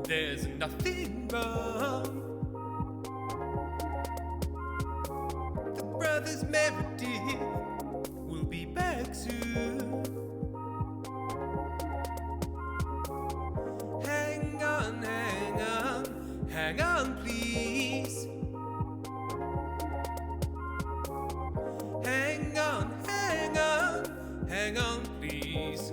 there's nothing wrong. The brothers Meredith will be back soon. Hang on, hang on, hang on, please. Hang on, hang on, hang on, please.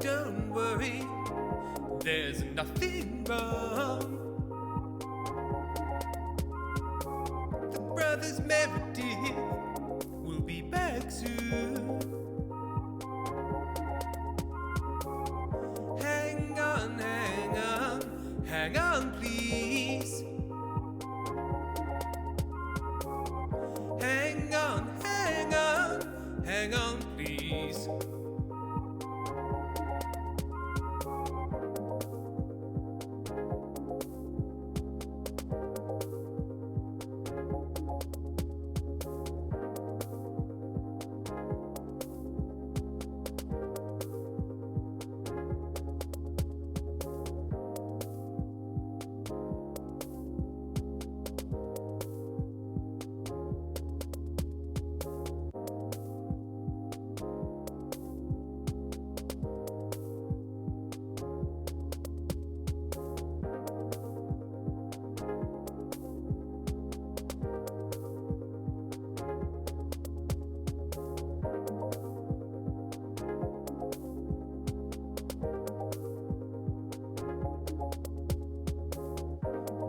Don't worry, there's nothing wrong. The brothers Meredith will be back soon. Hang on, hang on, hang on, please. Hang on, hang on, hang on, please.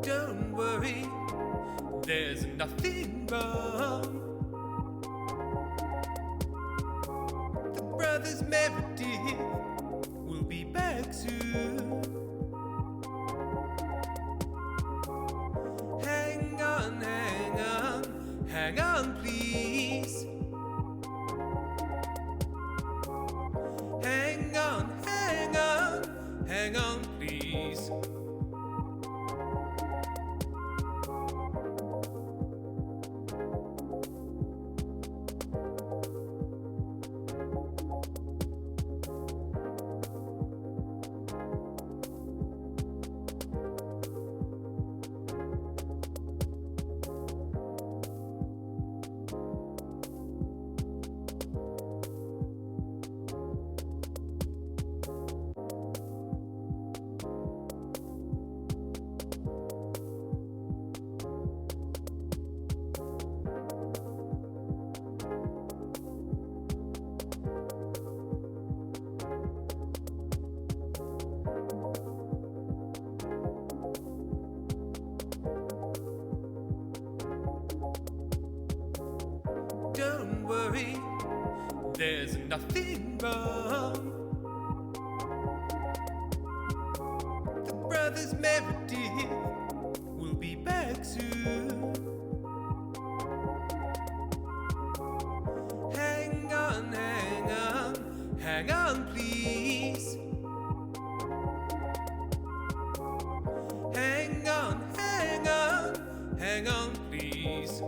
Don't worry, there's nothing wrong. The brothers Meredith will be back soon. Hang on, hang on, hang on, please. Hang on, hang on, hang on, please. Don't worry, there's nothing wrong. The brothers Meredith will be back soon. Hang on, hang on, hang on, please. Hang on, hang on, hang on, please.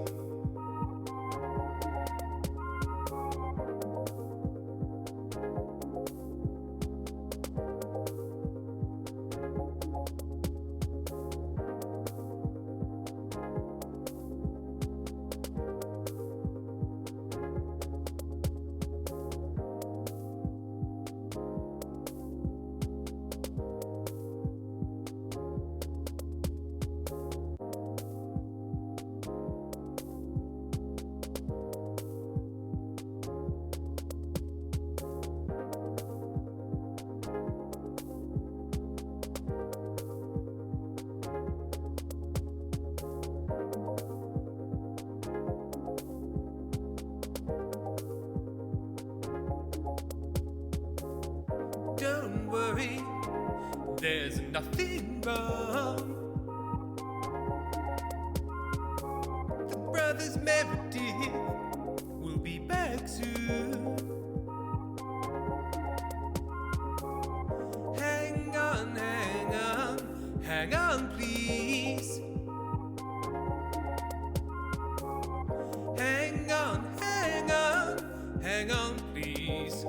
Don't worry, there's nothing wrong. The brothers Meredith will be back soon. Hang on, hang on, hang on, please. Hang on, hang on, hang on, please.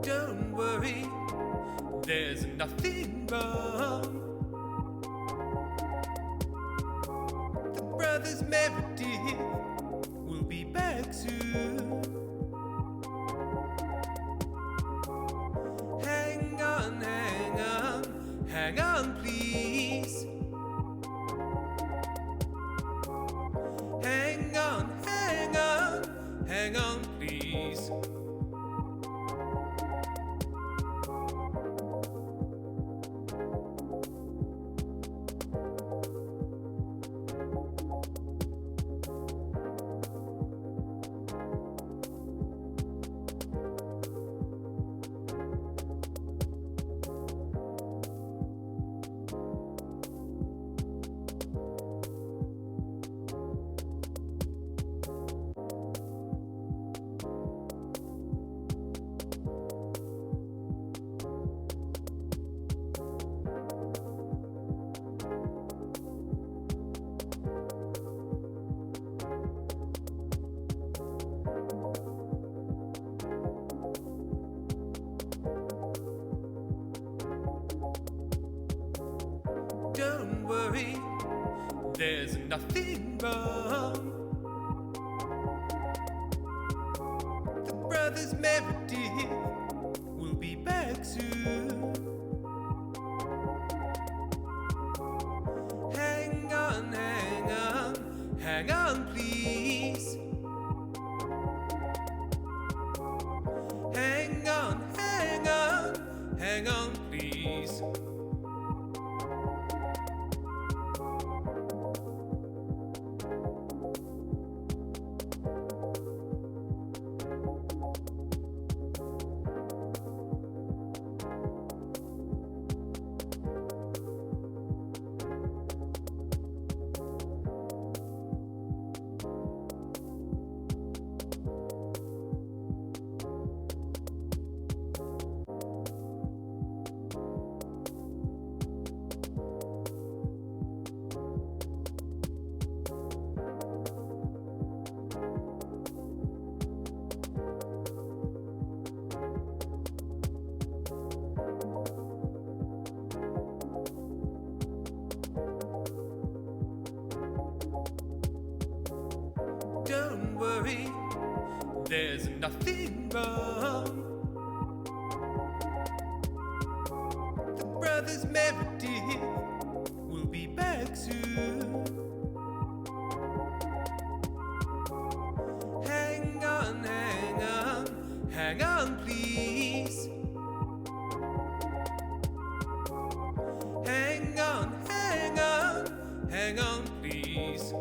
Don't worry, there's nothing wrong. The brothers Meredith will be back soon. Hang on, hang on, hang on, please. Hang on, hang on, hang on, please. Don't worry, there's nothing wrong. The brothers Meredith will be back soon. Hang on, hang on, hang on, please. Hang on, hang on, hang on, please. Don't worry, there's nothing wrong. The brothers Meredith will be back soon. Hang on, hang on, hang on, please. Hang on, hang on, hang on, please.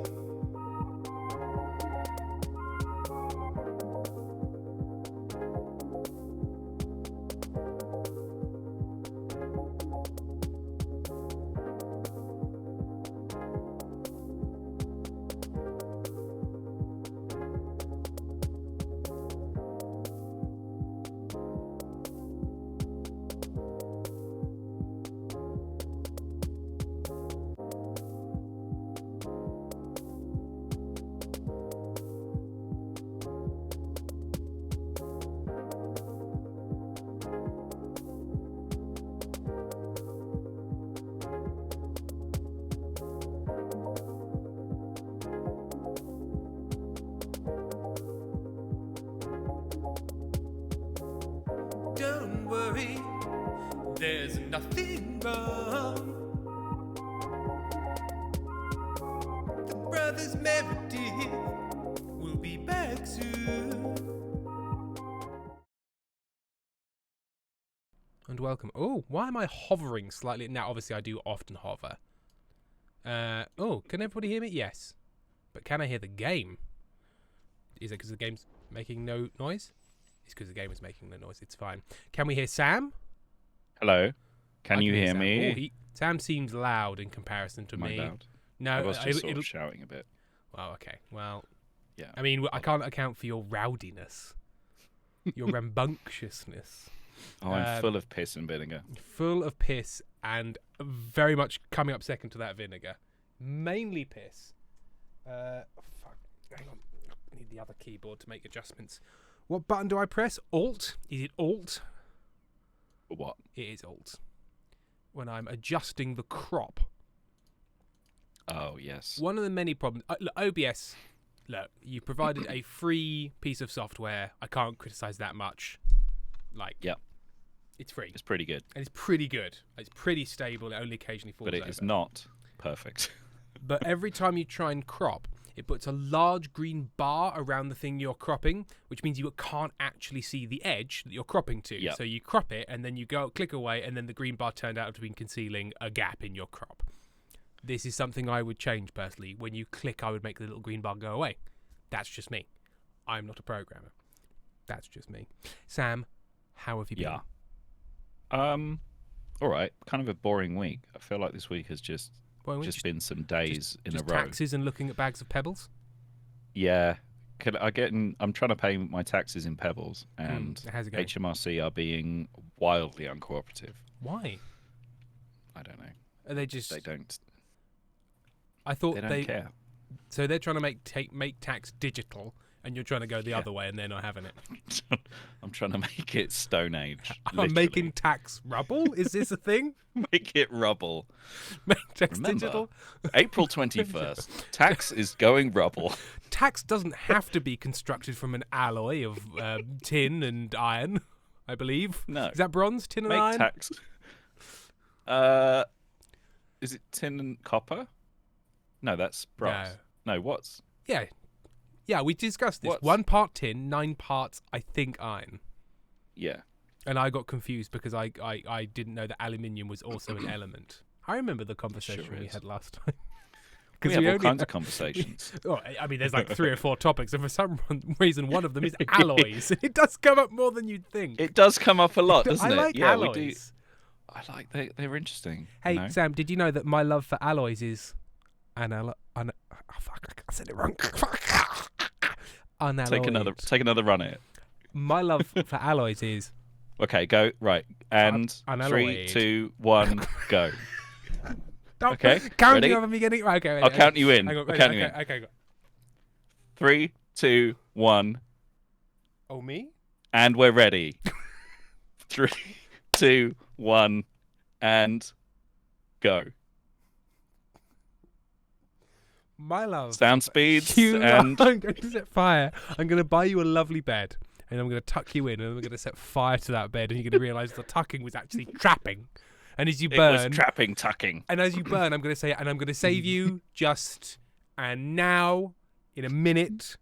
Don't worry, there's nothing wrong. The brothers Meredith will be back soon. And welcome. Oh, why am I hovering slightly? Now, obviously, I do often hover. Can everybody hear me? Yes. But can I hear the game? Is it because the game's making no noise? It's because the game is making no noise. It's fine. Can we hear Sam? Hello. Can you hear Sam. me? Sam seems loud in comparison to me. Loud? No, I was just sort of shouting a bit. Well, okay. Well, yeah. I mean, I can't account for your rowdiness, your rambunctiousness. Oh, I'm full of piss and vinegar. Full of piss and very much coming up second to that vinegar. Mainly piss. Fuck. Hang on. I need the other keyboard to make adjustments. What button do I press? Alt? Is it Alt? What? It is Alt. When I'm adjusting the crop. Oh, yes. One of the many problems... look, OBS, look, you provided a free piece of software. I can't criticize that much. Yep. It's free. It's pretty good. And it's pretty good. It's pretty stable. It only occasionally falls over. But it is not perfect. But every time you try and crop, it puts a large green bar around the thing you're cropping, which means you can't actually see the edge that you're cropping to. Yep. So you crop it, and then you go click away, and then the green bar turned out to be concealing a gap in your crop. This is something I would change personally. When you click, I would make the little green bar go away. That's just me. I'm not a programmer. That's just me. Sam, how have you been? Yeah. All right. Kind of a boring week. I feel like this week has just been some days in a row. Taxes and looking at bags of pebbles? Yeah. I'm trying to pay my taxes in Pebbles, and how's it going? HMRC are being wildly uncooperative. Why? I don't know. Are they just... They don't... I thought they don't care. So they're trying to make tax digital, and you're trying to go the other way, and they're not having it. I'm trying to make it Stone Age. I'm making tax rubble? Is this a thing? Make it rubble. Make tax Remember, digital? April 21st. Tax is going rubble. Tax doesn't have to be constructed from an alloy of tin and iron, I believe. No. Is that bronze, tin and Make iron? Tax. Is it tin and copper? No, that's brass. No, what's... Yeah, we discussed this. What's... 1 part tin, 9 parts, I think, iron. Yeah. And I got confused because I didn't know that aluminium was also an element. I remember the conversation we had last time. We have all kinds of conversations. I mean, there's like 3 or 4 topics, and for some reason, one of them is alloys. It does come up more than you'd think. It does come up a lot, doesn't it? I like alloys. We do. I like they're interesting. Hey, Sam, did you know that my love for alloys is fuck, I said it wrong. Unalloyed. Take another run at it. My love for alloys is... Okay, go. Right. And unalloyed. 3, 2, 1, go. Okay. Count you over me getting... Okay, I'll count you in. Okay, go. 3, 2, 1. Oh, me? And we're ready. 3, 2, 1, and go. My love. Sound speeds and... and... I'm going to set fire. I'm going to buy you a lovely bed, and I'm going to tuck you in, and I'm going to set fire to that bed, and you're going to realise the tucking was actually trapping. And as you burn... It was trapping, tucking. And as you burn, I'm going to say, and I'm going to save you just... And now, in a minute,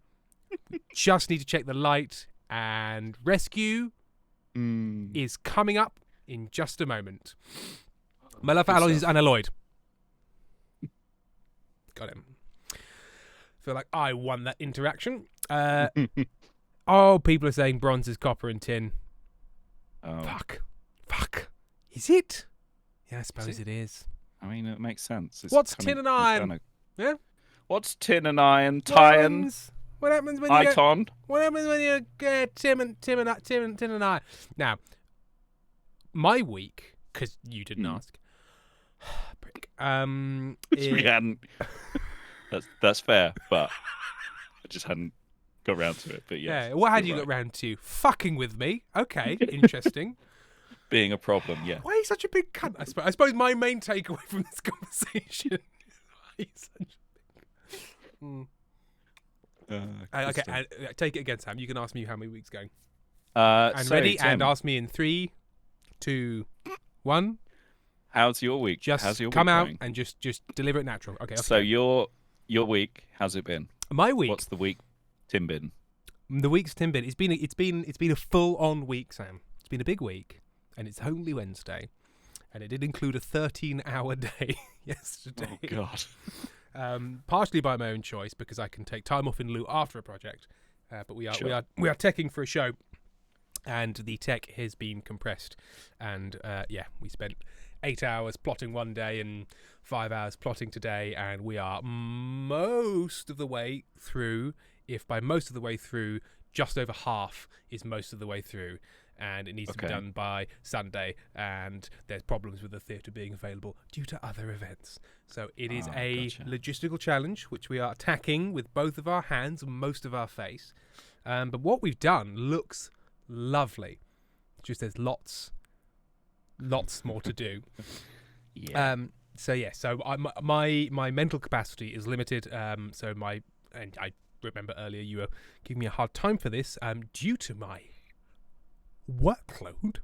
we just need to check the light, and rescue is coming up in just a moment. My love for alloys is unalloyed. Got him. Feel like I won that interaction. People are saying bronze is copper and tin. Oh. Fuck. Is it? Yeah, I suppose it is. I mean, it makes sense. What's tin and iron? Yeah. What's tin and iron? Tie-in. What happens when Iton. What happens when you get tin and iron? Now, my week, because you didn't ask. Prick. We hadn't. That's fair, but I just hadn't got round to it. But yes, yeah, what had you got round to? Fucking with me. Okay, interesting. Being a problem, yeah. Why are you such a big cunt? I suppose my main takeaway from this conversation is why you're such a big... Okay, take it again, Sam. You can ask me how my week's going. And ready, Tim, and ask me in 3, 2, 1. How's your week? Just how's your come week out going? and just deliver it natural. Okay. So your week, how's it been? My week. What's the week, Tim been? The week's Tim been. It's been a full-on week, Sam. It's been a big week, and it's only Wednesday, and it did include a 13-hour day yesterday. Oh God. Partially by my own choice because I can take time off in lieu after a project, but we are teching for a show, and the tech has been compressed, and we spent 8 hours plotting one day and 5 hours plotting today, and we are most of the way through. If by most of the way through, just over half is most of the way through, and it needs to be done by Sunday, and there's problems with the theatre being available due to other events. So it is a logistical challenge, which we are attacking with both of our hands and most of our face. But what we've done looks lovely. Just there's lots more to do. Yeah. So my mental capacity is limited. I remember earlier you were giving me a hard time for this. Due to my workload,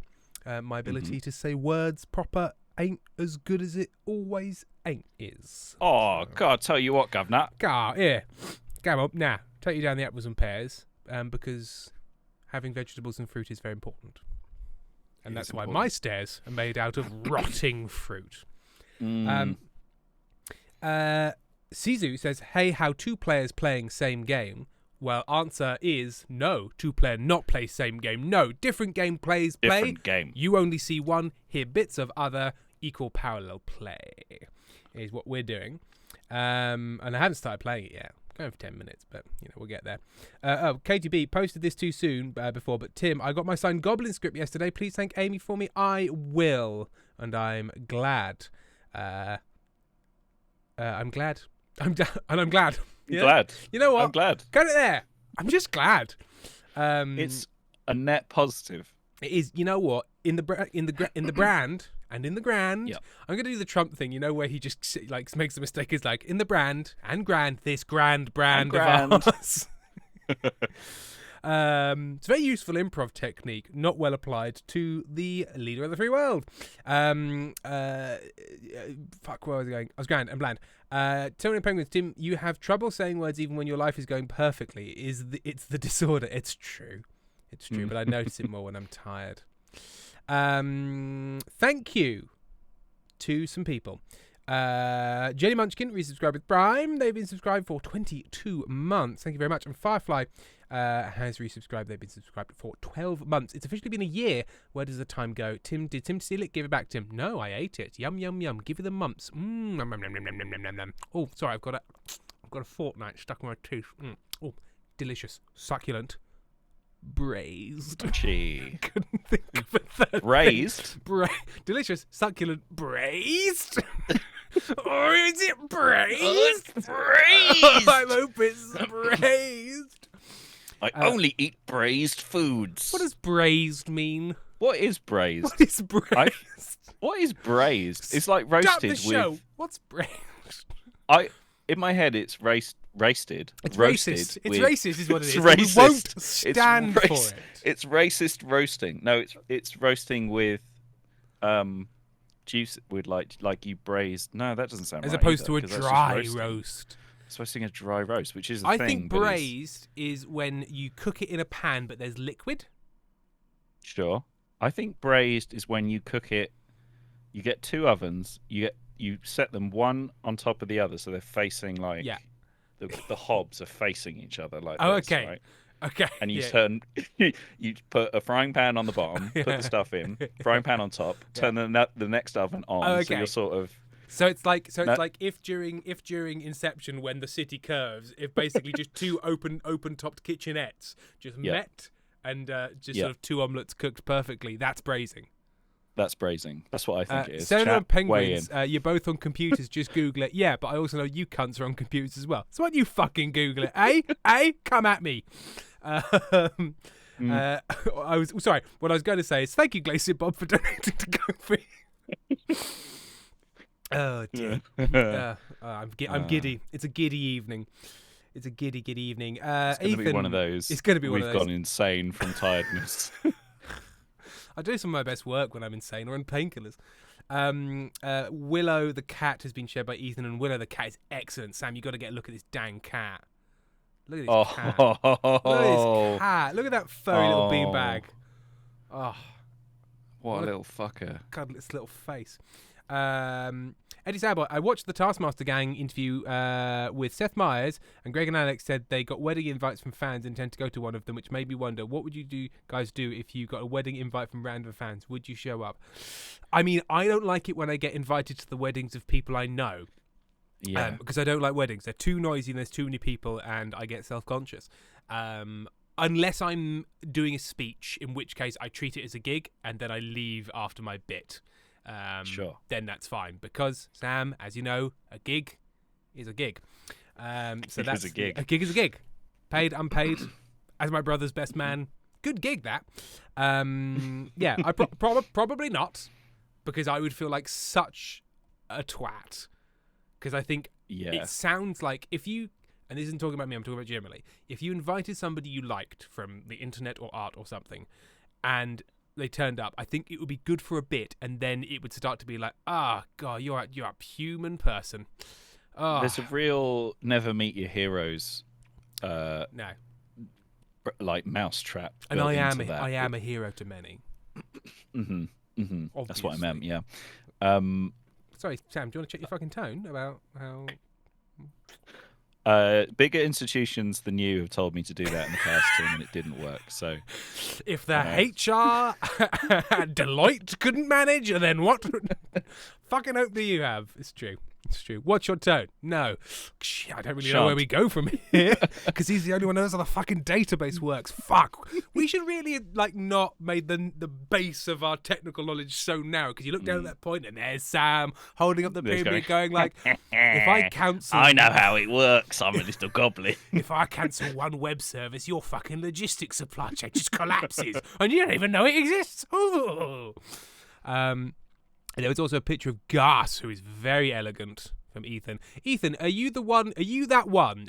my ability to say words proper ain't as good as it always ain't is. Oh, God, tell you what, Governor. Yeah. Come on, now, take you down the apples and pears, because having vegetables and fruit is very important. And that's why my stairs are made out of rotting fruit. Sizu says, hey, how 2 players playing same game? Well, answer is no. 2 player not play same game. No, different game players play. Different game. You only see one, hear bits of other, equal parallel play is what we're doing. And I haven't started playing it yet. Going for 10 minutes, but we'll get there. KTB posted this too soon before, but Tim, I got my signed Goblin script yesterday. Please thank Amy for me. I will, and I'm glad. I'm glad. I'm glad. Yeah? Glad. You know what? I'm glad. Got it there. I'm just glad. It's a net positive. It is. You know what? In the brand and in the grand, yep. I'm going to do the Trump thing. Where he just makes the mistake. Is like in the brand and grand. This grand brand of ours. It's a very useful improv technique, not well applied to the leader of the free world. Fuck, where was I going? I was grand and bland. Tony and Penguins, Tim, you have trouble saying words even when your life is going perfectly. It's the disorder. It's true, but I notice it more when I'm tired. Thank you to some people. Jenny Munchkin resubscribed with Prime. They've been subscribed for 22 months. Thank you very much. And Firefly has resubscribed. They've been subscribed for 12 months. It's officially been a year. Where does the time go? Tim, did Tim steal it? Give it back, Tim. No, I ate it. Yum, yum, yum. Give you the mumps. Nom, nom, nom, nom, nom, nom, nom. Oh, sorry. I've got a fortnight stuck in my tooth. Oh, delicious. Succulent. Braised. Gee. Couldn't think of a third braised? Delicious. Succulent. Braised. Or is it braised? Braised. I hope it's braised. I only eat braised foods. What does braised mean? What is braised? What is braised? What is braised? It's like roasted the show. with... What's braised? In my head, it's roasted. It's roasted racist. It's with... racist is what it is. Racist. We won't stand for it. It's racist roasting. No, it's roasting with juice with like you braised. No, that doesn't sound as right. As opposed either, to a dry roast. It's roasting a dry roast, which is the I thing. think braised is when you cook it in a pan, but there's liquid. Sure. I think braised is when you cook it. You get 2 ovens. You set them one on top of the other, so they're facing like the hobs are facing each other like this, okay. Right? Okay. And you turn, you put a frying pan on the bottom, put the stuff in, frying pan on top, turn the next oven on, so you're sort of. So it's like if during Inception when the city curves, if basically just 2 open topped kitchenettes just met and sort of 2 omelettes cooked perfectly, that's braising. That's braising. That's what I think it is. Senna and Penguins, you're both on computers. Just Google it. Yeah, but I also know you cunts are on computers as well. So why don't you fucking Google it, eh? Come at me. I was sorry. What I was going to say is thank you, Glacier Bob, for donating to GoFree. Oh dear. I'm giddy. It's a giddy evening. It's a giddy evening. It's going to be one of those. It's going to be one of We've those. gone insane from tiredness. I do some of my best work when I'm insane or on painkillers. Willow the cat has been shared by Ethan, and Willow the cat is excellent. Sam, you got to get a look at this dang cat. Look at this cat. Look at this cat. Look at that furry little beanbag. Oh, what a little fucker. Cuddle its little face. Eddie Sauerboy, I watched the Taskmaster Gang interview with Seth Meyers, and Greg and Alex said they got wedding invites from fans and intend to go to one of them, which made me wonder, what would you guys do if you got a wedding invite from random fans? Would you show up? I mean, I don't like it when I get invited to the weddings of people I know. Yeah. Because I don't like weddings. They're too noisy and there's too many people, and I get self-conscious. Unless I'm doing a speech, in which case I treat it as a gig and then I leave after my bit. Sure. Then that's fine, because Sam, as you know, a gig is a gig. So that's a gig. A gig is a gig. Paid, unpaid, as my brother's best man. Good gig, that. Yeah, I probably not, because I would feel like such a twat. Because I think it sounds like if you, and this isn't talking about me, I'm talking about generally, if you invited somebody you liked from the internet or art or something, and they turned up, I think it would be good for a bit, and then it would start to be like, God, you're a human person. There's a real never meet your heroes no, like mousetrap. and I am a hero to many. That's what I meant, yeah. Sorry, Sam, do you want to check your fucking tone about how... Bigger institutions than you have told me to do that in the past, Tim, and it didn't work. So, if the HR Deloitte couldn't manage, then what fucking hope do you have? It's true. It's true. What's your tone? No. I don't really know where we go from here, because he's the only one who knows how the fucking database works. Fuck. We should really not made the base of our technical knowledge so narrow, because you look down at that point and there's Sam holding up the pyramid going like, if I cancel... I know how it works. I'm a little goblin. If I cancel one web service, your fucking logistics supply chain just collapses and you don't even know it exists. Ooh. And there was also a picture of Gus, who is very elegant, from Ethan. Ethan, are you that one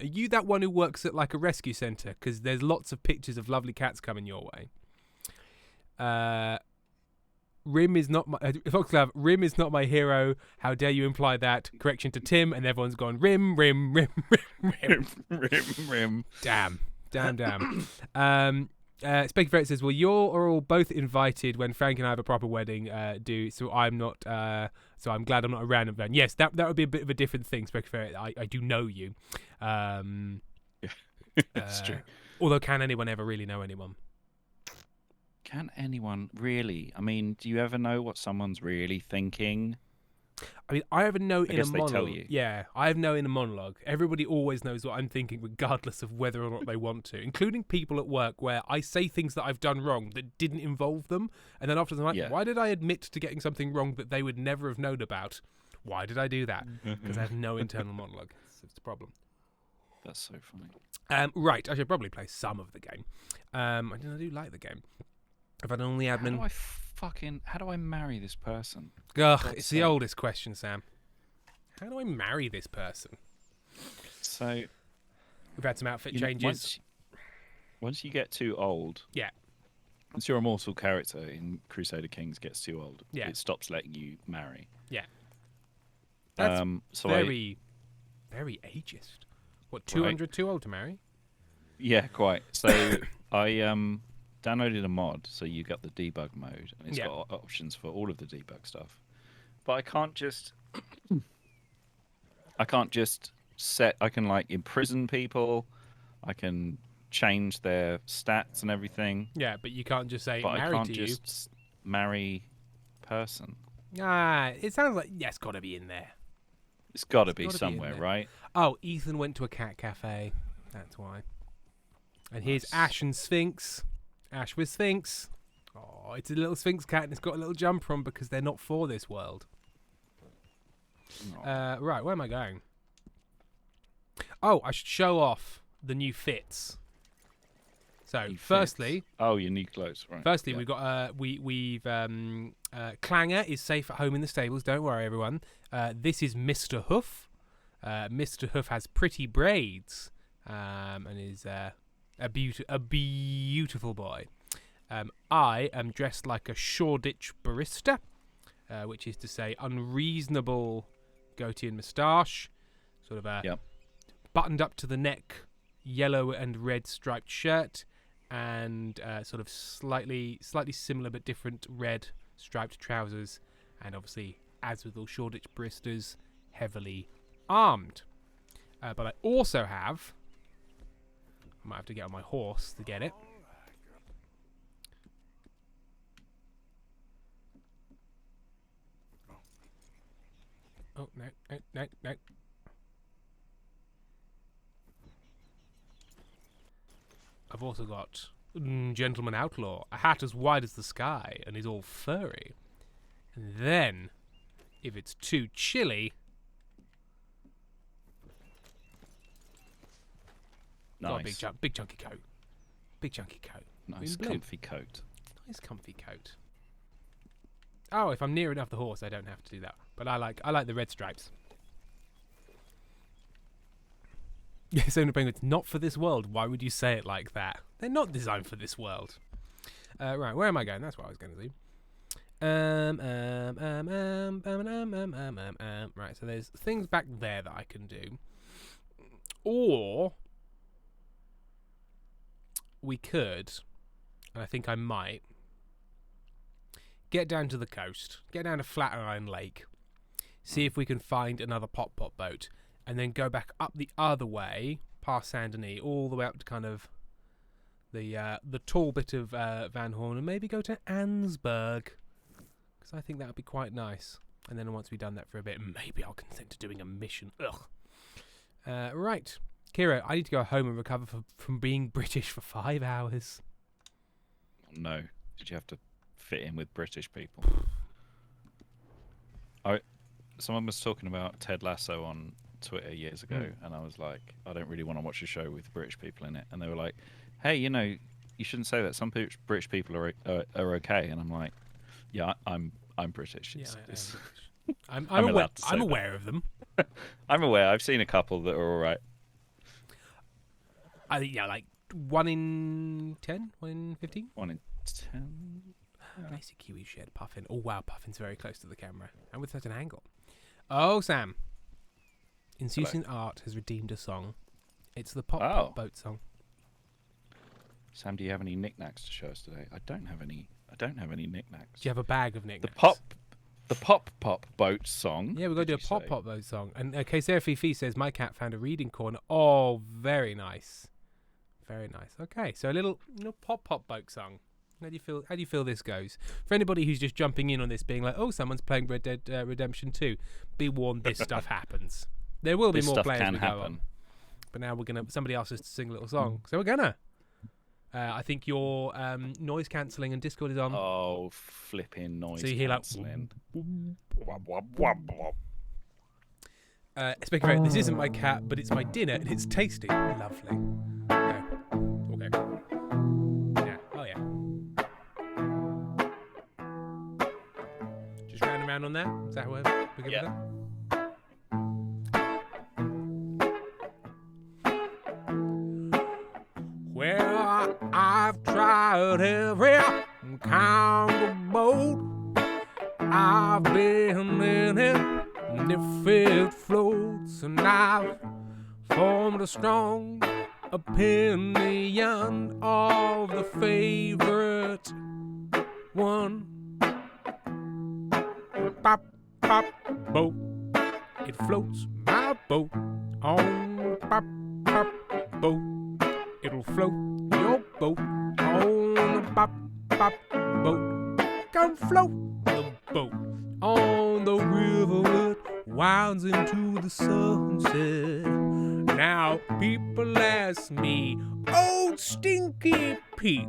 who works at like a rescue centre? Because there's lots of pictures of lovely cats coming your way. Rim is not my Foxglove. Rim is not my hero. How dare you imply that? Correction to Tim, and everyone's gone Rim. Damn. Specky Ferret says, well, you're all both invited when Frank and I have a proper wedding, so I'm not, so I'm glad I'm not a random fan. Yes, that would be a bit of a different thing, Specky Ferret. I do know you. It's true. Although, can anyone ever really know anyone? Can anyone really? I mean, do you ever know what someone's really thinking? I mean, I have a note in a monologue. They tell you. Yeah, I have a note in a monologue. Everybody always knows what I'm thinking, regardless of whether or not they want to, including people at work, where I say things that I've done wrong that didn't involve them, and then after I'm like, why did I admit to getting something wrong that they would never have known about? Why did I do that? Because I have no internal monologue. It's a problem. That's so funny. Right, I should probably play some of the game. I do like the game. If I done all the admin... How do I marry this person? Ugh, it's the oldest question, Sam. How do I marry this person? So... We've had some outfit changes. Once you get too old... Yeah. Once your immortal character in Crusader Kings gets too old, it stops letting you marry. Yeah. That's very ageist. What, 200 too old to marry? Yeah, quite. So I downloaded a mod, so you got the debug mode, and it's got options for all of the debug stuff. But I can't just set. I can imprison people. I can change their stats and everything. Yeah, but you can't just say but married I can't to just marry person. It sounds like it's got to be in there. It's got to be somewhere, right? Oh, Ethan went to a cat cafe. That's why. And here's Ash and Sphinx. Ash with Sphinx. Oh, it's a little Sphinx cat, and it's got a little jumper on because they're not for this world. Right, where am I going? Oh, I should show off the new fits. So, firstly, your new clothes, right? Firstly, we've got Clanger is safe at home in the stables. Don't worry, everyone. This is Mr. Hoof. Mr. Hoof has pretty braids. and is a beautiful boy. I am dressed like a Shoreditch barista, which is to say unreasonable goatee and moustache, sort of a buttoned up to the neck, yellow and red striped shirt, and sort of slightly similar but different red striped trousers, and obviously, as with all Shoreditch baristas, heavily armed. But I also have... I might have to get on my horse to get it. Oh, no. I've also got Gentleman Outlaw, a hat as wide as the sky, and he's all furry. And then, if it's too chilly... Nice. Got a big chunky coat. Big chunky coat. Nice comfy coat. Nice comfy coat. Oh, if I'm near enough the horse, I don't have to do that. But I like the red stripes. Yes, Owner Penguin, it's not for this world. Why would you say it like that? They're not designed for this world. Right, where am I going? That's what I was going to do. Right, so there's things back there that I can do. Or we could, and I think I might, get down to the coast, get down to Flatiron Lake, see if we can find another pop-pop boat, and then go back up the other way, past Saint-Denis, all the way up to kind of the tall bit of Van Horn, and maybe go to Ansburg, because I think that would be quite nice. And then once we've done that for a bit, maybe I'll consent to doing a mission. Ugh. Right. Kira, I need to go home and recover from being British for 5 hours. No. Did you have to fit in with British people? Someone was talking about Ted Lasso on Twitter years ago, and I was like, I don't really want to watch a show with British people in it. And they were like, hey, you shouldn't say that. Some British people are okay. And I'm like, yeah, I'm British. I'm aware. I'm aware of them. I'm aware. I've seen a couple that are all right. I think, like 1 in 10, 1 in 15? 1 in 10. Nice Kiwi shed, Puffin. Oh wow, Puffin's very close to the camera, and with such an angle. Oh, Sam. Insouciant Art has redeemed a song. It's the Pop Boat song. Sam, do you have any knickknacks to show us today? I don't have any knickknacks. Do you have a bag of knickknacks? The pop boat song. Yeah, we're going to do a pop boat song. And Sarah Fifi says, my cat found a reading corner. Oh, very nice. Very nice. Okay, so a little pop boat song. How do you feel this goes? For anybody who's just jumping in on this being like, oh, someone's playing Red Dead Redemption 2, be warned, this stuff happens. There will be more players as we go on. But now somebody asked us to sing a little song. So we're gonna. I think your noise cancelling and Discord is on. Oh, flipping noise so you hear cancelling. Speaking of, this isn't my cat, but it's my dinner, and it's tasty. Lovely. Okay. Yeah. Oh, yeah. Just round and round on there? Is that how we're good with that? Well, I've tried every kind of boat. I've been in it, and if it floats, and I've formed a strong opinion of the favorite one. Pop, pop, boat. It floats my boat on pop, pop, boat. It'll float your boat on the pop, pop, boat. Come float the boat on the river. It winds into the sunset. Now people ask me, old Stinky Pete,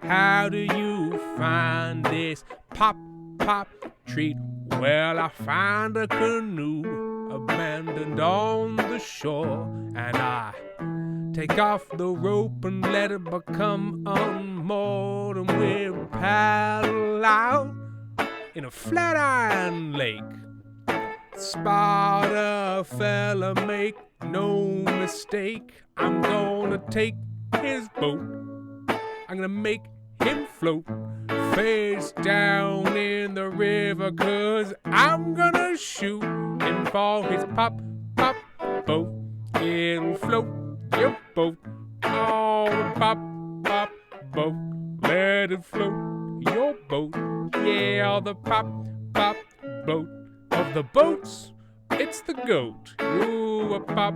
how do you find this pop treat? Well, I find a canoe abandoned on the shore, and I take off the rope and let it become unmoored, and we paddle out in a flat iron lake. Spot a fella make no mistake. I'm gonna take his boat. I'm gonna make him float face down in the river, 'cause I'm gonna shoot him for his pop boat. It'll float your boat. Oh, pop boat. Let it float your boat. Yeah, the pop boat of the boats. It's the goat. Ooh, a pop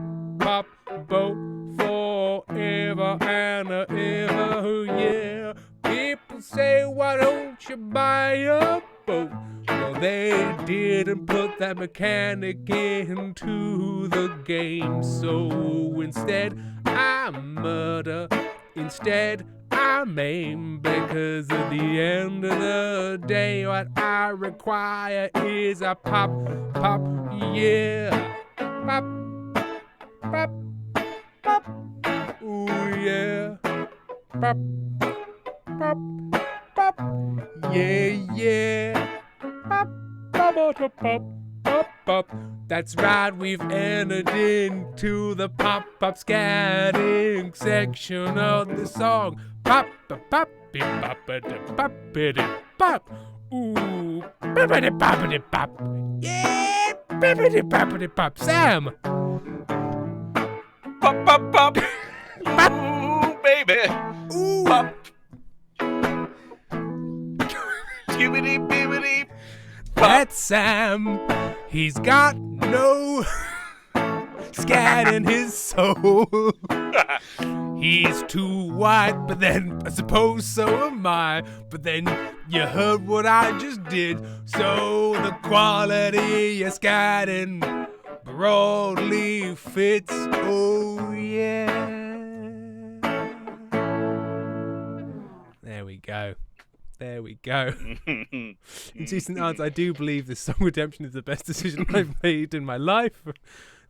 boat forever and ever. Yeah. People say, why don't you buy a boat? Well, they didn't put that mechanic into the game. So instead, I murder. Instead, I maim. Because at the end of the day, what I require is a pop, yeah. Pop, ooh, yeah. Pop, yeah. Pop. That's right, we've entered into the pop scatting section of the song. Pop. Ooh, pop. Yeah, pop. Sam. Pop. Ooh, baby. Ooh. Pop. Skibbity-bibbity. That's Sam. He's got no scat in his soul. He's too white, but then I suppose so am I. But then you heard what I just did. So the quality you're scatting broadly fits. Oh, yeah. There we go. In decent answer, I do believe this song Redemption is the best decision I've made in my life.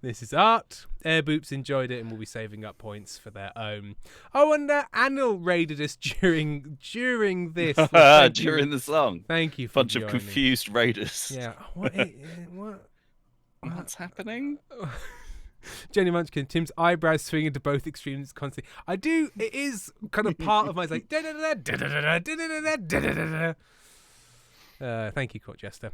This is art. Air Boops enjoyed it and will be saving up points for their own. Oh, and Anil raided us during this. During the song. Thank you for Bunch of confused raiders. Yeah. What's happening? Jenny Munchkin, Tim's eyebrows swing into both extremes constantly. I do. It is kind of part of my like. Thank you, Court Jester.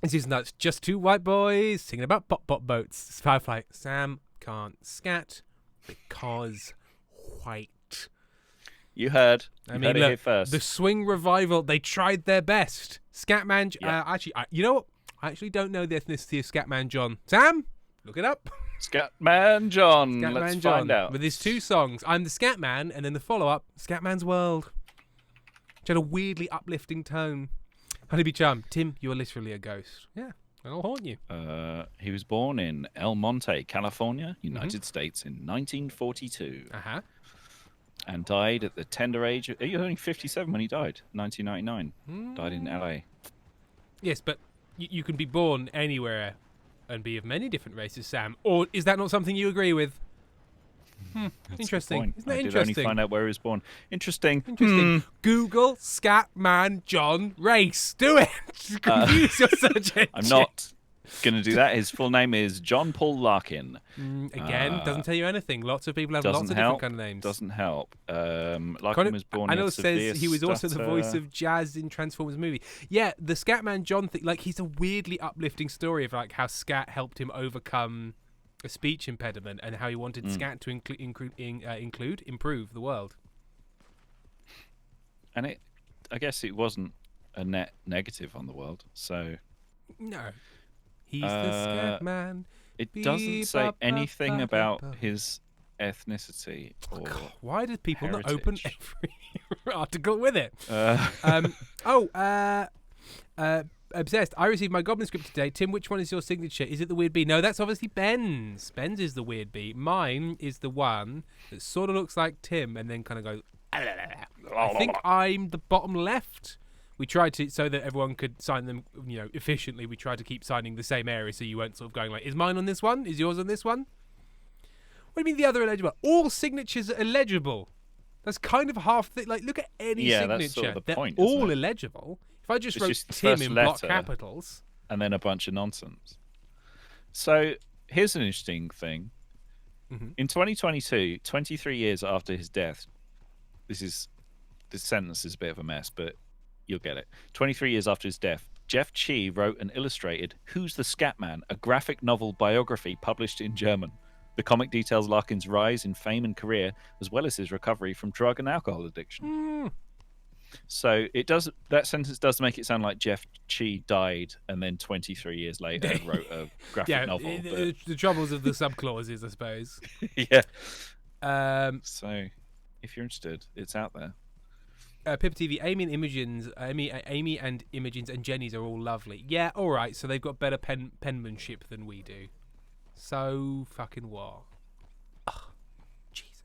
This is nuts. Just two white boys singing about pop boats. Firefly. Sam can't scat because white. You heard. I mean, heard it here first. The swing revival. They tried their best. Scatman. Yeah. You know what? I actually don't know the ethnicity of Scatman John. Sam. Look it up. Scatman John. Let's find out. With his two songs, I'm the Scatman, and then the follow-up, Scatman's World. Which had a weirdly uplifting tone. Honeybee Chum, Tim, you are literally a ghost. Yeah, I'll haunt you. He was born in El Monte, California, United States in 1942. Uh-huh. And died at the tender age of... He was only 57 when he died, 1999. Died in LA. Yes, but you can be born anywhere and be of many different races, Sam. Or is that not something you agree with? Interesting. Isn't that interesting? I did only find out where he was born. Interesting. Google Scatman John race. Do it. Confuse your search engine. I'm not going to do that. His full name is John Paul Larkin. Again, doesn't tell you anything. Lots of people have lots of different kind of names. Doesn't help. Larkin was born in Anil says he was also the voice of Jazz in Transformers movie. Yeah, the Scatman John thing, like, he's a weirdly uplifting story of like how scat helped him overcome a speech impediment and how he wanted scat to improve the world. And I guess it wasn't a net negative on the world, so... No. He's the Scatman. It doesn't say anything about his ethnicity or why did people heritage. not open every article with it? Obsessed. I received my Goblin script today. Tim, which one is your signature? Is it the weird bee? No, that's obviously Ben's. Ben's is the weird bee. Mine is the one that sort of looks like Tim and then kind of goes... I think I'm the bottom left. We tried to, so that everyone could sign them, efficiently, we tried to keep signing the same area so you weren't sort of going like, is mine on this one? Is yours on this one? What do you mean the other illegible? All signatures are illegible. That's kind of half the... Like, look at any signature. That's sort of the They're point, all isn't it? illegible. If I just wrote just the Tim first in block letter, capitals... and then a bunch of nonsense. So, here's an interesting thing. In 2022, 23 years after his death, this sentence is a bit of a mess, but you'll get it. 23 years after his death, Jeff Chi wrote and illustrated Who's the Scatman, a graphic novel biography published in German. The comic details Larkin's rise in fame and career, as well as his recovery from drug and alcohol addiction. So that sentence does make it sound like Jeff Chi died and then 23 years later wrote a graphic novel. The troubles of the subclauses, I suppose. Yeah. So, if you're interested, it's out there. Pippa TV, Amy and Imogen's and Jenny's are all lovely. Yeah, all right. So they've got better penmanship than we do. So fucking what? Oh, Jesus.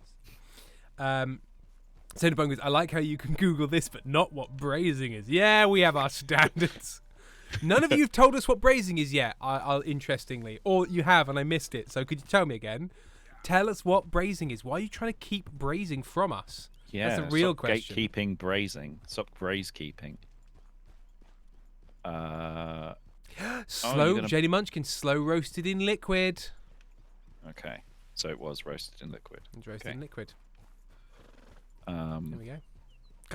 Sender Bung goes, I like how you can Google this, but not what brazing is. Yeah, we have our standards. None of you have told us what brazing is yet. I'll interestingly, or you have, and I missed it. So could you tell me again? Tell us what brazing is. Why are you trying to keep brazing from us? Yeah, that's a real question. Gatekeeping, brazing. Stop braze keeping. Jenny Munchkin, slow roasted in liquid. Okay, so it was roasted in liquid. It's roasted in liquid. There we go.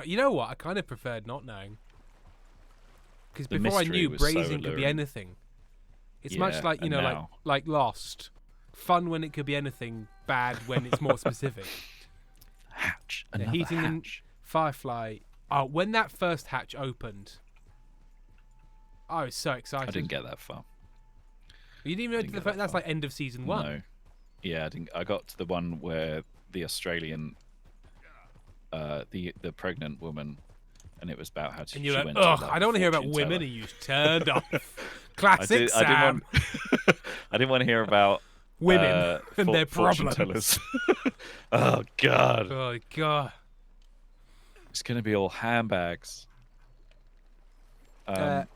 You know what? I kind of preferred not knowing. Because before I knew, brazing could be anything. It's much like, like Lost. Fun when it could be anything, bad when it's more specific. Hatch. Heating hatch. Firefly. Oh, when that first hatch opened, I was so excited. I didn't get that far. You didn't even know that's like end of season 1. No. Yeah, I didn't. I got to the one where the Australian, the pregnant woman, and it was about how she went. Ugh, I don't want to hear about women. And you turned off. Classic Sam. I didn't want to hear about women and their problems. Oh God. Oh God. It's gonna be all handbags. In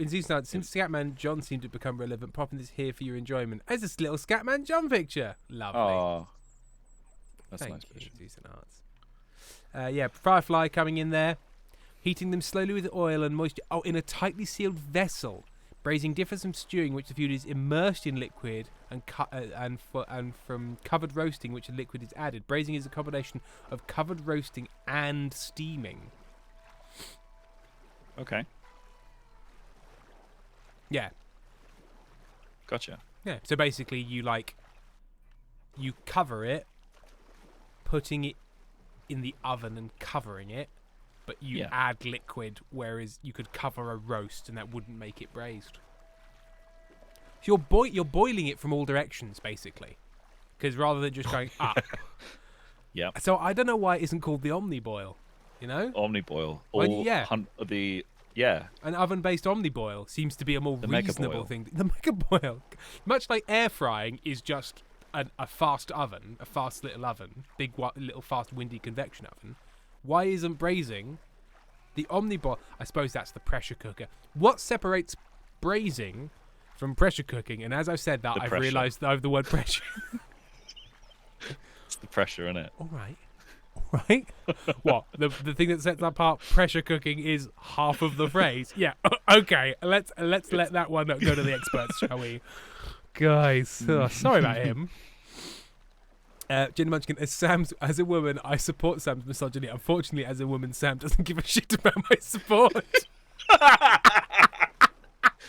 season 9, since Scatman John seemed to become relevant, popping this here for your enjoyment. As this little Scatman John picture. Lovely. Oh, that's Thank nice you, picture. Season Arts. Firefly coming in there. Heating them slowly with oil and moisture. Oh, in a tightly sealed vessel. Braising differs from stewing, which the food is immersed in liquid, and from covered roasting, which the liquid is added. Braising is a combination of covered roasting and steaming. Okay. Yeah. Gotcha. Yeah. So basically, you cover it, putting it in the oven and covering it, but you add liquid, whereas you could cover a roast and that wouldn't make it braised. So you're boiling it from all directions, basically, because rather than just going up. Yeah. So I don't know why it isn't called the Omniboil. You know. Omniboil. An oven-based Omniboil seems to be a more reasonable thing. The Mega Boil, much like air frying, is just a fast oven, a fast little oven, big little fast windy convection oven. Why isn't braising the Omniboil? I suppose that's the pressure cooker. What separates braising from pressure cooking? And as I've said that, I've realised the word pressure. It's the pressure, isn't it? All right. What? The thing that sets apart pressure cooking is half of the phrase. Yeah. Okay. Let's let that one go to the experts, shall we? Guys, sorry about him. Jenny Munchkin, as a woman, I support Sam's misogyny. Unfortunately, as a woman, Sam doesn't give a shit about my support.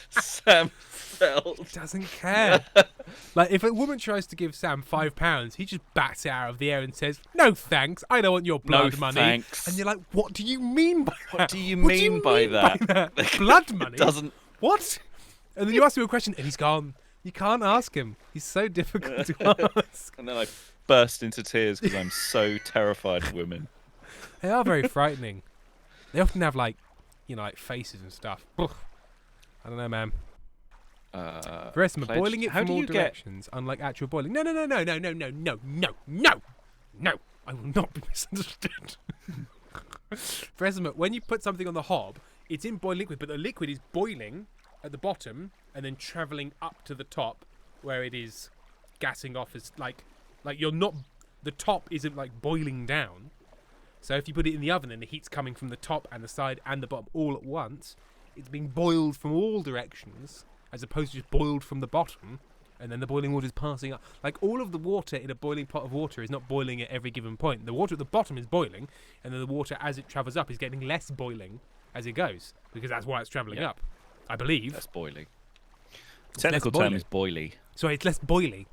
Sam doesn't care. Like, if a woman tries to give Sam £5, he just bats it out of the air and says, "No thanks, I don't want your blood money." Thanks. And you're like, "What do you mean by that? What do you mean by that? Blood money? Doesn't. What?" And then you ask him a question, and he's gone. You can't ask him. He's so difficult to ask. And then I burst into tears because I'm so terrified of women. They are very frightening. They often have like faces and stuff. I don't know, man. Boiling it from all directions, unlike actual boiling. No. I will not be misunderstood. When you put something on the hob, it's in boiling liquid, but the liquid is boiling at the bottom and then travelling up to the top, where it is gassing off as like you're not. The top isn't like boiling down. So if you put it in the oven and the heat's coming from the top and the side and the bottom all at once, it's being boiled from all directions, as opposed to just boiled from the bottom, and then the boiling water is passing up. Like, all of the water in a boiling pot of water is not boiling at every given point. The water at the bottom is boiling, and then the water as it travels up is getting less boiling as it goes, because that's why it's travelling up, I believe. That's boiling. Technical term is boily. Sorry, it's less boily.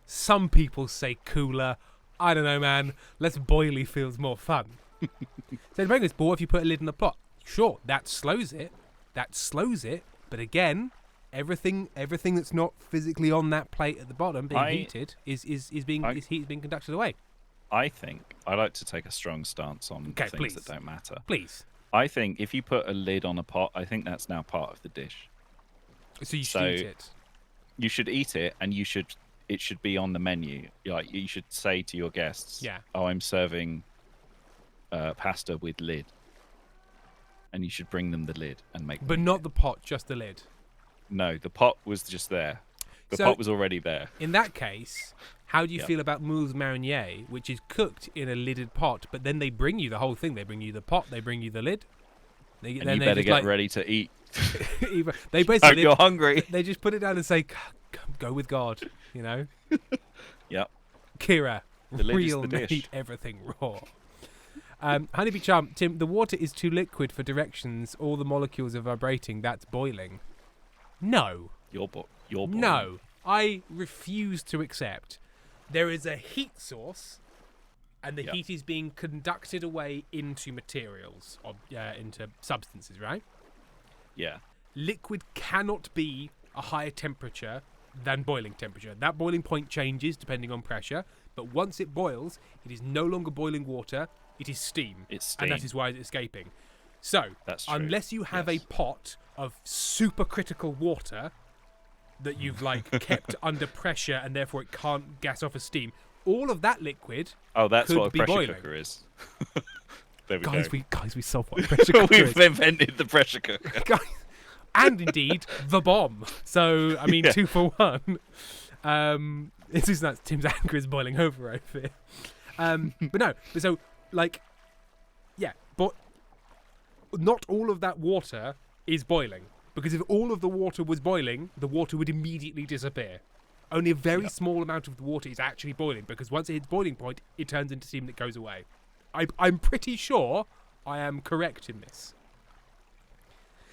Some people say cooler. I don't know, man. Less boily feels more fun. So depending on this, but what if you put a lid on the pot? Sure, that slows it. But again, everything that's not physically on that plate at the bottom being heated is being conducted away. I think I like to take a strong stance on things that don't matter. Please. I think if you put a lid on a pot, I think that's now part of the dish. So you should eat it. You should eat it, and it should be on the menu. Like, you should say to your guests, "Oh, I'm serving pasta with lid," and you should bring them the lid and make. But not the pot, just the lid. No, the pot was just there. The pot was already there. In that case, how do you feel about moules marinier, which is cooked in a lidded pot, but then they bring you the whole thing? They bring you the pot, they bring you the lid. And you better get ready to eat. They basically, you're hungry. They just put it down and say, "Go with God," you know. Yep. Kira, the lid real is the meat, dish. everything raw. Honeybee Charm, Tim, the water is too liquid for directions. All the molecules are vibrating. That's boiling. No. You're boiling. No, I refuse to accept. There is a heat source, and the heat is being conducted away into materials, into substances, right? Yeah. Liquid cannot be a higher temperature than boiling temperature. That boiling point changes depending on pressure, but once it boils, it is no longer boiling water, it is steam. It's steam. And that is why it's escaping. So, that's true. Unless you have a pot of supercritical water that you've kept under pressure and therefore it can't gas off as steam, all of that liquid that's could what a be pressure boiling. cooker is. There we go. We solved what a pressure cooker is. We've invented the pressure cooker. Guys, and indeed the bomb. So I mean, 2 for 1. It's just that Tim's anger is boiling over, I fear. But no, so but not all of that water is boiling, because if all of the water was boiling, the water would immediately disappear. Only a very small amount of the water is actually boiling, because once it hits boiling point, it turns into steam that goes away. I'm pretty sure I am correct in this.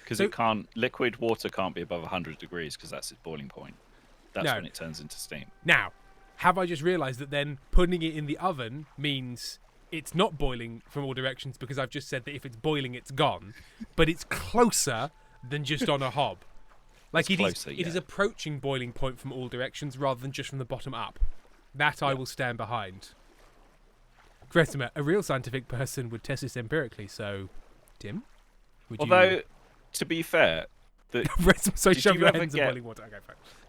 Because liquid water can't be above 100 degrees, because that's its boiling point. That's when it turns into steam. Now, have I just realised that then putting it in the oven means it's not boiling from all directions, because I've just said that if it's boiling, it's gone. But it's closer than just on a hob. It is approaching boiling point from all directions rather than just from the bottom up. That I will stand behind. Gretimer, a real scientific person would test this empirically, so Tim? To be fair, so shove your hands in boiling water. Okay,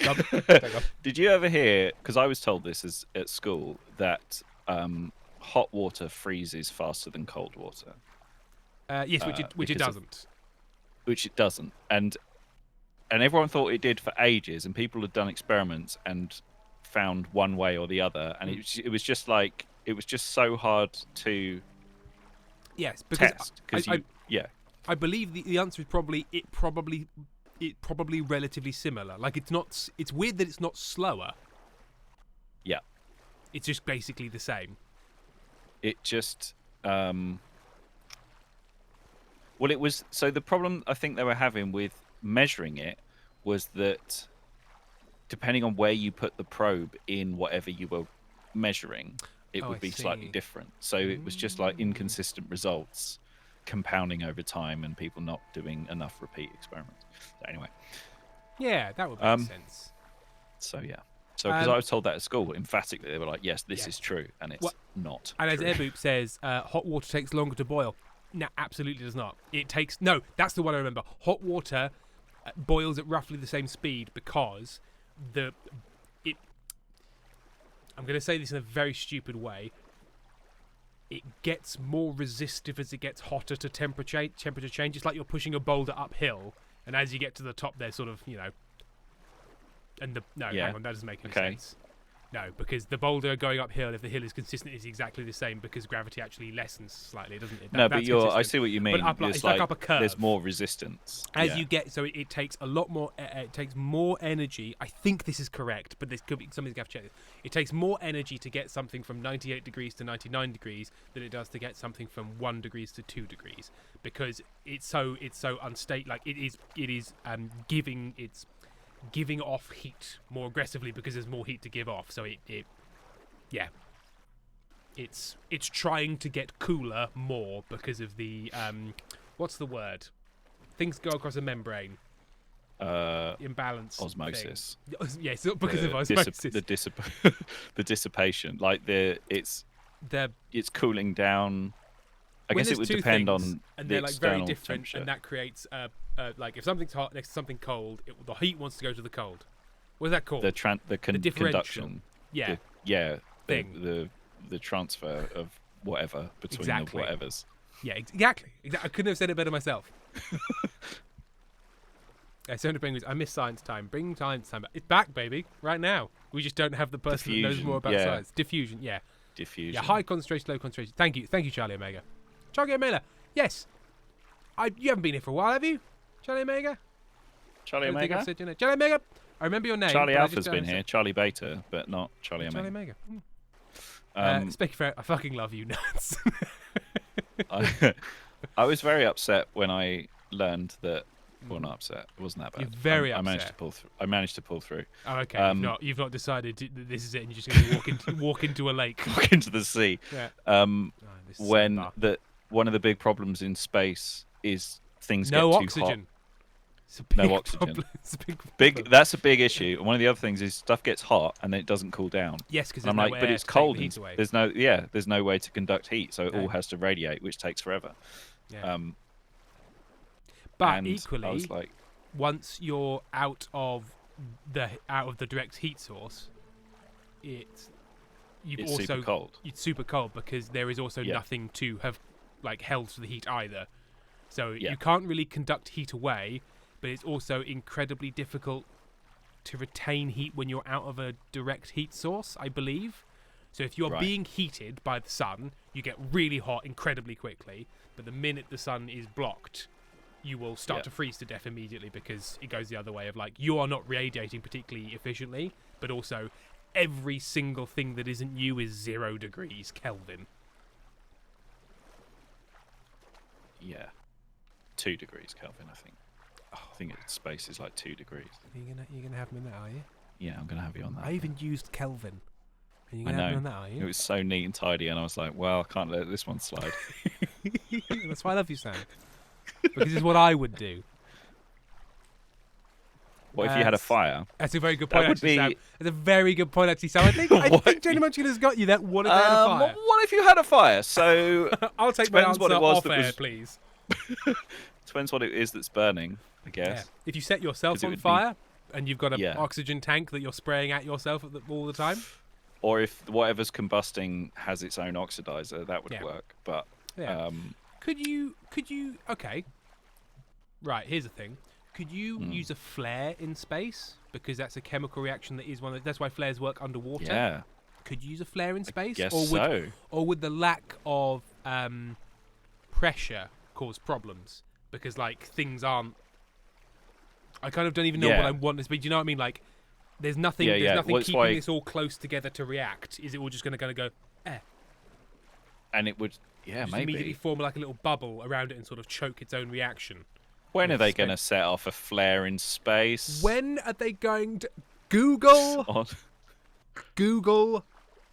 fine. Did you ever hear, because I was told this at school, that hot water freezes faster than cold water? Yes, which it doesn't. Which it doesn't. And everyone thought it did for ages, and people had done experiments and found one way or the other, and it was just so hard to test. Because I believe the answer is probably relatively similar. It's weird that it's not slower. Yeah. It's just basically the same. It just it was, so the problem I think they were having with measuring it was that depending on where you put the probe in whatever you were measuring, it would be slightly different. So it was just inconsistent results compounding over time, and people not doing enough repeat experiments. So anyway. Yeah, that would make sense. So because I was told that at school emphatically, they were like, yes, this is true, and it's not and true. As Airboop says, hot water takes longer to boil. No, absolutely does not. That's the one I remember. Hot water boils at roughly the same speed because I'm going to say this in a very stupid way. It gets more resistive as it gets hotter to temperature change. It's like you're pushing a boulder uphill, and as you get to the top, they're sort of, hang on, that doesn't make any sense. No, because the boulder going uphill, if the hill is consistent, is exactly the same because gravity actually lessens slightly, doesn't it? No, but that's I consistent. see what you mean. But it's like up a curve. There's more resistance. As you get, so it takes a lot more. It takes more energy. I think this is correct, but this could be something's gonna have to check this. It takes more energy to get something from 98 degrees to 99 degrees than it does to get something from 1 degrees to 2 degrees because it's so unstable. Like it is giving off heat more aggressively because there's more heat to give off. So it's trying to get cooler more because of the what's the word? Things go across a membrane. Imbalance. Osmosis. Yeah, it's not because of osmosis. The dissipation, like it's cooling down. I guess it would depend on and the they're like very different, temperature. and that creates like if something's hot next to something cold, the heat wants to go to the cold. What is that called? The conduction. Yeah. Thing. The transfer of whatever between the whatevers. Yeah, exactly. I couldn't have said it better myself. So Penguins, I miss science time. Bring science time back. It's back, baby, right now. We just don't have the person that knows more about science. Diffusion, yeah. Diffusion. Yeah, high concentration, low concentration. Thank you, Charlie Omega. Charlie Omega, yes. You haven't been here for a while, have you? Charlie Omega? Charlie Omega? Charlie Omega? I remember your name. Charlie Alpha's been here. Charlie Beta, but not Charlie Omega. Charlie Omega. Speaking for, I fucking love you, nuts. I was very upset when I learned that. Well, not upset. It wasn't that bad. You're very upset. I managed to pull through. Oh, okay. You've not decided that this is it, and you're just going to walk into a lake, walk into the sea. Yeah. When one of the big problems in space is things get too oxygen. hot. No oxygen. It's a big problem. That's a big issue. And one of the other things is stuff gets hot and then it doesn't cool down. Yes, because I'm like, but it's cold. There's no way to conduct heat, so it all has to radiate, which takes forever. Yeah. But equally, once you're out of the direct heat source, it's super cold. It's super cold because there is also nothing to have held to the heat either. So you can't really conduct heat away, but it's also incredibly difficult to retain heat when you're out of a direct heat source, I believe. So if you're being heated by the sun, you get really hot incredibly quickly, but the minute the sun is blocked, you will start to freeze to death immediately because it goes the other way of you are not radiating particularly efficiently, but also every single thing that isn't you is 0 degrees Kelvin. Yeah. 2 degrees Kelvin, I think. I think space is 2 degrees. You're gonna have me on that, are you? Yeah, I'm gonna have you on that. I even used Kelvin. And you're I gonna know. have me on that, are you? It was so neat and tidy, and I was like, well, I can't let this one slide. That's why I love you, Sam. Because it's what I would do. What if you had a fire? That's a very good point, actually, Sam. That's a very good point, actually, Sam. I think Jenny Munchkin has got you that. What if they had a fire? What if you had a fire? So I'll take my answer off air, please. Depends what it is that's burning, I guess. Yeah. If you set yourself on fire and you've got an oxygen tank that you're spraying at yourself all the time. Or if whatever's combusting has its own oxidizer, that would work. But could you? Okay. Right. Here's the thing. Could you use a flare in space? Because that's a chemical reaction that is that's why flares work underwater. Yeah. Could you use a flare in space? Yes. Or would the lack of pressure cause problems? Because things aren't. I kind of don't even know what I want this to be. Do you know what I mean? There's nothing. There's nothing keeping this all close together to react. Is it all just going to go? And it would. Yeah, just maybe immediately form a little bubble around it and sort of choke its own reaction. When are they going to set off a flare in space? When are they going to Google? Google,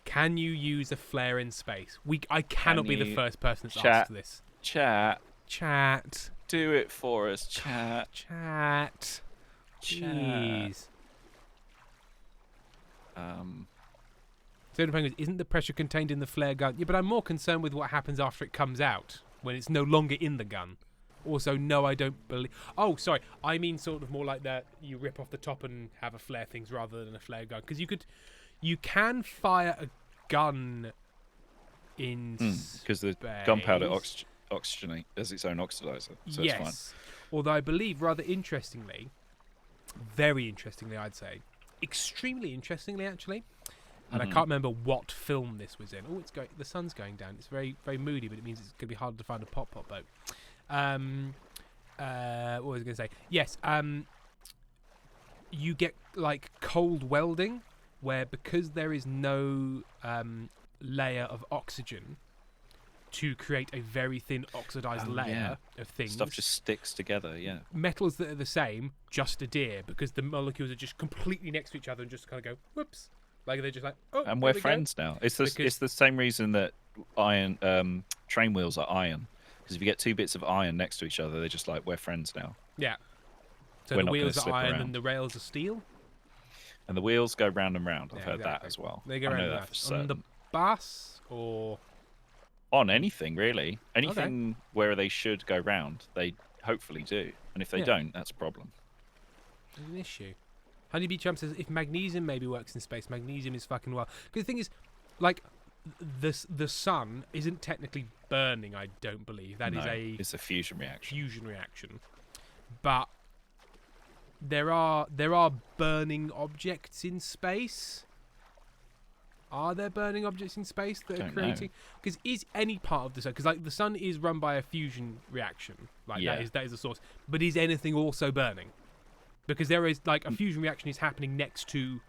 can you use a flare in space? I cannot be the first person that's asked this. Chat. Do it for us, chat. Chat. Jeez. So the Penguins, isn't the pressure contained in the flare gun? Yeah, but I'm more concerned with what happens after it comes out, when it's no longer in the gun. Also, no, I don't believe... Oh, sorry. I mean sort of more like that you rip off the top and have a flare things rather than a flare gun. Because you can fire a gun in because the gunpowder oxygenate as its own oxidizer, so it's fine. Although I believe, rather interestingly, very interestingly I'd say, extremely interestingly actually, and I can't remember what film this was in. Oh, the sun's going down. It's very, very moody, but it means it's going to be harder to find a pop-pop boat. What was I going to say? Yes, you get like cold welding, where because there is no layer of oxygen to create a very thin oxidized layer of things. Stuff just sticks together, Metals that are the same just adhere because the molecules are just completely next to each other and just kind of go, whoops. Like they're just like, oh, and we're friends now. It's the same reason that iron train wheels are iron. Because if you get two bits of iron next to each other, they're just like, we're friends now. Yeah. So we're the wheels are iron around. and the rails are steel? And the wheels go round and round. I've heard that as well. They go I round know and that round. for certain. On the bus or... On anything, really. Anything where they should go round, they hopefully do. And if they don't, that's a problem. There's an issue. Honeybee Chum says, if magnesium maybe works in space, magnesium is fucking well. Because the thing is, like, the sun isn't technically burning, I don't believe. It's a fusion reaction. But there are burning objects in space. Are there burning objects in space that are creating? Because is any part of the sun? Because like the sun is run by a fusion reaction, like that is the source. But is anything also burning? Because there is like a fusion reaction is happening next to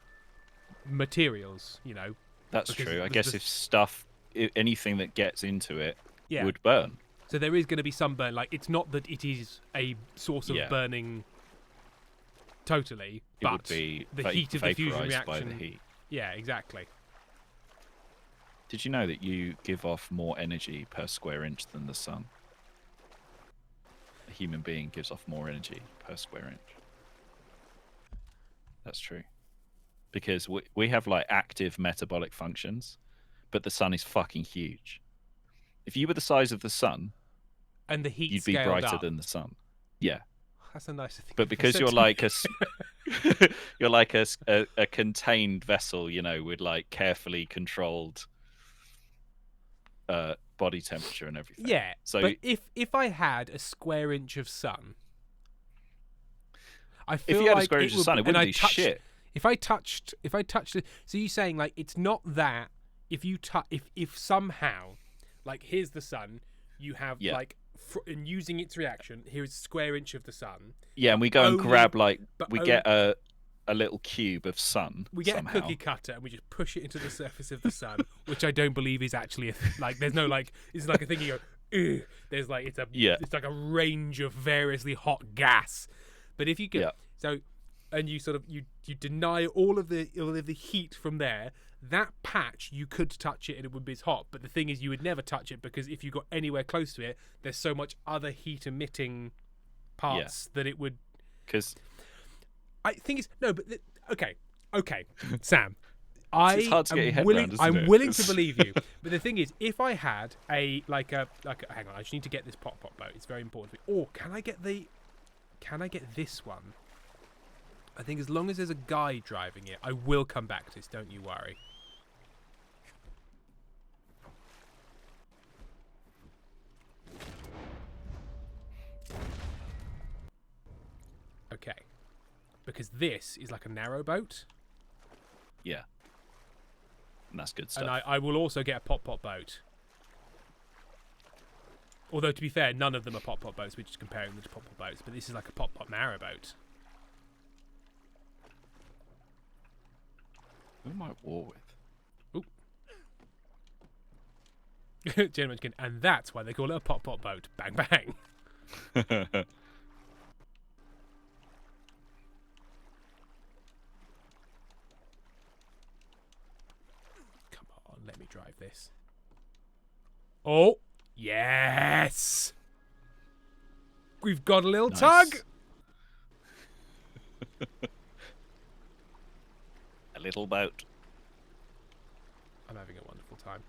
materials, you know. That's true. I guess if anything that gets into it would burn. So there is going to be some burn. Like it's not that it is a source of burning totally, but would be the heat of the fusion reaction. By the heat. Yeah, exactly. Did you know that you give off more energy per square inch than the sun? A human being gives off more energy per square inch. That's true. Because we have like active metabolic functions, but the sun is fucking huge. If you were the size of the sun, and the heat you'd be brighter than the sun. Yeah. That's a nice thing. But because you're like you're like a contained vessel, you know, with like carefully controlled body temperature and everything. Yeah. So but if I had a square inch of sun, I feel if you had like a square inch of sun, it wouldn't be shit. If I touched it, so you're saying like it's not that if somehow, like here's the sun, you have like and using its reaction, here's a square inch of the sun. Yeah, and we go and grab get a little cube of sun. We get somehow. A cookie cutter and we just push it into the surface of the sun, which I don't believe is actually there's no like it's like a thing you go. Ugh. There's like it's like a range of variously hot gas, but if you get and you sort of you deny all of the heat from there, that patch you could touch it and it would be as hot. But the thing is, you would never touch it because if you got anywhere close to it, there's so much other heat emitting parts that it would. Because I think it's no, but okay, Sam. It's hard to get your head around, isn't I'm it? willing to believe you, but the thing is, if I had hang on, I just need to get this pop boat. It's very important to me. Or can I get this one? I think as long as there's a guy driving it, I will come back to this. Don't you worry. Okay, because this is like a narrow boat. Yeah. And that's good stuff. And I will also get a pop boat. Although, to be fair, none of them are pop boats. We're just comparing them to pop boats. But this is like a pop narrow boat. Who am I at war with? Ooh. Gentlemen, and that's why they call it a pop boat. Bang, bang. Come on, let me drive this. Oh, yes! We've got a little tug! A little boat. I'm having a wonderful time.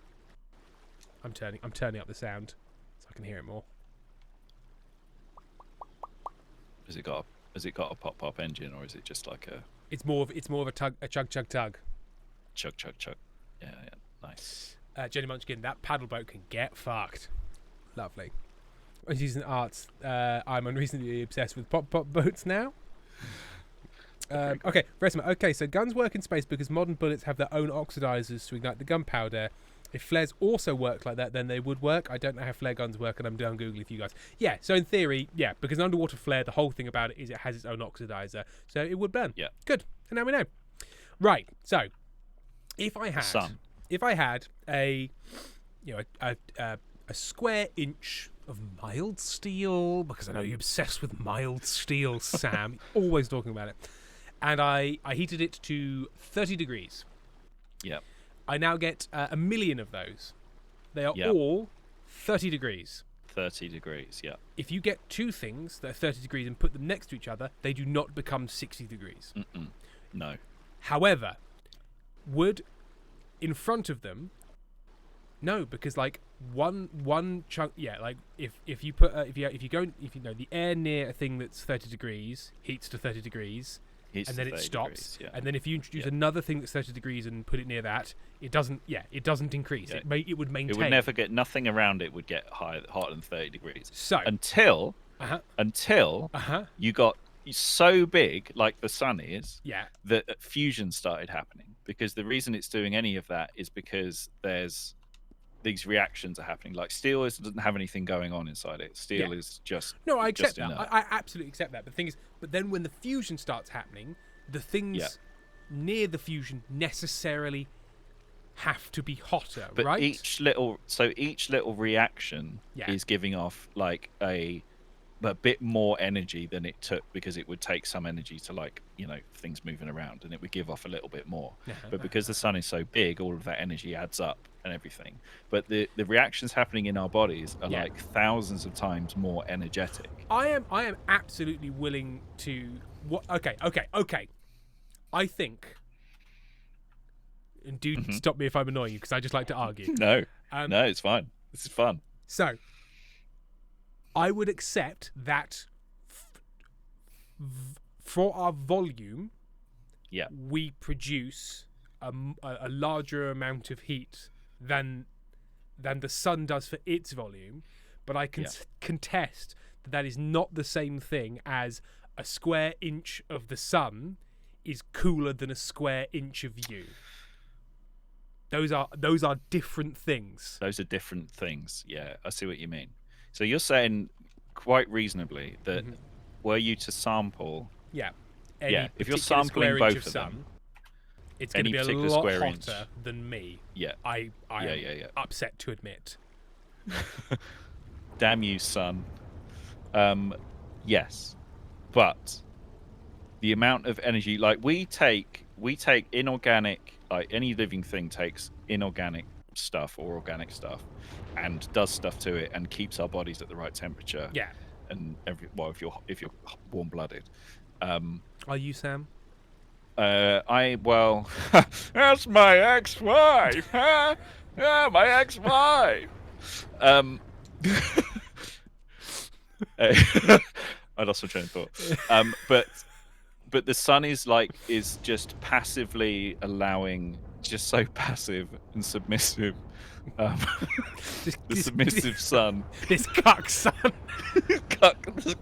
I'm turning up the sound so I can hear it more. Has it got a pop engine, or is it just like a? It's more of a chug. Chug. Yeah, nice. Jenny Munchkin, that paddle boat can get fucked. Lovely. I was using arts. I'm unreasonably obsessed with pop boats now. Okay, Resma. Okay, so guns work in space because modern bullets have their own oxidizers to ignite the gunpowder. If flares also worked like that, then they would work. I don't know how flare guns work, and I'm down Googling for you guys. Yeah, so in theory, yeah, because an underwater flare, the whole thing about it is it has its own oxidizer, so it would burn. Yeah. Good. And now we know. Right. So, if I had a square inch of mild steel, because I know you're obsessed with mild steel, Sam, always talking about it, and I heated it to 30 degrees. Yeah. I now get 1 million of those. They are all 30 degrees. 30 degrees, yeah. If you get two things that are 30 degrees and put them next to each other, they do not become 60 degrees. No. However, would in front of them, no, because like one chunk, like if you put if you go the air near a thing that's 30 degrees heats to 30 degrees. And then it stops. Degrees, and then if you introduce another thing that's 30 degrees and put it near that, it doesn't increase. Yeah. It would maintain. It would never get, nothing around it would get hotter than 30 degrees. So until you got so big, like the sun is, that fusion started happening. Because the reason it's doing any of that is because there's these reactions are happening. Like steel doesn't have anything going on inside it. Steel is just I accept that. Inert. I absolutely accept that. But the thing is, but then when the fusion starts happening, the things near the fusion necessarily have to be hotter, but right? Each little reaction is giving off like a bit more energy than it took, because it would take some energy to things moving around, and it would give off a little bit more. But because the sun is so big, all of that energy adds up and everything. But the reactions happening in our bodies are like thousands of times more energetic. I am absolutely willing to okay. I think, and dude, stop me if I'm annoying you, because I just like to argue. No, it's fine. This is fun. So I would accept that for our volume, we produce a larger amount of heat than the sun does for its volume, but I can contest that is not the same thing as a square inch of the sun is cooler than a square inch of you. Those are different things. Those are different things. Yeah, I see what you mean. So you're saying quite reasonably that were you to sample, if you're sampling both of them, it's going to be a lot hotter than me. Yeah, I am upset to admit. Damn you, son. Yes, but the amount of energy, like we take inorganic, like any living thing takes inorganic stuff or organic stuff and does stuff to it and keeps our bodies at the right temperature. Yeah. And if you're warm-blooded. Are you, Sam? That's my ex-wife. Huh? Yeah, my ex-wife. I lost my train of thought. But the sun is just passively allowing, just so passive and submissive. The submissive sun. This cuck sun. This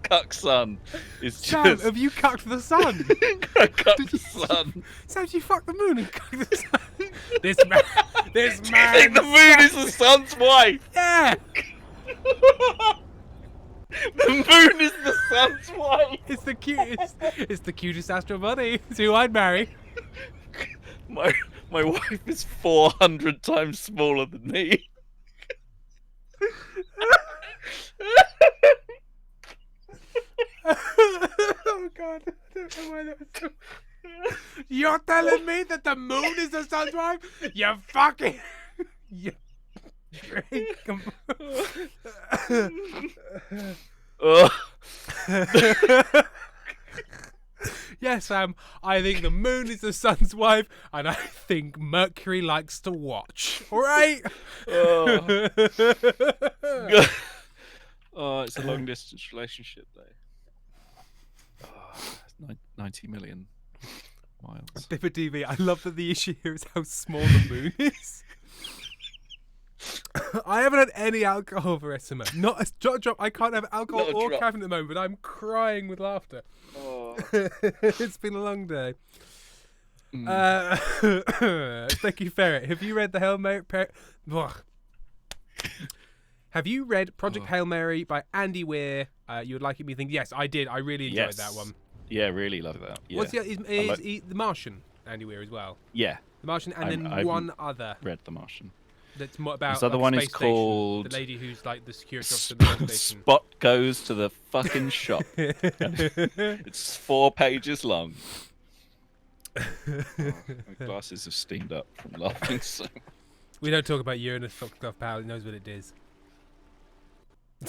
cuck sun is Sam, just. have you cucked the sun? I cucked the sun. Sam, did you fuck the moon and cuck the sun? This man. Do you think the moon is the sun's wife? Yeah. The moon is the sun's wife. It's the cutest. It's the cutest astro buddy. It's who I'd marry. My wife is 400 times smaller than me. Oh God! I don't know why that was so... You're telling me that the moon is the sun's wife? You fucking... You... Yes, Sam, I think the moon is the sun's wife, and I think Mercury likes to watch. All right? Oh, it's a long-distance relationship, though. 90 million miles. Dipper TV, I love that the issue here is how small the moon is. I haven't had any alcohol for SMA. Not a drop. I can't have alcohol or caffeine at the moment, but I'm crying with laughter. Oh. It's been a long day. Becky Ferret, have you read the Hail Mary? Have you read Project Hail Mary by Andy Weir? You would like it, me think. Yes, I did. I really enjoyed that one. Yeah, really love that. Yeah. What's The Martian? Andy Weir as well. Yeah. The Martian, and then one other. Read The Martian. That's more about. This other one is called the lady who's like the security officer of the space station. Spot Goes to the Fucking Shop. It's 4 pages long. My glasses have steamed up from laughing. So we don't talk about Uranus, Foxglove Power. He knows what it is.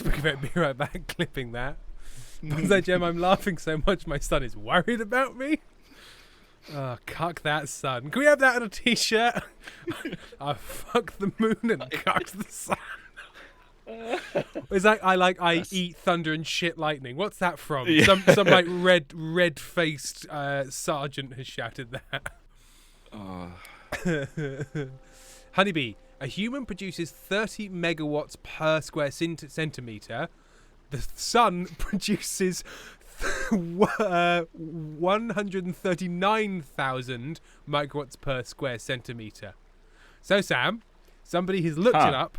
Be right back, clipping that. Bonsai Gem, I'm laughing so much my son is worried about me. Oh, cuck that sun. Can we have that on a t-shirt? I fuck the moon and cuck the sun. It's like I eat thunder and shit lightning. What's that from? Yeah. Some like red faced sergeant has shouted that. Honeybee, a human produces 30 megawatts per square centimeter. The sun produces 139,000 microwatts per square centimeter. So, Sam, somebody has looked it up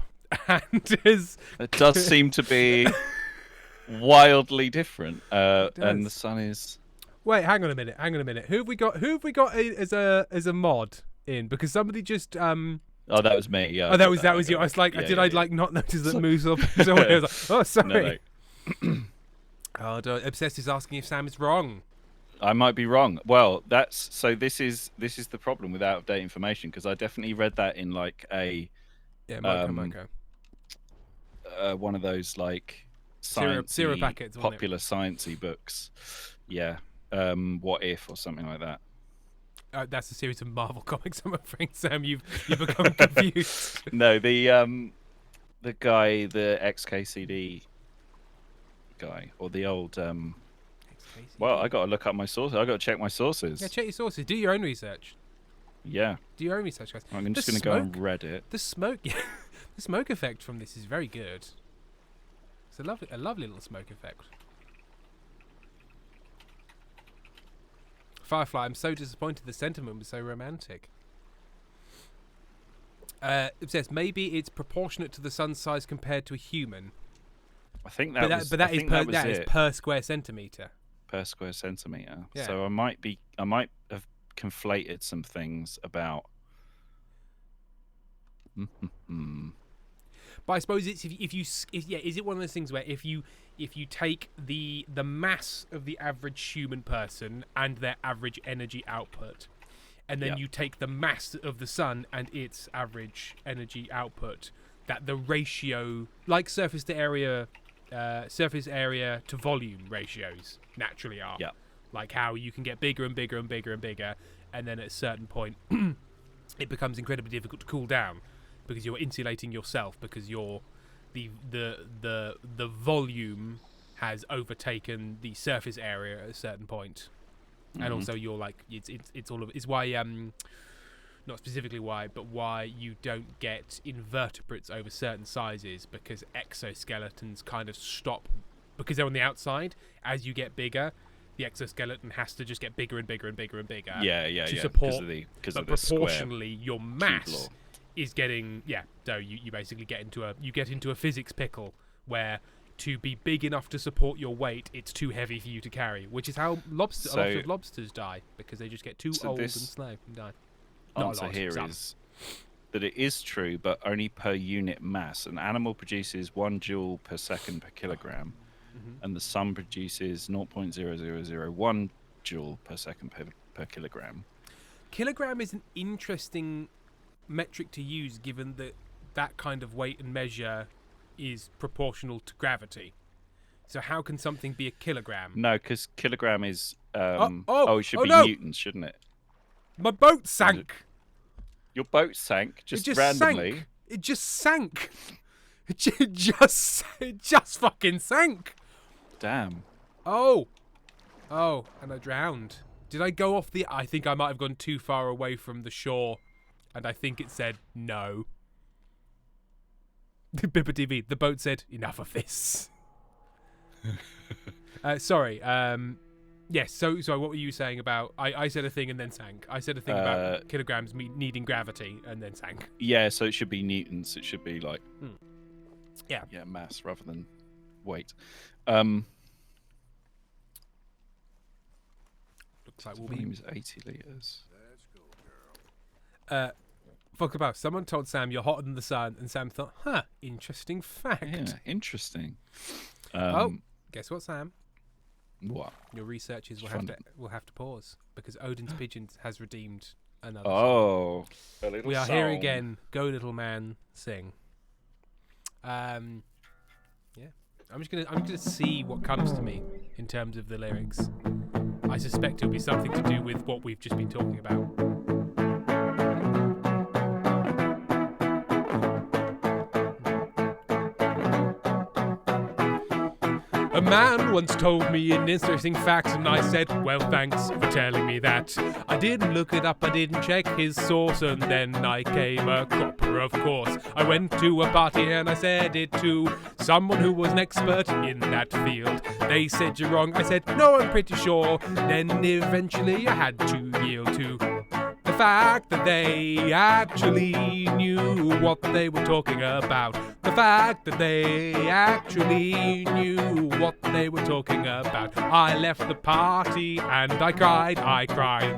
and is. It does seem to be wildly different. And the sun is. Wait, hang on a minute. Who have we got as a mod in? Because somebody just Oh, that was me. Yeah. Oh, that was you. I was like, I not notice that moves up? So I was like, oh, sorry. No. Oh, Obsessed is asking if Sam is wrong. I might be wrong. Well, this is the problem with out of date information, because I definitely read that in like a Moco. One of those like Zero packets, popular sciencey books. Yeah. What If or something like that. That's a series of Marvel comics, I'm afraid, Sam. You've become confused. No, the guy, the XKCD guy, or the old well, I got to look up my sources. I got to check my sources. Yeah, check your sources. Do your own research. Yeah. Do your own research, guys. I'm just going to go on Reddit. The smoke effect from this is very good. It's a lovely little smoke effect. Firefly, I'm so disappointed the sentiment was so romantic. It says maybe it's proportionate to the sun's size compared to a human. I think that is per square centimeter. Per square centimeter. Yeah. So I might have conflated some things about. But I suppose it's is it one of those things where if you take the mass of the average human person and their average energy output, and then you take the mass of the sun and its average energy output, that the ratio, like surface area to volume ratios naturally are. Yeah. Like how you can get bigger and bigger and bigger and bigger, and then at a certain point it becomes incredibly difficult to cool down because you're insulating yourself, because the volume has overtaken the surface area at a certain point. Mm-hmm. And also you're like it's all of it's why not specifically why, but why you don't get invertebrates over certain sizes, because exoskeletons kind of stop because they're on the outside. As you get bigger, the exoskeleton has to just get bigger and bigger and bigger and bigger. To support. Because but of the proportionally, your mass is getting So you basically get into a physics pickle where to be big enough to support your weight, it's too heavy for you to carry, which is how a lot of lobsters die, because they just get too old and slow and die. Answer here is that it is true, but only per unit mass. An animal produces 1 joule per second per kilogram, and the sun produces 0.0001 joule per second per kilogram. Kilogram is an interesting metric to use, given that kind of weight and measure is proportional to gravity. So how can something be a kilogram? No, because kilogram is it should be newtons, shouldn't it? My boat sank. Your boat sank just randomly. It just sank. It just fucking sank. Damn. Oh, and I drowned. Did I go off I think I might have gone too far away from the shore, and I think it said no. Bipper TV. The boat said enough of this. Sorry. Yes. So what were you saying about? I said a thing and then sank. I said a thing about kilograms needing gravity and then sank. Yeah. So it should be newtons. It should be like. Yeah. Yeah, mass rather than weight. Looks like the we'll volume be. is 80 liters. Fuck about. Someone told Sam you're hotter than the sun, and Sam thought, interesting fact. Yeah, interesting. Guess what, Sam? What? Your researchers will have to pause because Odin's Pigeons has redeemed another. Oh, song. We are here again. Go, little man, sing. Yeah. I'm just gonna see what comes to me in terms of the lyrics. I suspect it'll be something to do with what we've just been talking about. A man once told me an interesting fact, and I said, well, thanks for telling me that. I didn't look it up, I didn't check his source, and then I came a cropper, of course. I went to a party and I said it to someone who was an expert in that field. They said you're wrong, I said, no, I'm pretty sure. Then eventually I had to yield to the fact that they actually knew what they were talking about. The fact that they actually knew what they were talking about. I left the party and I cried and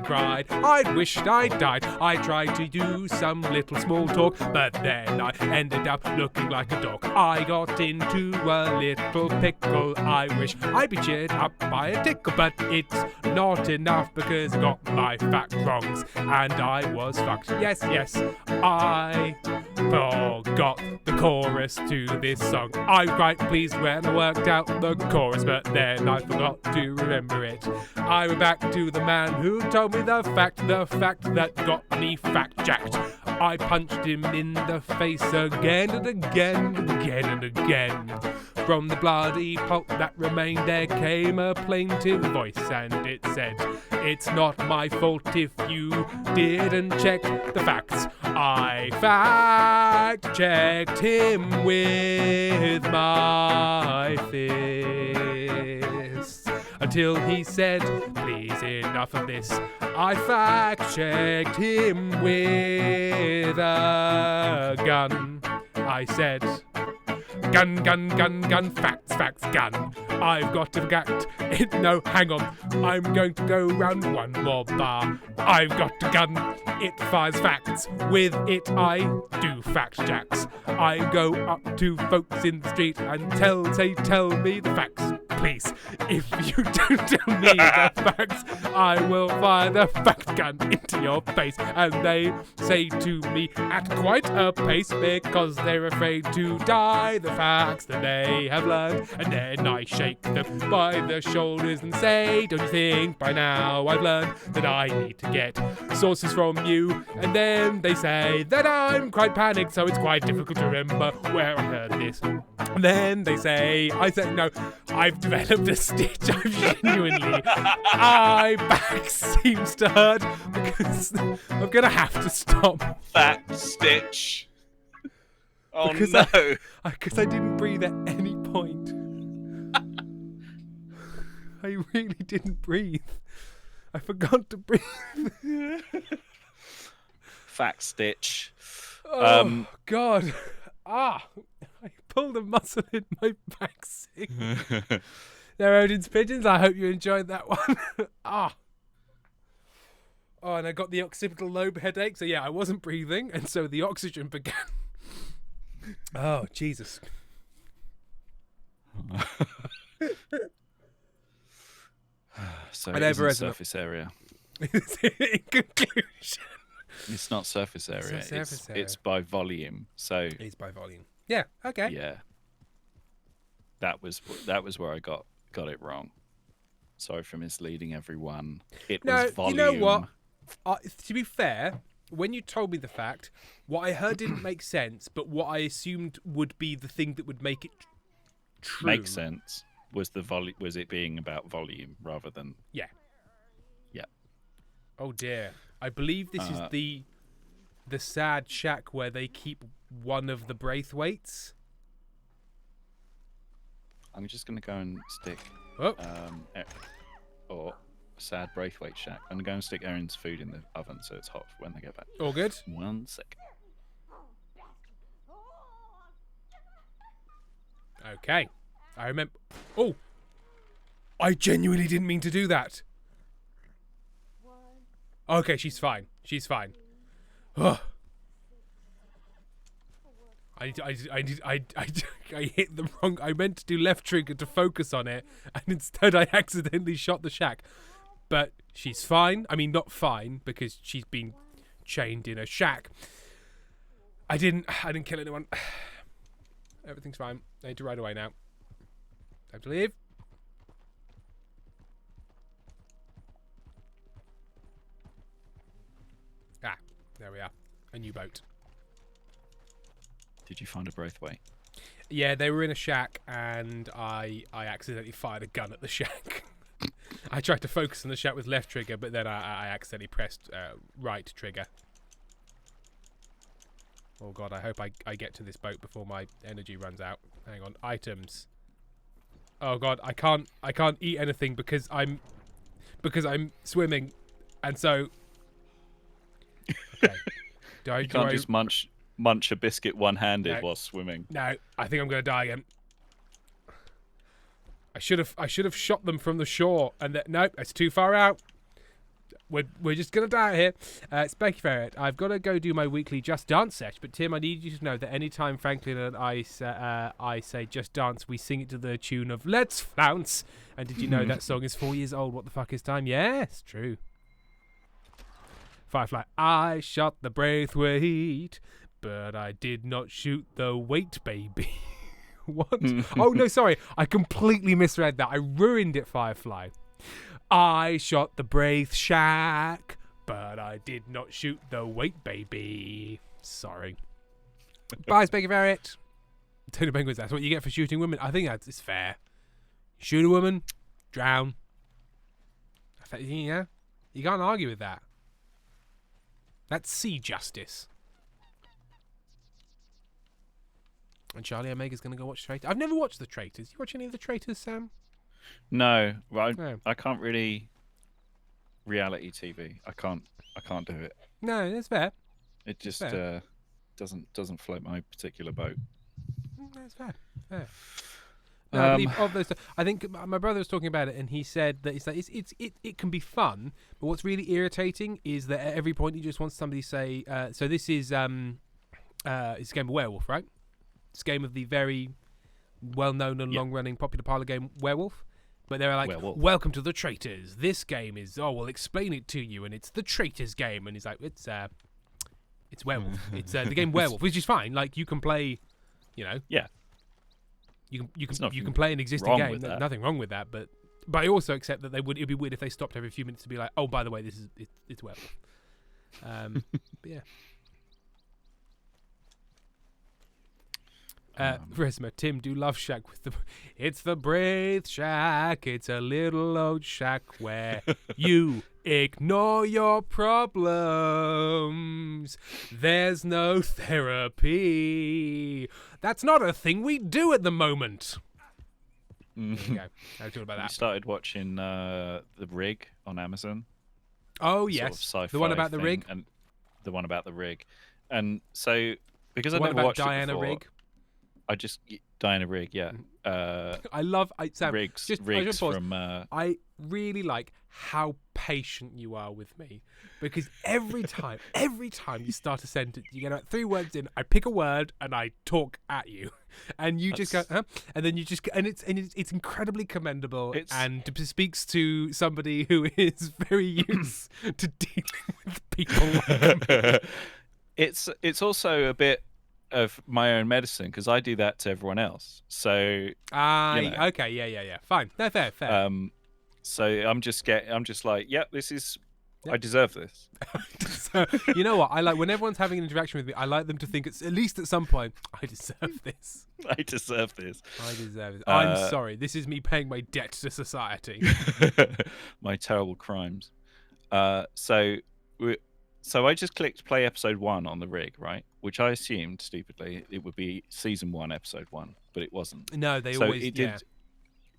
cried. I wished I died. I tried to do some little small talk, but then I ended up looking like a dog. I got into a little pickle. I wish I'd be cheered up by a tickle, but it's not enough because I got my fact wrongs and I was fucked. Yes, I forgot the chorus to this song. I'm quite pleased when I worked out the chorus, but then I forgot to remember it. I went back to the man who told me the fact that got me fact-jacked. I punched him in the face again and again and again and again. From the bloody pulp that remained there came a plaintive voice, and it said, it's not my fault if you didn't check the facts. I fact-checked him with my fists until he said, please, enough of this. I fact-checked him with a gun. I said, gun, facts, gun. I've got to fact it. No, hang on. I'm going to go round one more bar. I've got a gun. It fires facts. With it, I do fact jacks. I go up to folks in the street and tell me the facts. Please, if you don't tell me the facts, I will fire the fact gun into your face. And they say to me at quite a pace because they're afraid to die the facts that they have learned. And then I shake them by the shoulders and say, don't you think by now I've learned that I need to get sources from you? And then they say that I'm quite panicked, so it's quite difficult to remember where I heard this. And then they say, I say, no, I've developed a stitch. I'm genuinely, my back seems to hurt because I'm going to have to stop. That stitch. Oh, because no. Because I didn't breathe at any point. I really didn't breathe. I forgot to breathe. Fact stitch. Oh, God. I pulled a muscle in my back. They're Odin's Pigeons. I hope you enjoyed that one. Oh, and I got the occipital lobe headache. So, yeah, I wasn't breathing. And so the oxygen began. Oh, Jesus. So it isn't surface area. In conclusion. It's not surface area. It's by volume. So it's by volume. Yeah. Okay. Yeah. That was where I got it wrong. Sorry for misleading everyone. It was volume. You know what? To be fair, when you told me the fact, what I heard didn't make sense, but what I assumed would be the thing that would make it true. Make sense was was it being about volume rather than Yeah. Yeah. Oh dear. I believe this is the sad shack where they keep one of the Braithwaites. I'm just gonna go and stick. Oh. sad Braithwaite shack. I'm going to stick Erin's food in the oven so it's hot when they get back. All good? 1 sec. Okay. I remember. Oh! I genuinely didn't mean to do that. Okay, she's fine. She's fine. Ugh. I hit the wrong. I meant to do left trigger to focus on it, and instead I accidentally shot the shack. But she's fine. I mean, not fine because she's been chained in a shack. I didn't kill anyone. Everything's fine. I need to ride away now. Time to leave. Ah, there we are. A new boat. Did you find a Braithwaite? Yeah, they were in a shack, and I accidentally fired a gun at the shack. I tried to focus on the shack with left trigger, but then I accidentally pressed right trigger. Oh god, I hope I get to this boat before my energy runs out. Hang on, items. Oh god, I can't eat anything because I'm swimming, and so. Okay. You can't just munch a biscuit one-handed while swimming. No, I think I'm gonna die again. I should have shot them from the shore, and nope, it's too far out. We're just gonna die here. Specky Ferret, I've got to go do my weekly Just Dance sesh, but Tim, I need you to know that anytime Franklin and I say Just Dance, we sing it to the tune of Let's Flounce. And did you know that song is 4 years old? What the fuck is time? Yes, true. Firefly, I shot the Braithwaite, but I did not shoot the weight baby. What? Oh, no, sorry. I completely misread that. I ruined it, Firefly. I shot the Braith shack, but I did not shoot the weight baby. Sorry. Bye, Specky Ferret. Tony Penguins, that's what you get for shooting women. I think it's fair. Shoot a woman, drown. Yeah, you can't argue with that. That's sea justice. And Charlie Omega's going to go watch Traitors. I've never watched The Traitors. You watch any of The Traitors, Sam? No, well, No. I can't really reality TV. I can't do it. No, that's fair. It just fair. doesn't float my particular boat. That's fair. Fair. No, I believe of those. I think my brother was talking about it, and he said that it can be fun, but what's really irritating is that at every point he just wants somebody to say, "So this is it's a game of Werewolf, right? It's a game of the very well-known and long-running popular parlor game Werewolf." But they're like, Werewolf. "Welcome to the Traitors. This game is we'll explain it to you, and it's the Traitors game." And he's like, "It's Werewolf. It's the game Werewolf, which is fine. Like you can play, Yeah. You can play an existing game. There's nothing wrong with that, but I also accept that it'd be weird if they stopped every few minutes to be like, "Oh, by the way, it's Werewolf." But yeah. Resma, Tim, do Love Shack with the. It's the Braith Shack. It's a little old shack where you ignore your problems. There's no therapy. That's not a thing we do at the moment. There you go. How do you feel about that? I started watching The Rig on Amazon. Oh, yes. Sort of the one about the rig? And the one about the rig. And so, because the I one never about watched Diana it before, Rigg? Diana Rigg, yeah. I love Sam. Riggs pause. from. I really like how patient you are with me, because every time you start a sentence, you get about 3 words in. I pick a word and I talk at you, and you just go, huh? And then you just and it's incredibly commendable, and speaks to somebody who is very used to dealing with people. Like me. It's also a bit of my own medicine because I do that to everyone else. So okay, yeah, fine, no, fair. So I'm just like, yep, this is. Yep. I deserve this. So, you know what? I like when everyone's having an interaction with me. I like them to think at least at some point, I deserve this. I deserve this. I'm sorry. This is me paying my debt to society. My terrible crimes. So I just clicked play episode 1 on the rig, right? Which I assumed stupidly it would be season 1, episode 1, but it wasn't. No, they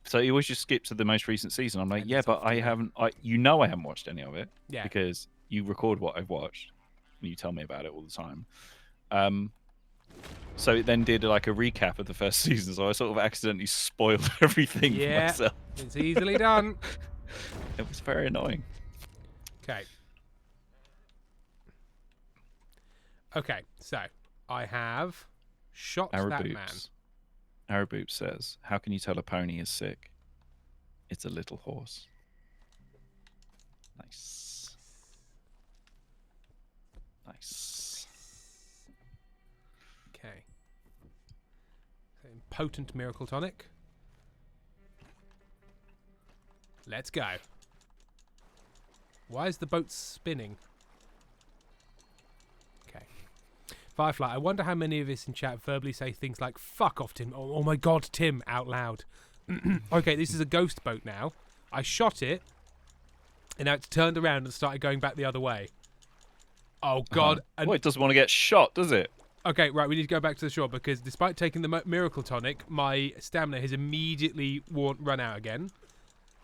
So he always just skips to the most recent season. I'm like, And yeah, it's but off I to haven't. I haven't watched any of it. Yeah. Because you record what I've watched, and you tell me about it all the time. So it then did like a recap of the first season. So I sort of accidentally spoiled everything for myself. It's easily done. It was very annoying. Okay, so I have shot that man. Araboops says, "How can you tell a pony is sick? It's a little horse." Nice. Okay. So, potent miracle tonic. Let's go. Why is the boat spinning? Okay. Firefly, I wonder how many of us in chat verbally say things like, fuck off, Tim. Oh my god, Tim, out loud. Okay, this is a ghost boat now. I shot it, and now it's turned around and started going back the other way. Oh god. Well, it doesn't want to get shot, does it? Okay, right, we need to go back to the shore because despite taking the miracle tonic, my stamina has immediately run out again.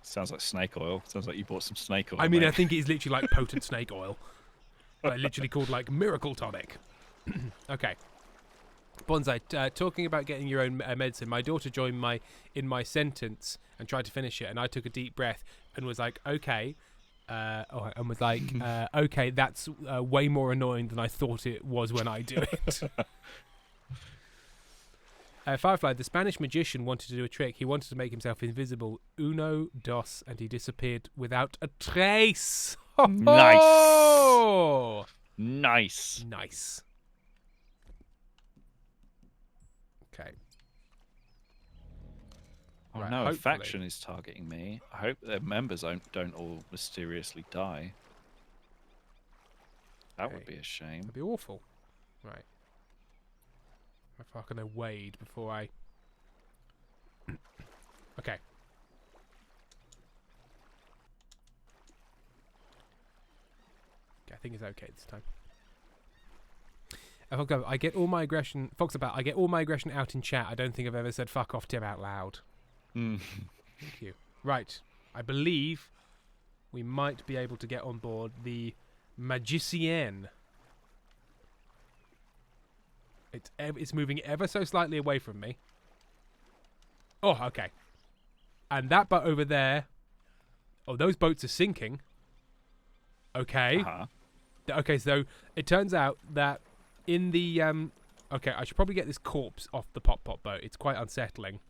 Sounds like snake oil. Sounds like you bought some snake oil. I mean, mate. I think it is literally like potent snake oil. But literally called like miracle tonic. Okay. Bonsai, talking about getting your own medicine, my daughter joined in my sentence and tried to finish it, and I took a deep breath and was like, okay. Okay, that's way more annoying than I thought it was when I do it. Firefly, the Spanish magician wanted to do a trick. He wanted to make himself invisible. Uno, dos, and he disappeared without a trace. Nice. Nice. Okay. Oh right, no, hopefully. a faction is targeting me. I hope their members don't all mysteriously die. That would be a shame. That'd be awful. Right. If I can wade before I... Okay. I think it's okay this time. I get all my aggression... I get all my aggression out in chat. I don't think I've ever said fuck off Tim out loud. Thank you. Right. I believe we might be able to get on board the Magicienne. It's moving ever so slightly away from me. Oh, okay. And that boat over there... Oh, those boats are sinking. Okay. Okay, so it turns out that in the... Okay, I should probably get this corpse off the pop-pop boat. It's quite unsettling.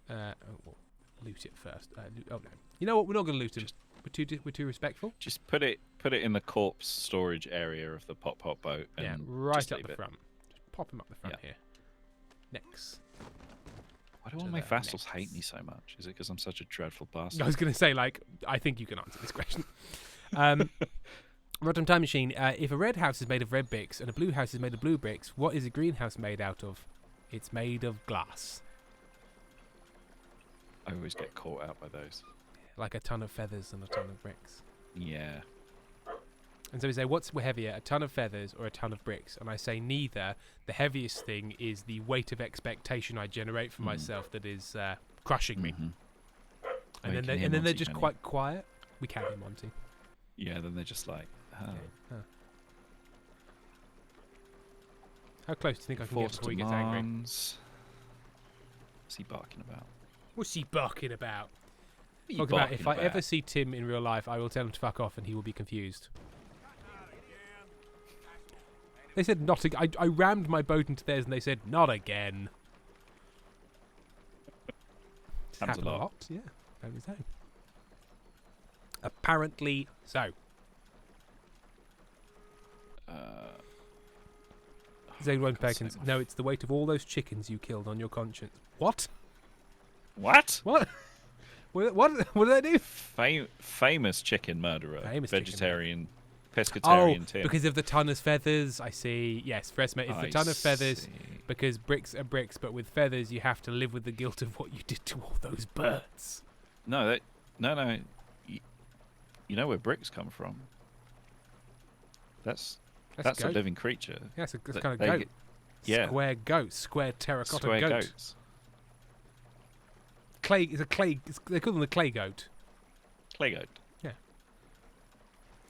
We'll loot it first. Oh, no. You know what? We're not going to loot him. We're too respectful. Just put it in the corpse storage area of the pop-pop boat. And yeah, right up the front. Just pop him up the front here. Next. Why do all my vassals hate me so much? Is it because I'm such a dreadful bastard? I was going to say, like, I think you can answer this question. Rotom Time Machine, if a red house is made of red bricks and a blue house is made of blue bricks, what is a green house made out of? It's made of glass. I always get caught out by those. Like a ton of feathers and a ton of bricks. Yeah. And so we say, what's heavier, a ton of feathers or a ton of bricks? And I say neither. The heaviest thing is the weight of expectation I generate for myself that is crushing me. And then they're just quite quiet. We can hear Monty. Yeah, then they're just like, Okay. How close do you think I can get before he gets angry? What's he barking about? What's he barking about? Talking about if I ever see Tim in real life, I will tell him to fuck off and he will be confused. They said not again. I rammed my boat into theirs and they said not again. Happens a lot. Yeah, apparently so. Apparently so. Zane Perkins. No, it's the weight of all those chickens you killed on your conscience. What? What? What? What did I do? Famous chicken murderer. Vegetarian, pescatarian Tim. Because of the ton of feathers. I see. Yes, Fresma, it's the ton of feathers. Because bricks are bricks, but with feathers you have to live with the guilt of what you did to all those birds. No. You know where bricks come from? That's a living creature. Yeah, it's kind of goat. Yeah. Square goat. Square terracotta goat. Goats. clay. It's a clay. They call them the clay goat. Clay goat. Yeah.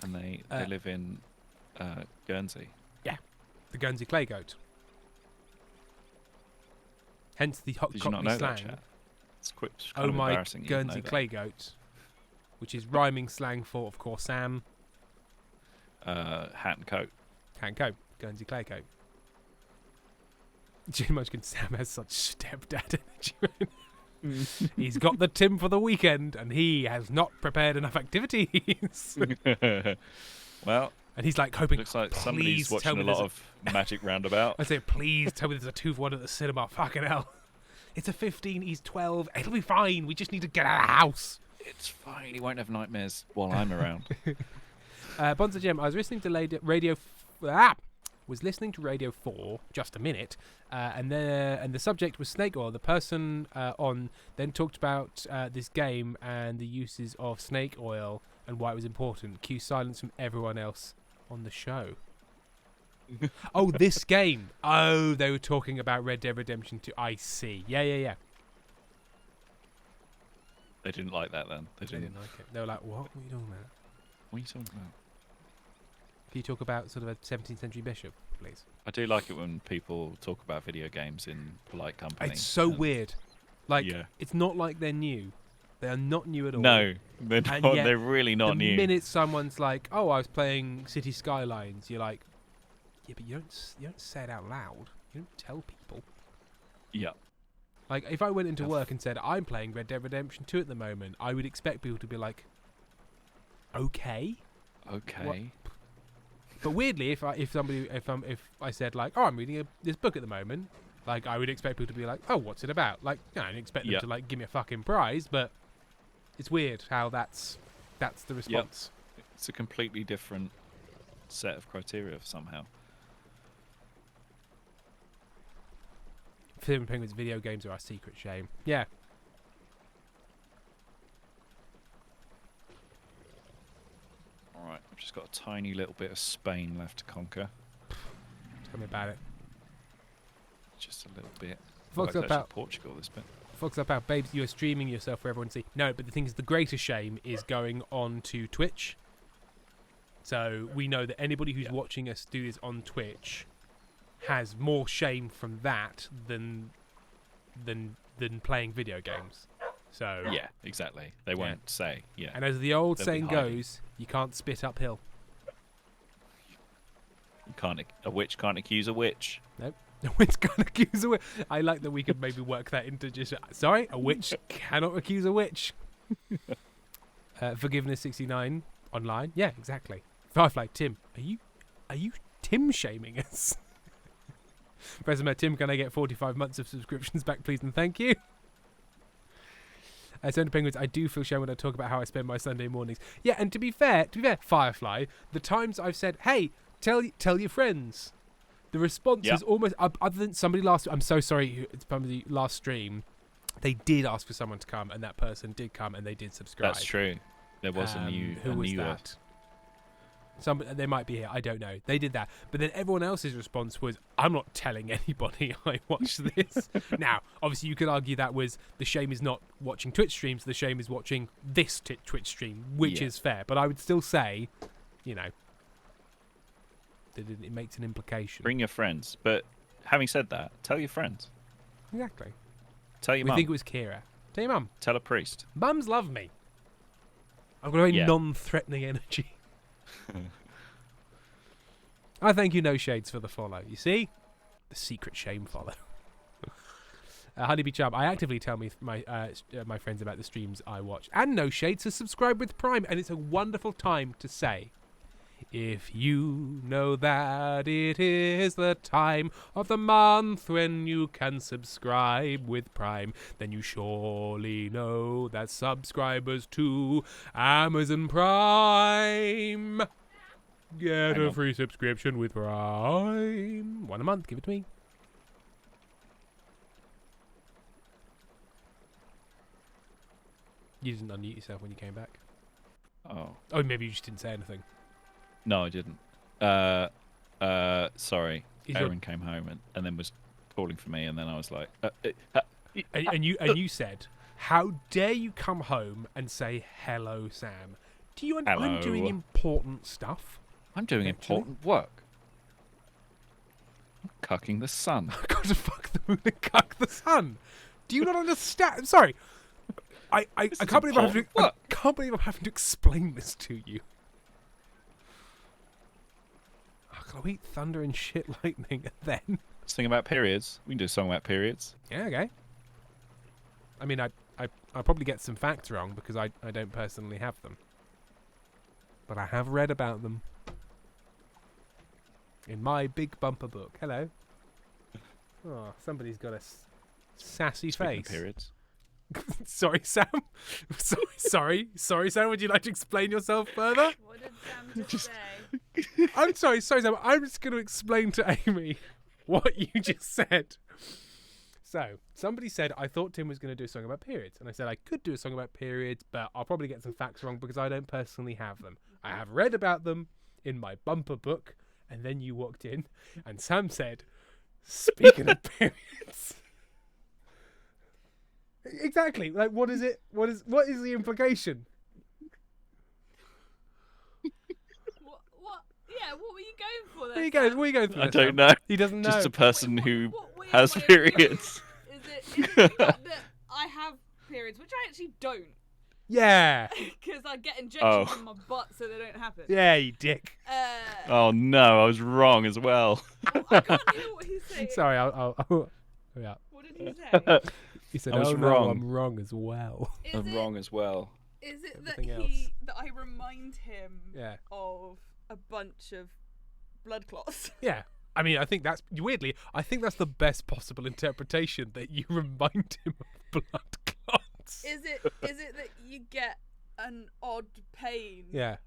And they live in Guernsey. Yeah, the Guernsey clay goat. Hence the Did you Cockney not know slang. that, chat? It's kind Oh of my embarrassing. Guernsey clay goat, which is rhyming slang for, of course, Sam. Hat and coat. Hat and coat. Guernsey clay goat. Too much can Sam has such stepdad energy. He's got the Tim for the weekend, and he has not prepared enough activities. Well, and he's like hoping. Looks like somebody's watching a lot of Magic Roundabout. I say, please tell me there's a 2-for-1 at the cinema. Fucking hell. It's a 15, he's 12. It'll be fine. We just need to get out of the house. It's fine. He won't have nightmares while I'm around. Bonza Gem, I was listening to was listening to Radio 4 just a minute, and the subject was snake oil. The person on then talked about this game and the uses of snake oil and why it was important. Cue silence from everyone else on the show. Oh, this game. Oh, they were talking about Red Dead Redemption 2. I see. Yeah. They didn't like that then. They didn't like it. They were like, what are you talking about? What are you talking about? Can you talk about sort of a 17th century bishop, please? I do like it when people talk about video games in polite company. It's so weird. Like, yeah. It's not like they're new. They are not new at all. No, they're not. They're really not new. The minute someone's like, "Oh, I was playing City Skylines," you're like, "Yeah, but you don't say it out loud. You don't tell people." Yeah. Like, if I went into work and said, "I'm playing Red Dead Redemption 2 at the moment," I would expect people to be like, "Okay." Okay. What? But weirdly, if I said like, "Oh, I'm reading this book at the moment," like I would expect people to be like, "Oh, what's it about?" Like, I don't expect them to like give me a fucking prize, but it's weird how that's the response. Yep. It's a completely different set of criteria somehow. Film Penguins video games are our secret shame. Yeah. Alright, I've just got a tiny little bit of Spain left to conquer. Tell me about it. Just a little bit. Fox up out Portugal this bit. Fox up out, babes, you are streaming yourself for everyone to see. No, but the thing is, the greater shame is going on to Twitch. So we know that anybody who's watching us do this on Twitch has more shame from that than playing video games. So yeah, exactly. They won't say. Yeah. And as the old saying goes, you can't spit uphill. A witch can't accuse a witch. Nope. A witch can't accuse a witch. I like that we could maybe work that into just... Sorry, a witch cannot accuse a witch. Forgiveness 69 online. Yeah, exactly. Firefly, Tim, are you Tim shaming us? President Tim, can I get 45 months of subscriptions back, please, and thank you? Soda Penguins, I do feel shame when I talk about how I spend my Sunday mornings. Yeah, and to be fair, Firefly, the times I've said, hey, tell your friends, the response is almost, other than somebody I'm so sorry, it's probably the last stream, they did ask for someone to come, and that person did come, and they did subscribe. That's true. There was a new... Who was that? They might be here, I don't know. They did that. But then everyone else's response was, I'm not telling anybody I watched this. Now, obviously you could argue that was, the shame is not watching Twitch streams, the shame is watching this Twitch stream, which is fair. But I would still say, that it makes an implication. Bring your friends. But having said that, tell your friends. Exactly. Tell your mum. We think it was Kira. Tell your mum. Tell a priest. Mums love me. I've got a very non-threatening energy. I thank you, No Shades, for the follow. You see? The secret shame follow. Honeybee Chub, I actively tell my friends about the streams I watch. And No Shades has subscribed with Prime. And it's a wonderful time to say, if you know that it is the time of the month when you can subscribe with Prime, then you surely know that subscribers to Amazon Prime get a free subscription with Prime. One a month, give it to me. You didn't unmute yourself when you came back. Oh, Maybe you just didn't say anything. No, I didn't. Sorry. Aaron came home and then was calling for me, and then I was like... and you said, How dare you come home and say hello, Sam? Do you? Hello. I'm doing important stuff. I'm doing Actually. important work. I'm cucking the sun. I've got to fuck the moon and cuck the sun. Do you not understand? Sorry. I can't believe I can't believe I'm having to explain this to you. I'll eat thunder and shit lightning and then Sing about periods. We can do a song about periods. yeah, okay. I mean, I'll probably get some facts wrong because I don't personally have them, but I have read about them in my big bumper book. Hello. Oh, somebody's got a sassy Speaking of face. periods. Sorry, Sam. Sorry, Sam. Would you like to explain yourself further? What did Sam just say? I'm sorry, Sam. I'm just going to explain to Amy what you just said. So, somebody said, I thought Tim was going to do a song about periods. And I said, I could do a song about periods, but I'll probably get some facts wrong because I don't personally have them. I have read about them in my bumper book. And then you walked in, and Sam said, speaking of periods. Exactly. Like, what is it? What is the implication? What? Yeah, what were you going for there? Where are you going for? I there, don't Sam? know. He doesn't know. Just a person who What has way am I- periods. Is it the fact that I have periods, which I actually don't, Yeah. because I get injections Oh. in my butt so they don't happen. Yeah, you dick. Oh no, I was wrong as well. I can't hear what he's saying. Sorry, I'll yeah. What did he say? He said, I was "Oh no, wrong. I'm wrong as well." I'm wrong as well. Is it that Everything else. that I remind him Yeah. of a bunch of blood clots? Yeah. I mean, I think that's weirdly. I think that's the best possible interpretation that you remind him of blood clots. Is it that you get an odd pain Yeah.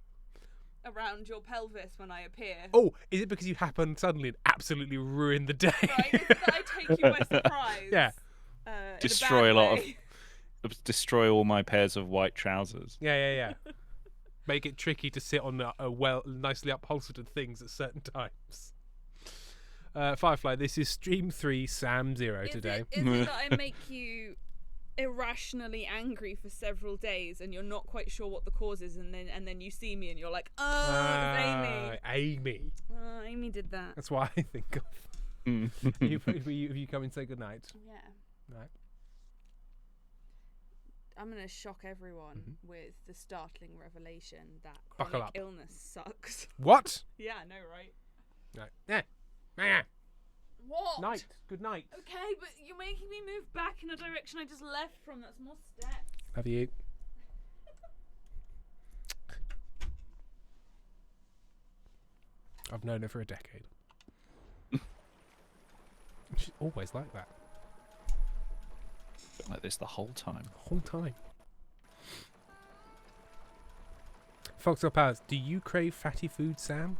around your pelvis when I appear? Oh, is it because you happen suddenly and absolutely ruin the day? Right? Is it that I take you by surprise? Yeah. In Destroy bad a lot of- way? Destroy all my pairs of white trousers. Yeah. Make it tricky to sit on a nicely upholstered things at certain times. Firefly, this is stream 3, Sam 0 today. Is it that I make you irrationally angry for several days and you're not quite sure what the cause is, and then you see me and you're like, oh, it's Amy. Amy. Oh, Amy did that. That's why I think of. Have you come and say goodnight? Yeah. Right. I'm going to shock everyone Mm-hmm. with the startling revelation that Buckle chronic up. illness sucks. What? Yeah, I know, right? Right. Yeah. What? Night. Good night. Okay, but you're making me move back in a direction I just left from. That's more steps. Love you. I've known her for a decade. She's always like that. Been like this the whole time. Whole time. Foxtail Powers, do you crave fatty food, Sam?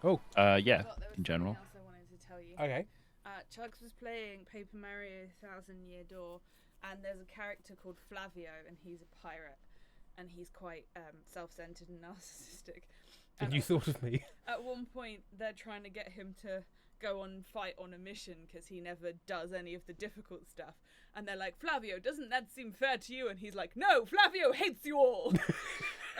Oh. Yeah, Forgot there was in general. something else I wanted to tell you. Okay. Chugs was playing Paper Mario Thousand Year Door, and there's a character called Flavio, and he's a pirate, and he's quite self-centered and narcissistic. And you thought of me. At one point, they're trying to get him to go on fight on a mission because he never does any of the difficult stuff. And they're like, Flavio, doesn't that seem fair to you? And he's like, no, Flavio hates you all.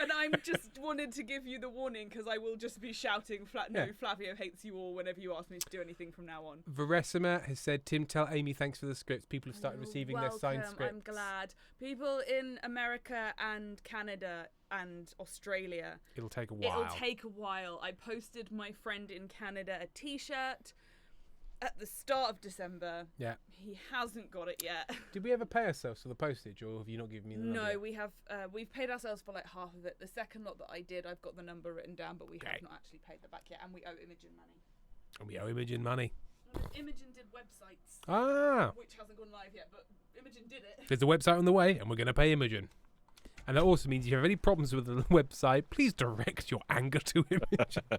And I'm just wanted to give you the warning because I will just be shouting, no, Flavio hates you all whenever you ask me to do anything from now on. Veresima has said, Tim, tell Amy thanks for the scripts. People have started receiving their signed Welcome, scripts. I'm glad. People in America and Canada and Australia. It'll take a while. It'll take a while. I posted my friend in Canada a t-shirt at the start of December. Yeah. He hasn't got it yet. Did we ever pay ourselves for the postage, or have you not given me the number No, yet? we have. We've paid ourselves for like half of it. The second lot that I did, I've got the number written down, but we have not actually paid that back yet, and we owe Imogen money. And we owe Imogen money. Imogen did websites, Ah. which hasn't gone live yet, but Imogen did it. There's a website on the way, and we're going to pay Imogen. And that also means if you have any problems with the website, please direct your anger to Imogen.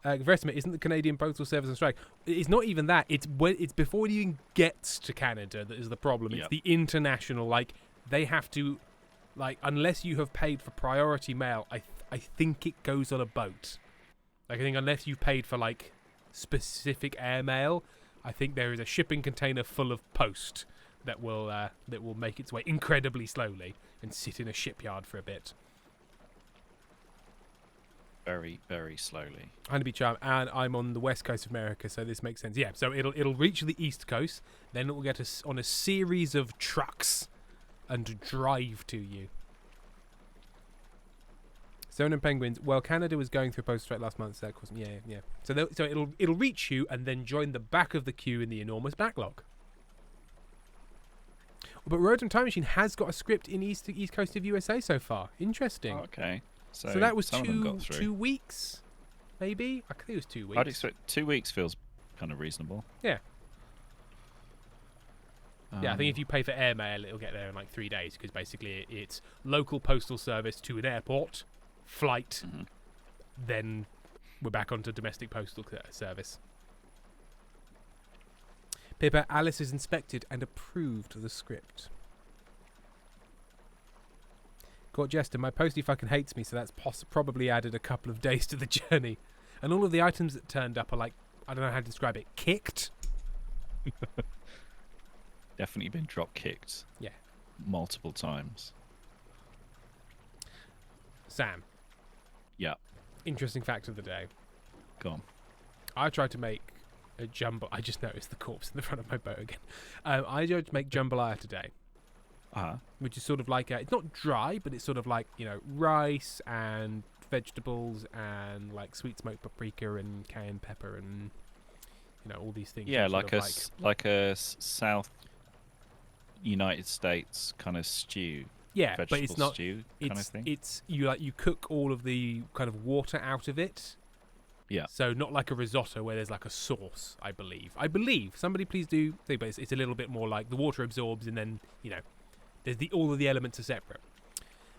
Veresima, isn't the Canadian Postal Service on strike? It's not even that. It's before it even gets to Canada that is the problem. It's the international. Like, they have to, like, unless you have paid for priority mail, I think it goes on a boat. Like, I think unless you've paid for, like, specific airmail, I think there is a shipping container full of post that will make its way incredibly slowly and sit in a shipyard for a bit. Very, very slowly. I'm gonna be charmed, and I'm on the west coast of America, so this makes sense. Yeah, so it'll reach the east coast, then it will get us on a series of trucks and drive to you. Stone Penguins. Well, Canada was going through a postal strike last month, so that caused yeah. So it'll reach you and then join the back of the queue in the enormous backlog. But Road and Time Machine has got a script in east coast of USA so far. Interesting. Oh, okay. So that was some of them got through. 2 weeks, maybe? I think it was 2 weeks. I'd expect 2 weeks feels kind of reasonable. Yeah. Yeah, I think if you pay for airmail, it'll get there in like 3 days, because basically it's local postal service to an airport, flight, then we're back onto domestic postal service. Pippa, Alice has inspected and approved the script. Court Jester, my postie fucking hates me, so that's probably added a couple of days to the journey. And all of the items that turned up are like, I don't know how to describe it, kicked? Definitely been drop kicked. Yeah. Multiple times. Sam. Yeah. Interesting fact of the day. Go on. I tried to make a jumble. I just noticed the corpse in the front of my boat again. I tried to make jambalaya today. Which is sort of like it's not dry, but it's sort of like, rice and vegetables and like sweet smoked paprika and cayenne pepper and all these things. Yeah, like a South United States kind of stew. Yeah, vegetable but it's not stew kind of thing. It's you cook all of the kind of water out of it. Yeah. So not like a risotto where there's like a sauce. I believe. Somebody please do. But it's a little bit more like the water absorbs and then there's all of the elements are separate.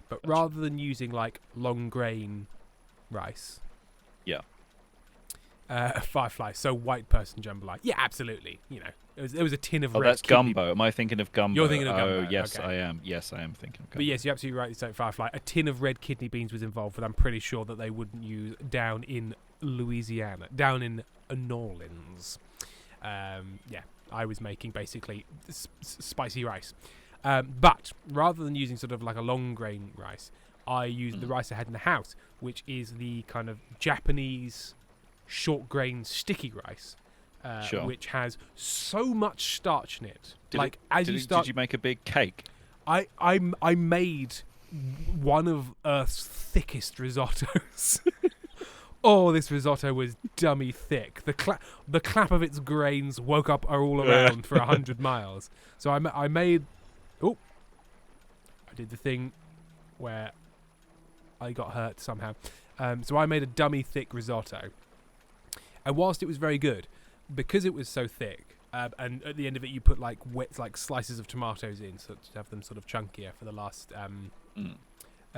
But Gotcha. rather than using like long grain rice. Yeah. Firefly, so white person jambalaya. Yeah, absolutely. There was a tin of red. Oh, that's gumbo. Am I thinking of gumbo? You're thinking of gumbo. Oh, yes, okay. I am. Yes, I am thinking of gumbo. But yes, you're absolutely right. It's like Firefly. A tin of red kidney beans was involved, but I'm pretty sure that they wouldn't use down in Louisiana, down in New Orleans. I was making basically spicy rice. But rather than using sort of like a long grain rice, I used the rice I had in the house, which is the kind of Japanese short grain sticky rice, Sure. which has so much starch in it. Did you make a big cake? I made one of Earth's thickest risottos. Oh, this risotto was dummy thick. The clap of its grains woke up all around for 100 miles. So I made. Oh, I did the thing where I got hurt somehow. So I made a dummy thick risotto. And whilst it was very good, because it was so thick, and at the end of it you put like slices of tomatoes in, so to have them sort of chunkier for the last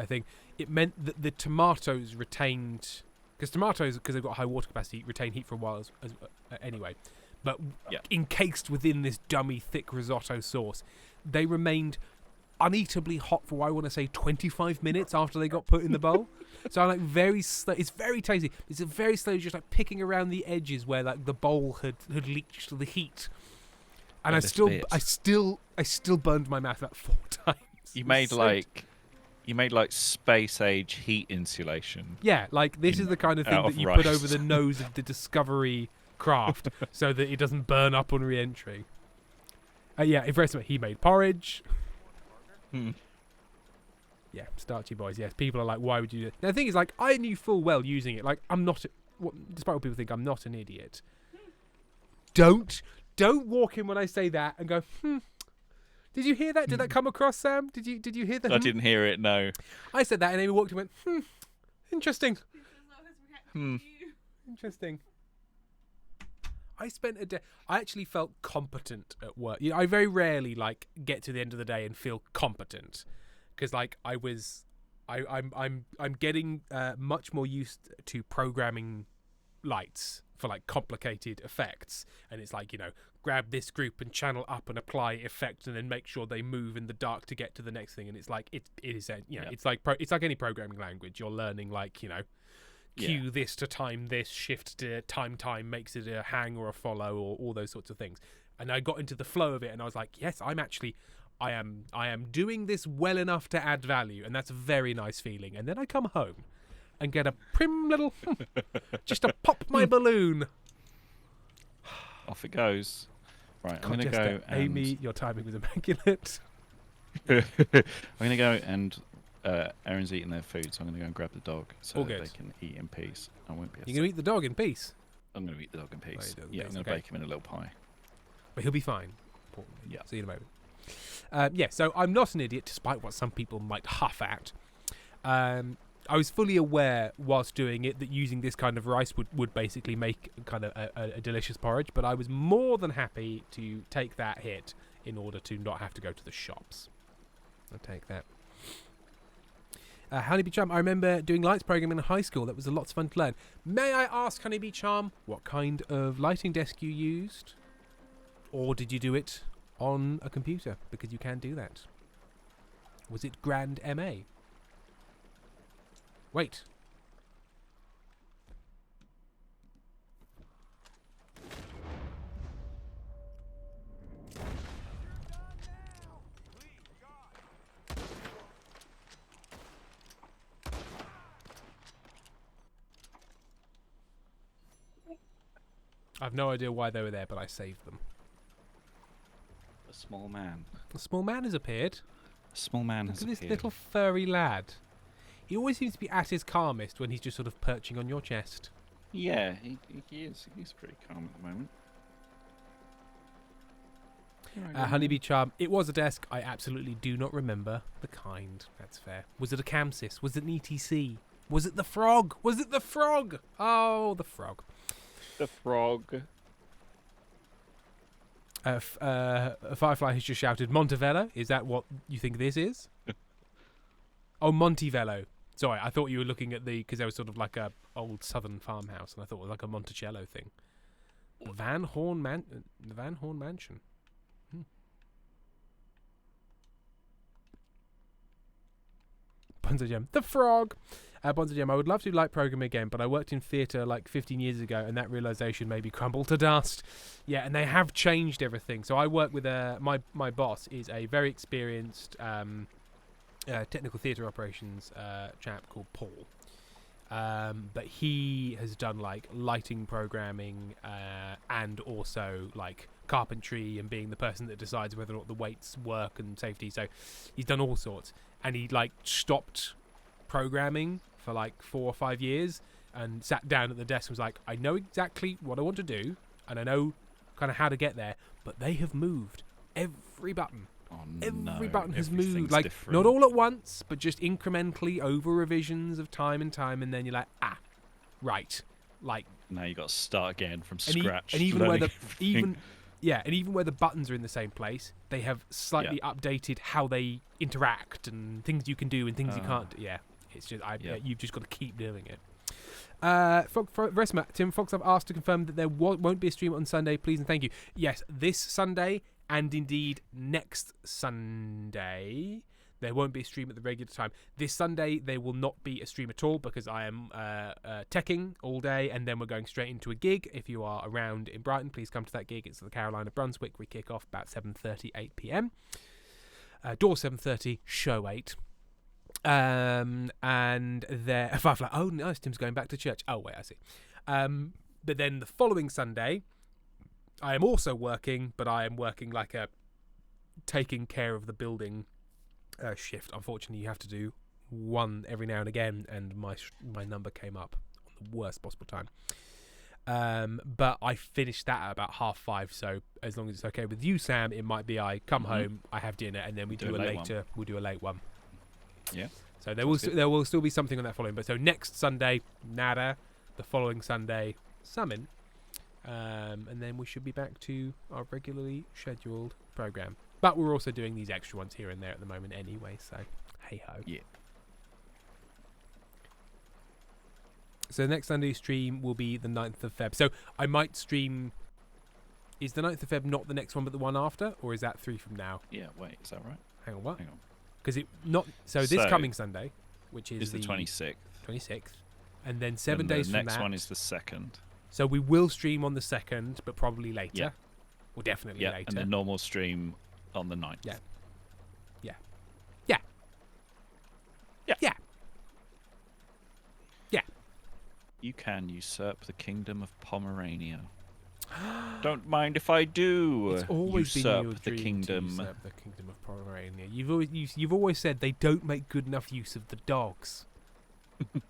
thing, it meant that the tomatoes retained, because tomatoes, because they've got high water capacity, retain heat for a while anyway. But encased within this dummy thick risotto sauce, they remained uneatably hot for, I want to say, 25 minutes after they got put in the bowl. So I'm like very slow. It's very tasty. It's a very slow, just like picking around the edges where like the bowl had leached the heat, and I still burned my mouth about 4 times. You made like space age heat insulation. Yeah, like this is the kind of thing that you put over the nose of the Discovery craft so that it doesn't burn up on re-entry. If rest he made porridge. Yeah, starchy boys. Yes, people are like, why would you do it? Now, the thing is, like, I knew full well using it. Like, I'm not, despite what people think, I'm not an idiot. Don't walk in when I say that and go, Did you hear that? Did that come across, Sam? Did you hear that? I didn't hear it, no. I said that and Amy walked in and went, interesting. Interesting. I spent a day. I actually felt competent at work. I very rarely like get to the end of the day and feel competent, because like I'm getting much more used to programming lights for like complicated effects, and it's like grab this group and channel up and apply effects and then make sure they move in the dark to get to the next thing, and it's like it is it's like it's like any programming language. You're learning like cue this to time this, shift to time, makes it a hang or a follow or all those sorts of things. And I got into the flow of it, and I was like, yes, I am doing this well enough to add value, and that's a very nice feeling. And then I come home and get a prim little, just to pop my balloon. Off it goes. Right, I'm going to Just, go. Amy, your timing was immaculate. I'm going to go and Erin's eating their food, so I'm going to go and grab the dog so All that good. they can eat in peace. I won't be. You're going to eat the dog in peace, I'm going to eat the dog in peace. Oh, Yeah, I'm going to bake him in a little pie. but he'll be fine. Importantly. Yeah. See you in a moment. So I'm not an idiot, despite what some people might huff at. I was fully aware whilst doing it that using this kind of rice would basically make kind of a delicious porridge, but I was more than happy to take that hit in order to not have to go to the shops. I'll take that. Honeybee Charm, I remember doing lights programming in high school. That was a lot of fun to learn. May I ask, Honeybee Charm, what kind of lighting desk you used? Or did you do it on a computer? Because you can do that. Was it Grand MA? Wait. I've no idea why they were there, but I saved them. A small man. A small man has appeared. A small man Look has at this appeared. little furry lad. He always seems to be at his calmest when he's just sort of perching on your chest. Yeah, he is. He's pretty calm at the moment. Honeybee Charm, it was a desk. I absolutely do not remember the kind. That's fair. Was it a Camsys? Was it an ETC? Was it the frog? Was it the frog? Oh, the frog. The frog. Firefly has just shouted, Montevello? Is that what you think this is? Oh, Montevello. Sorry, I thought you were looking at because there was sort of like a old southern farmhouse, and I thought it was like a Monticello thing. The Van Horn Mansion. Bonzo Gem. The frog. Bonzo Gem, I would love to light program again, but I worked in theatre like 15 years ago, and that realisation made me crumble to dust. Yeah, and they have changed everything. So I work with my boss is a very experienced technical theatre operations chap called Paul. But he has done like lighting programming and also like carpentry and being the person that decides whether or not the weights work and safety. So he's done all sorts, and he like stopped programming for like 4 or 5 years and sat down at the desk and was like, I know exactly what I want to do and I know kind of how to get there, but they have moved every button. Oh, Every no. button has moved, Everything's like different. not all at once, but just incrementally over revisions of time and time, and then you're like, right, like. Now you got to start again from And scratch. even where learning the everything. even where the buttons are in the same place, they have slightly updated how they interact and things you can do and things you can't. Yeah, it's just you've just got to keep doing it. Tim Fox, I've asked to confirm that there won't be a stream on Sunday, please and thank you. Yes, this Sunday. And indeed, next Sunday, there won't be a stream at the regular time. This Sunday, there will not be a stream at all because I am teching all day, and then we're going straight into a gig. If you are around in Brighton, please come to that gig. It's the Carolina Brunswick. We kick off about 7:30, 8 p.m. Door 7:30, show 8. And there, Firefly. Oh, nice. Tim's going back to church. Oh, wait, I see. But then the following Sunday, I am also working, but I am working like a taking care of the building shift. Unfortunately, you have to do one every now and again, and my number came up on the worst possible time. But I finished that at about 5:30. So as long as it's okay with you, Sam, it might be I come home, I have dinner, and then we do a later. We'll do a late one. Yeah. So there will still be something on that following. But so next Sunday, nada. The following Sunday, summon. And then we should be back to our regularly scheduled program. But we're also doing these extra ones here and there at the moment anyway, so hey ho. Yeah. So the next Sunday stream will be the 9th of Feb. So I might stream. Is the 9th of Feb not the next one but the one after? Or is that 3 from now? Yeah, wait, is that right? Hang on, what? Hang on. Because it not. So this coming Sunday, which is the 26th. 26th. And then 7 And days the from next that. one is the 2nd. So we will stream on the 2nd, but probably later. Yeah. Or definitely Yeah, later. and then normal stream on the 9th. Yeah. Yeah. Yeah. Yeah. Yeah. Yeah. You can usurp the kingdom of Pomerania. Don't mind if I do. It's always been your usurp the dream kingdom. to usurp the kingdom of Pomerania. You've always said they don't make good enough use of the dogs,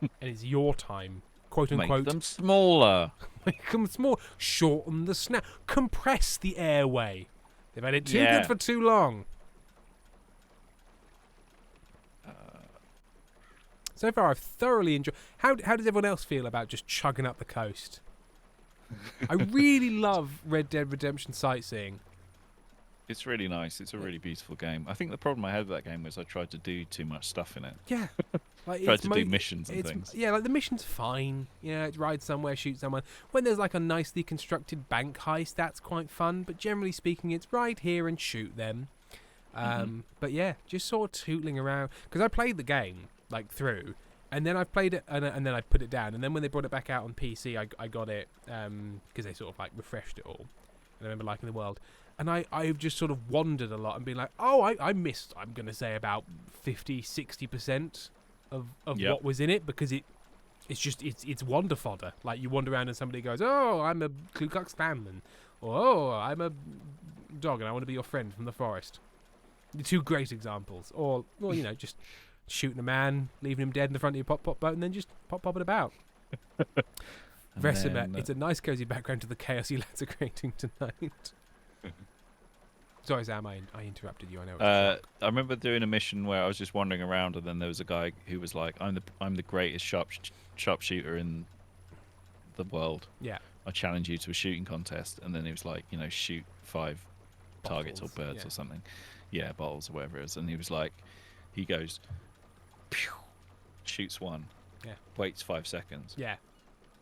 and it's your time, quote unquote. Make them smaller. Make them small. Shorten the snap. Compress the airway. They've had it too good for too long. So far, I've thoroughly enjoyed. How does everyone else feel about just chugging up the coast? I really love Red Dead Redemption sightseeing. It's really nice. It's a really beautiful game. I think the problem I had with that game was I tried to do too much stuff in it. Yeah. Like Tried to do missions and things. Yeah, like the mission's fine. Yeah, it's ride somewhere, shoot someone. When there's like a nicely constructed bank heist, that's quite fun. But generally speaking, it's ride here and shoot them. But yeah, just sort of tootling around. Because I played the game like through, and then I've played it, and then I put it down. And then when they brought it back out on PC, I got it because they sort of like refreshed it all. And I remember liking the world. And I've just sort of wandered a lot and been like, oh, I missed, I'm going to say about 50, 60% of what was in it, because it's wander fodder. Like you wander around and somebody goes, oh, I'm a Ku Klux Klanman, or oh, I'm a dog and I want to be your friend from the forest. The two great examples. Or you know, just shooting a man, leaving him dead in the front of your pop boat, and then just popping about. Vesemir, it's a nice cozy background to the chaos you lads are creating tonight. Sorry, Sam, I interrupted you. I know. I remember doing a mission where I was just wandering around, and then there was a guy who was like, "I'm the greatest sharpshooter in the world. Yeah. I challenge you to a shooting contest." And then he was like, you know, shoot 5 targets or birds or something. Yeah, bottles or whatever it is. And he was like, he goes, pew, shoots one. Yeah. Waits 5 seconds. Yeah.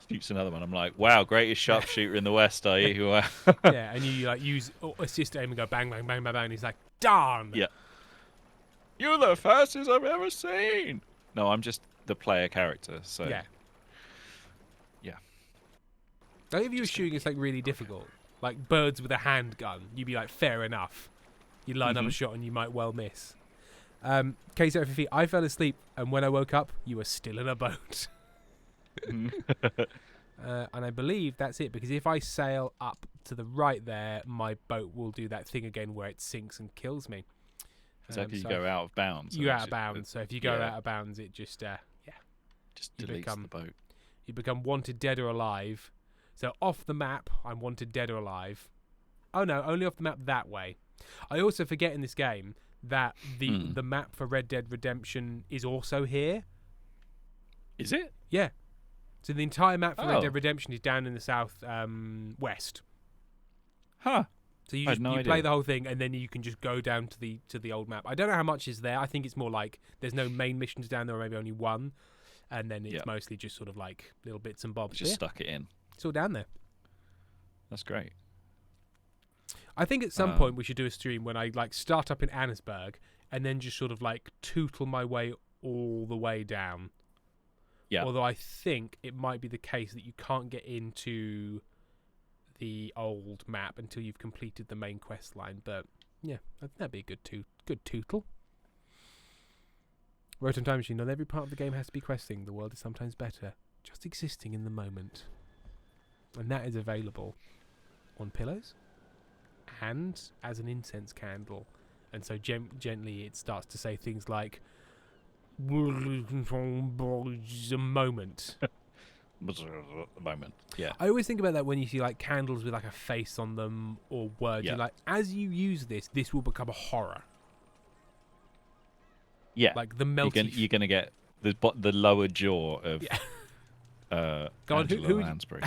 Shoots another one. I'm like, wow, greatest sharpshooter in the West, are you? Yeah, and you like use assist aim and go bang, bang, bang, bang, bang. And he's like, darn. Yeah. You're the fastest I've ever seen. No, I'm just the player character. So yeah. Yeah. Like if you were shooting, it's like really difficult. Like birds with a handgun, you'd be like, fair enough. You line up a shot and you might well miss. KCFF, I fell asleep, and when I woke up, you were still in a boat. And I believe that's it, because if I sail up to the right there, my boat will do that thing again where it sinks and kills me. So you go out of bounds. You're out of bounds. So if you go out of bounds, it just just deletes the boat. You become wanted dead or alive. So off the map, I'm wanted dead or alive. Oh no, only off the map that way. I also forget in this game that the map for Red Dead Redemption is also here. Is it? Yeah. So the entire map for Red Dead Redemption is down in the south west. Huh. So you play the whole thing, and then you can just go down to the old map. I don't know how much is there. I think it's more like there's no main missions down there, or maybe only one, and then it's mostly just sort of like little bits and bobs. Just stuck it in. It's all down there. That's great. I think at some point we should do a stream when I like start up in Annesburg and then just sort of like tootle my way all the way down. Yeah. Although I think it might be the case that you can't get into the old map until you've completed the main quest line. But yeah, I think that'd be a good tootle. Rotom Time Machine. Not every part of the game has to be questing. The world is sometimes better just existing in the moment. And that is available on pillows and as an incense candle. And so gently it starts to say things like, a moment. The moment. Yeah. I always think about that when you see like candles with like a face on them or words. You're like, as you use this will become a horror. Yeah. Like the melty. You're gonna get the lower jaw of Angela Lansbury.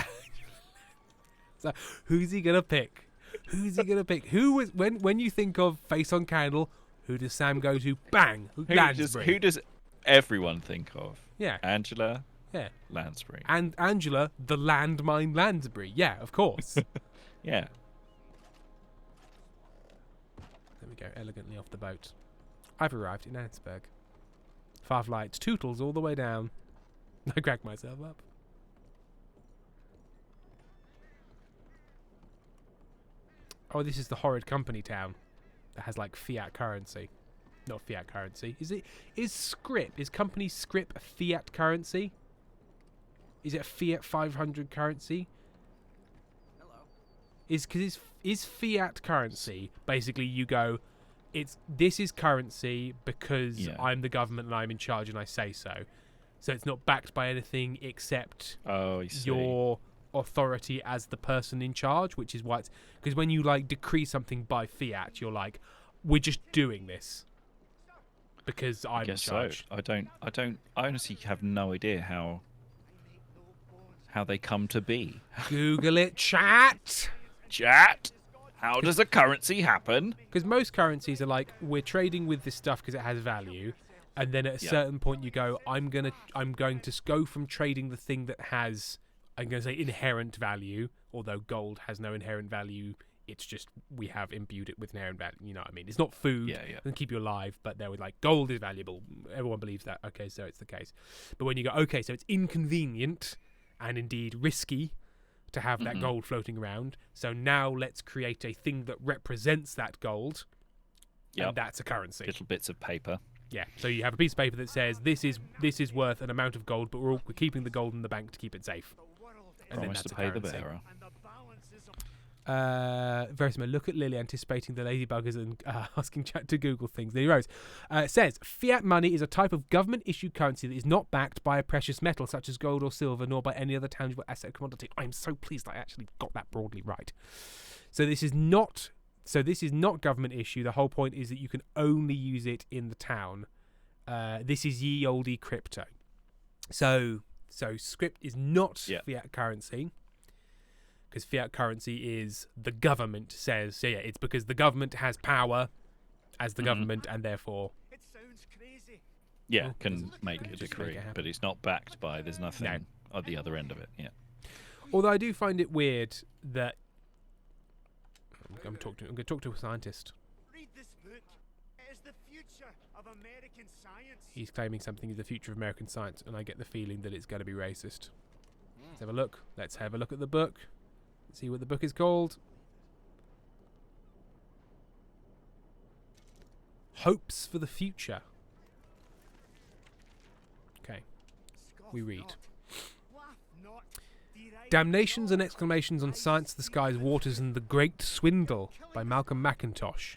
So who's he gonna pick? Who's he gonna pick? Who was when you think of face on candle? Who does Sam go to? Bang! Lansbury. Who does everyone think of? Yeah. Angela. Yeah. Lansbury. And Angela, the landmine Lansbury. Yeah, of course. Yeah. There we go. Elegantly off the boat. I've arrived in Annesburg. Five lights, tootles all the way down. I cracked myself up. Oh, this is the horrid company town that has like fiat currency. Not fiat currency. Is company scrip a fiat currency? Is it a fiat 500 currency? Hello. Is fiat currency basically you go, this is currency because I'm the government and I'm in charge and I say so. So it's not backed by anything except your authority as the person in charge, which is why it's because when you like decree something by fiat, you're like, we're just doing this because I'm in charge. So. I honestly have no idea how they come to be. Google it, chat. Chat. How does a currency happen? Because most currencies are like, we're trading with this stuff because it has value, and then at a certain point you go, I'm going to go from trading the thing that has, I'm going to say inherent value, although gold has no inherent value. It's just we have imbued it with inherent value. You know what I mean? It's not food. It can keep you alive, but they were like, gold is valuable. Everyone believes that. Okay, so it's the case. But when you go, okay, so it's inconvenient and indeed risky to have that gold floating around. So now let's create a thing that represents that gold. And that's a currency. Little bits of paper. Yeah. So you have a piece of paper that says this is worth an amount of gold, but we're keeping the gold in the bank to keep it safe. And Promise to pay the bearer. Very similar. Look at Lily anticipating the ladybuggers and asking chat to Google things. There he goes. Says, fiat money is a type of government-issued currency that is not backed by a precious metal such as gold or silver, nor by any other tangible asset or commodity. I'm so pleased I actually got that broadly right. So this is not government issue. The whole point is that you can only use it in the town. This is ye olde crypto. So script is not fiat currency. Because fiat currency is the government says, so it's because the government has power as the government and therefore... It sounds crazy. Yeah, can make a decree, but it's not backed by, there's nothing at the other end of it, Although I do find it weird that... I'm going to talk to a scientist. Read this book. It is the future of American science. He's claiming something is the future of American science, and I get the feeling that it's going to be racist. Let's have a look. Let's have a look at the book. See what the book is called. Hopes for the Future. Okay, we read. Damnations and exclamations on science, the skies, waters, and the great swindle by Malcolm McIntosh.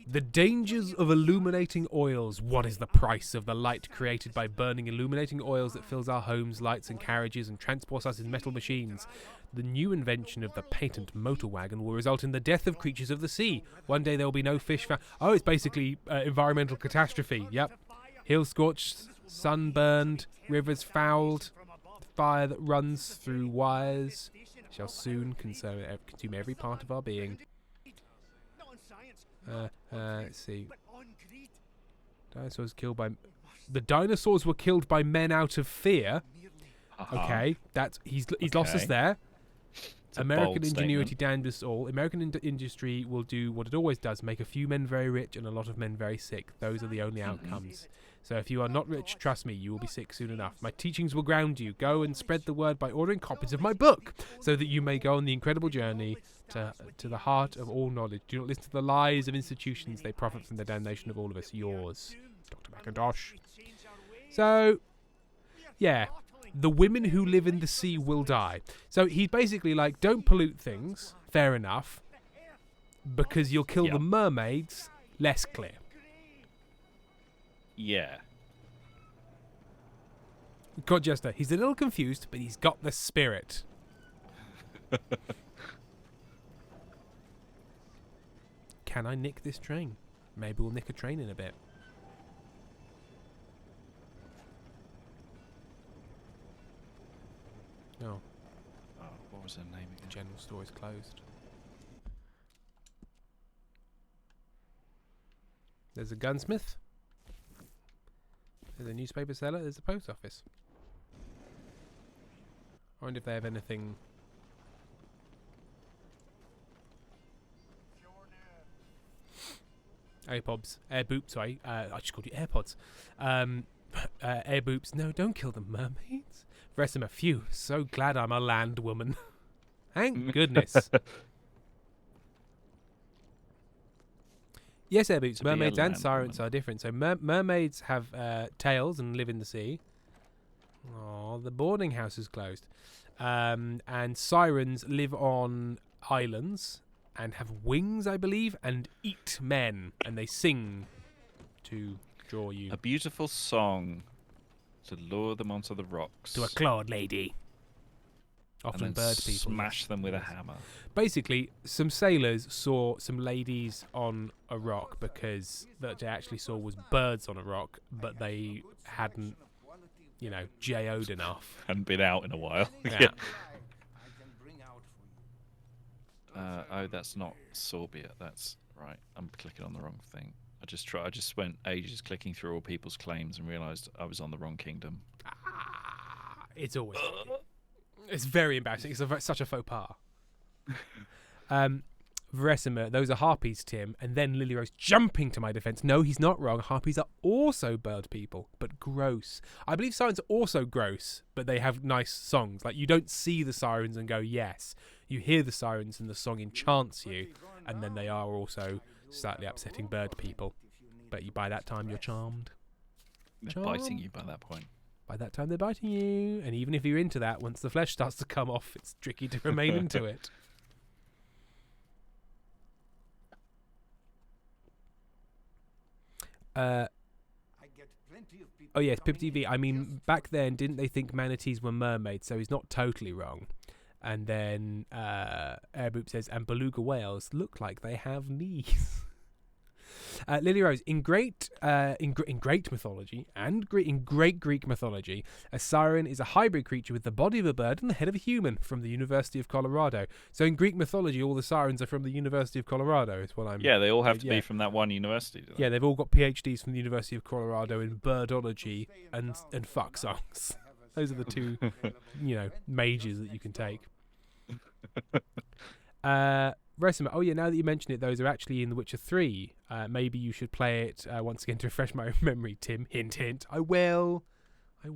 The dangers of illuminating oils. What is the price of the light created by burning illuminating oils that fills our homes, lights and carriages and transports us in metal machines? The new invention of the patent motor wagon will result in the death of creatures of the sea. One day there will be no fish found. Oh, it's basically environmental catastrophe. Yep. Hills scorched, sun burned, rivers fouled. Fire that runs through wires shall soon consume every part of our being. Let's see. The dinosaurs were killed by men out of fear. Okay, he's lost us there. American ingenuity damned us all. American industry will do what it always does: make a few men very rich and a lot of men very sick. Those are the only outcomes. So if you are not rich, trust me, you will be sick soon enough. My teachings will ground you. Go and spread the word by ordering copies of my book, so that you may go on the incredible journey to the heart of all knowledge. Do not listen to the lies of institutions. They profit from the damnation of all of us. Yours, Dr. McIntosh. So, yeah, the women who live in the sea will die. So he's basically like, don't pollute things. Fair enough. Because you'll kill the mermaids. Less clear. Yeah. Godjester, he's a little confused, but he's got the spirit. Can I nick this train? Maybe we'll nick a train in a bit. No. Oh, what was her name again? General store is closed. There's a gunsmith. There's a newspaper seller. There's a post office. I wonder if they have anything. AirPods. I just called you AirPods. Air Boops, no, don't kill the mermaids. Vesemir, phew, so glad I'm a land woman. Thank goodness. Yes, Air Boots, To be a mermaids and land sirens woman. are different. So mermaids have tails and live in the sea. Oh, the boarding house is closed. And sirens live on islands and have wings, I believe, and eat men. And they sing to draw you A beautiful song to lure them onto the rocks. to a clawed lady. Often and then bird people. smash them with a hammer. Basically, some sailors saw some ladies on a rock because what they actually saw was birds on a rock, but they hadn't, JO'd enough. Hadn't been out in a while. Yeah. Oh, that's not Sorbia. That's right. I'm clicking on the wrong thing. I just spent ages clicking through all people's claims and realised I was on the wrong kingdom. It's always. It's very embarrassing. It's such a faux pas. Vesemir, those are harpies, Tim. And then Lily Rose jumping to my defence. No, he's not wrong. Harpies are also bird people, but gross. I believe sirens are also gross, but they have nice songs. Like, you don't see the sirens and go, yes. You hear the sirens and the song enchants you, and then they are also slightly upsetting bird people. But by that time, you're charmed. They're biting you by that point. By that time, they're biting you. And even if you're into that, once the flesh starts to come off, it's tricky to remain into it. Oh, yes, Pip TV. I mean, back then, didn't they think manatees were mermaids? So he's not totally wrong. And then Airboop says, and beluga whales look like they have knees. Lily Rose, in great mythology and in great Greek mythology, a siren is a hybrid creature with the body of a bird and the head of a human from the University of Colorado. So in Greek mythology, all the sirens are from the University of Colorado. Is what I'm. Yeah, they all have to be from that one university. Do they? Yeah, they've all got PhDs from the University of Colorado in birdology and fuck songs. Those are the two, majors that you can take. Vesemir, oh yeah, now that you mention it, those are actually in The Witcher 3. Maybe you should play it once again to refresh my memory, Tim. Hint, hint. I will. I'm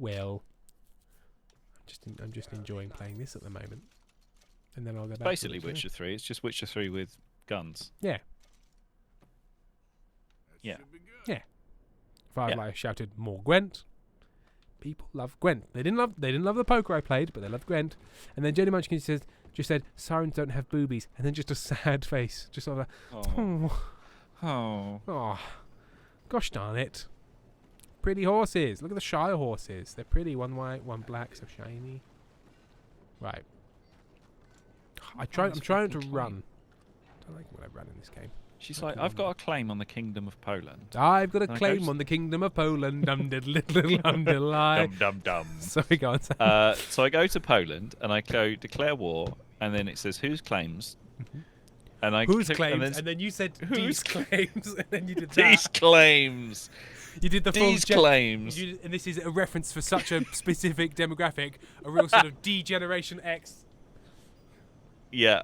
just enjoying playing this at the moment. And then I'll go back Basically to Witcher 3. It's just Witcher 3 with guns. Yeah. Yeah. Yeah. Firefly shouted more Gwent. People love Gwent. They didn't love the poker I played, but they loved Gwent. And then Jenny Munchkin just said, sirens don't have boobies, and then just a sad face. Just sort of like, oh, gosh darn it. Pretty horses. Look at the Shire horses. They're pretty. One white, one black, so shiny. Right. I'm trying to run. I don't like when I run in this game. She's like, I've got a claim on the Kingdom of Poland. I've got a claim on the Kingdom of Poland. Dum diddle dum diddle. Dum dum. Sorry, go on. So I go to Poland and I go declare war, and then it says whose claims, and I whose click, claims, and then you said these claims, and then you did that. These claims. You did the these claims. And this is a reference for such a specific demographic, a real sort of D-Generation X. Yeah.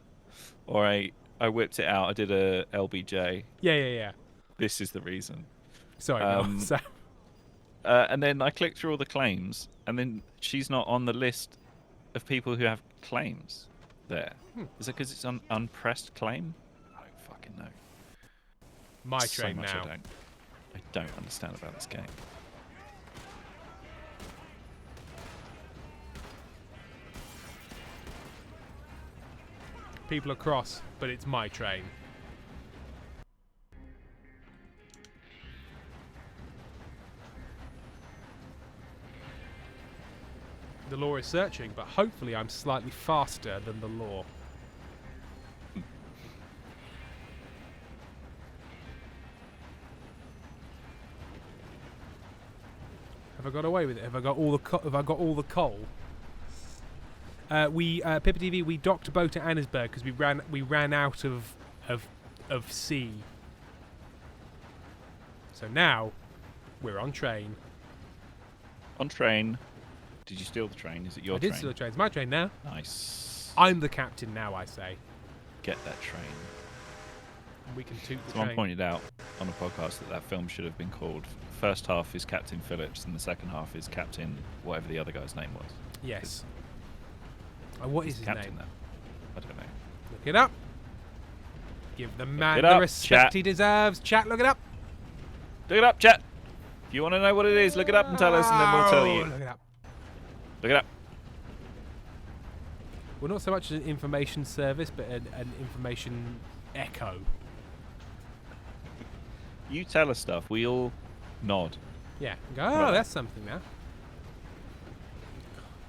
All right. I whipped it out. I did a LBJ. Yeah. This is the reason. Sorry, and then I clicked through all the claims, and then she's not on the list of people who have claims there. Is it because it's an unpressed claim? I don't fucking know. My so train much now. I don't understand about this game. People are cross, but it's my train. The law is searching, but hopefully I'm slightly faster than the law. Have I got away with it? Have I got all the coal? Pippa TV, we docked a boat at Annesburg because we ran out of sea. So now we're on train. On train. Did you steal the train? Is it your train? I did steal the train. It's my train now. Nice. I'm the captain now, I say. Get that train. We can toot the Someone train. pointed out on a podcast that film should have been called. First half is Captain Phillips, and the second half is Captain whatever the other guy's name was. Yes. What is his Captain name? That? I don't know. Look it up. Give the man it the up, respect chat. he deserves. Chat, look it up. Look it up, chat. If you want to know what it is, look it up and tell us, and then we'll tell you. Look it up. Look it up. We're not so much an information service, but an information echo. You tell us stuff. We all nod. Yeah. Go, Right. that's something now.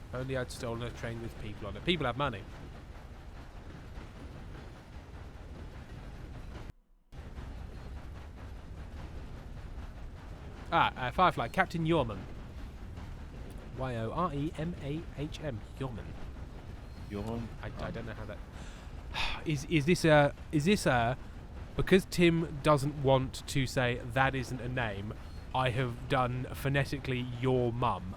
If only I'd stolen a train with people on it. People have money. Firefly, Captain Yorman. Yoremahm. Yorman. You're on. I don't know how that. Is this a? Because Tim doesn't want to say that isn't a name, I have done phonetically your mum.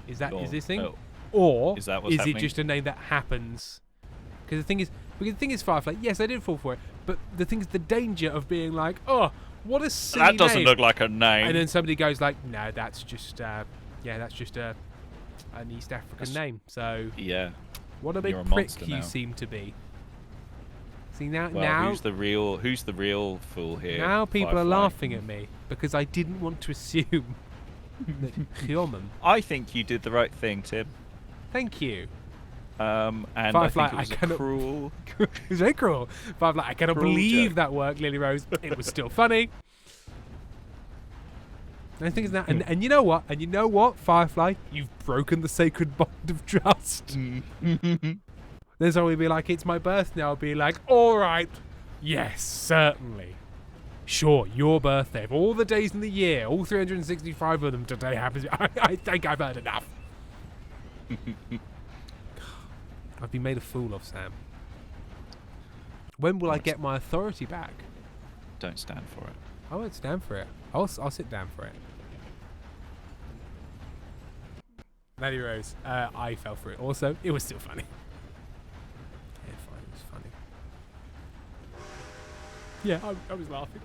Is this thing? Oh. Or Is that what's is happening? it just a name that happens? Because the thing is, Firefly. Yes, I did fall for it, but the thing is, the danger of being like, oh, what a silly That doesn't name. look like a name. And then somebody goes like, no, that's just an East African name. So yeah. what a big You're a prick monster you now. seem to be. See now, Well, who's the real fool here? now people are Firefly? laughing at me because I didn't want to assume that Hillman. I think you did the right thing, Tim. Thank you. And Firefly, I think it was I cannot- cruel. It's very cruel. But I'm like, I cannot Cruel believe joke. that worked, Lily Rose. It was still funny. And the thing is now, and you know what? And you know what, Firefly? You've broken the sacred bond of trust. There's always be like, it's my birthday. I'll be like, all right, yes, certainly. Sure, your birthday. Of all the days in the year, all 365 of them, today happens. I think I've heard enough. I've been made a fool of, Sam. When will I get my authority back? Don't stand for it. I won't stand for it. I'll sit down for it. Lady Rose, I fell for it. Also, it was still funny. Yeah, fine, it was funny. Yeah, I was laughing.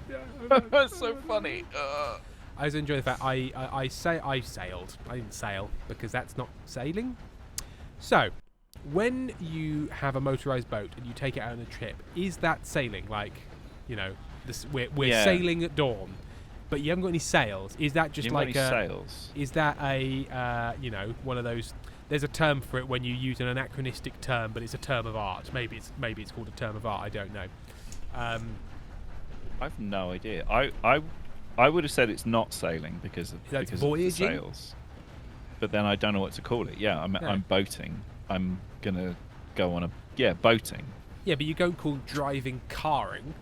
Yeah, That's so funny. I was enjoying the fact I sailed. I didn't sail because that's not sailing. So, when you have a motorized boat and you take it out on a trip, is that sailing? Like, you know, we're Yeah. sailing at dawn, but you haven't got any sails. Is that just You like a? sails. Is that a one of those? There's a term for it when you use an anachronistic term, but it's a term of art. Maybe it's called a term of art. I don't know. I've no idea. I would have said it's not sailing because of That's because voyaging? of the sails. But then I don't know what to call it. Yeah, I'm boating. I'm gonna go on boating. Yeah, but you don't call driving carring.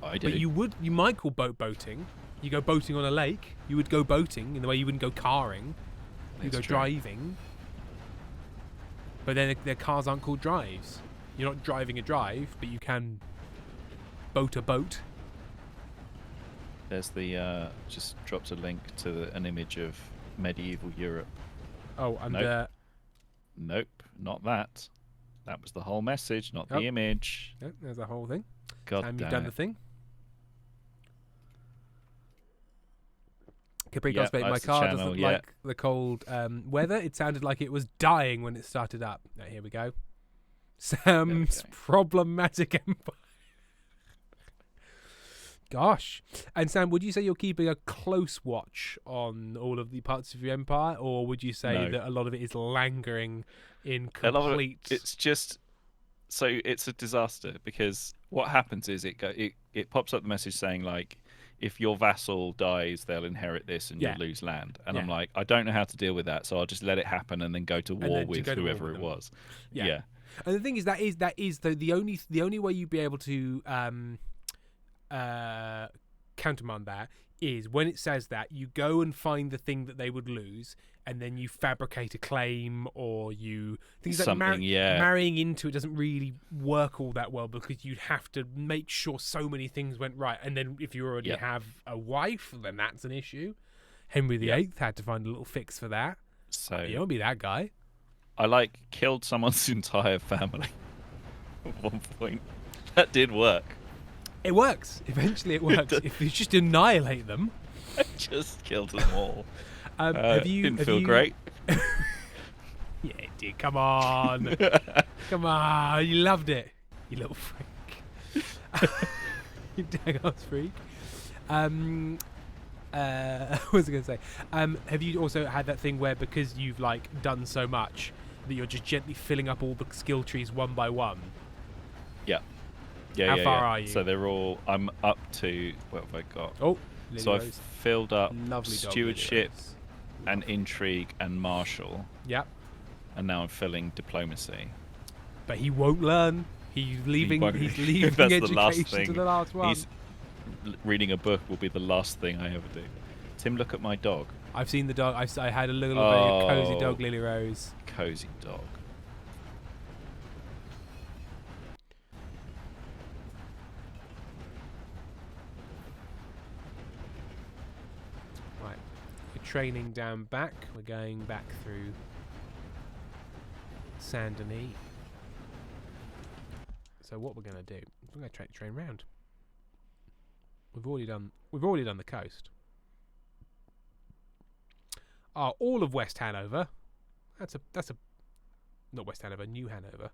I do. But you might call boating. You go boating on a lake. You would go boating in the way you wouldn't go carring. You It's go true. driving. But then their cars aren't called drives. You're not driving a drive, but you can boat a boat. There's the just dropped a link to an image of medieval Europe. Oh, and Nope. Nope, not that. That was the whole message, not Oh. the image. no, there's a whole thing. God And damn you've done it. the thing. Capri Yeah, Gospel, my that's the car channel, doesn't yeah. like the cold weather. It sounded like it was dying when it started up. Now, here we go. Sam's go. problematic empire. Gosh. And Sam, would you say you're keeping a close watch on all of the parts of your empire, or would you say No. that a lot of it is languoring in A lot of complete? it's just so it's a disaster because what happens is it pops up the message saying like if your vassal dies they'll inherit this and Yeah. you'll lose land and Yeah. I'm like I don't know how to deal with that so I'll just let it happen and then go to war then to with go to war whoever with it them. was. Yeah. Yeah. And the thing is, that is the only way you'd be able to countermand that is when it says that you go and find the thing that they would lose, and then you fabricate a claim, or you things like Something, yeah. marrying into it doesn't really work all that well because you'd have to make sure so many things went right, and then if you already Yep. have a wife, then that's an issue. Henry VIII had to find a little fix for that. So You don't be that guy. I killed someone's entire family at one point. That did work. It works. Eventually, it works. If you just annihilate them. I just killed them all. Didn't feel great. Yeah, it did. Come on. Come on. You loved it. You little freak. You dang-ass freak. What was I going to say? Have you also had that thing where because you've like done so much that you're just gently filling up all the skill trees one by one? Yeah. How far are you? So they're all. I'm up to. What have I got? Oh, so I've filled up Lovely dog, stewardship Lily and intrigue and martial, Yep. and now I'm filling diplomacy. But he won't learn. He's leaving. won't. He's leaving That's the education last thing. to the last one. Reading a book will be the last thing I ever do. Tim, look at my dog. I've seen the dog. I had a little very cozy dog, Lily Rose. Cozy dog. Right, we're training down back. We're going back through Saint Denis. So what we're going to do? We're going to train round. We've already done the coast. Oh, all of West Hanover. That's a not West Hanover, New Hanover.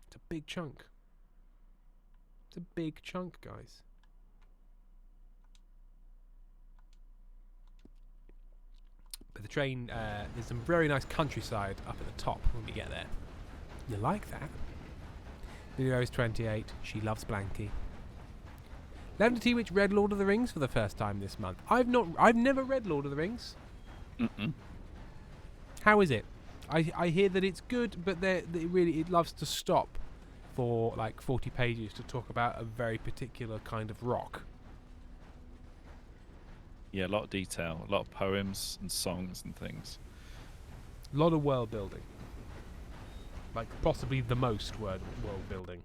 It's a big chunk. It's a big chunk, guys. But the train, there's some very nice countryside up at the top when we get there. You like that? Leo is 28. She loves Blanky. Lavender Tea Witch read Lord of the Rings for the first time this month. I've never read Lord of the Rings. Mm-mm. How is it? I hear that it's good, but it loves to stop for like 40 pages to talk about a very particular kind of rock. Yeah, a lot of detail, a lot of poems and songs and things. A lot of world building. Like possibly the most world building.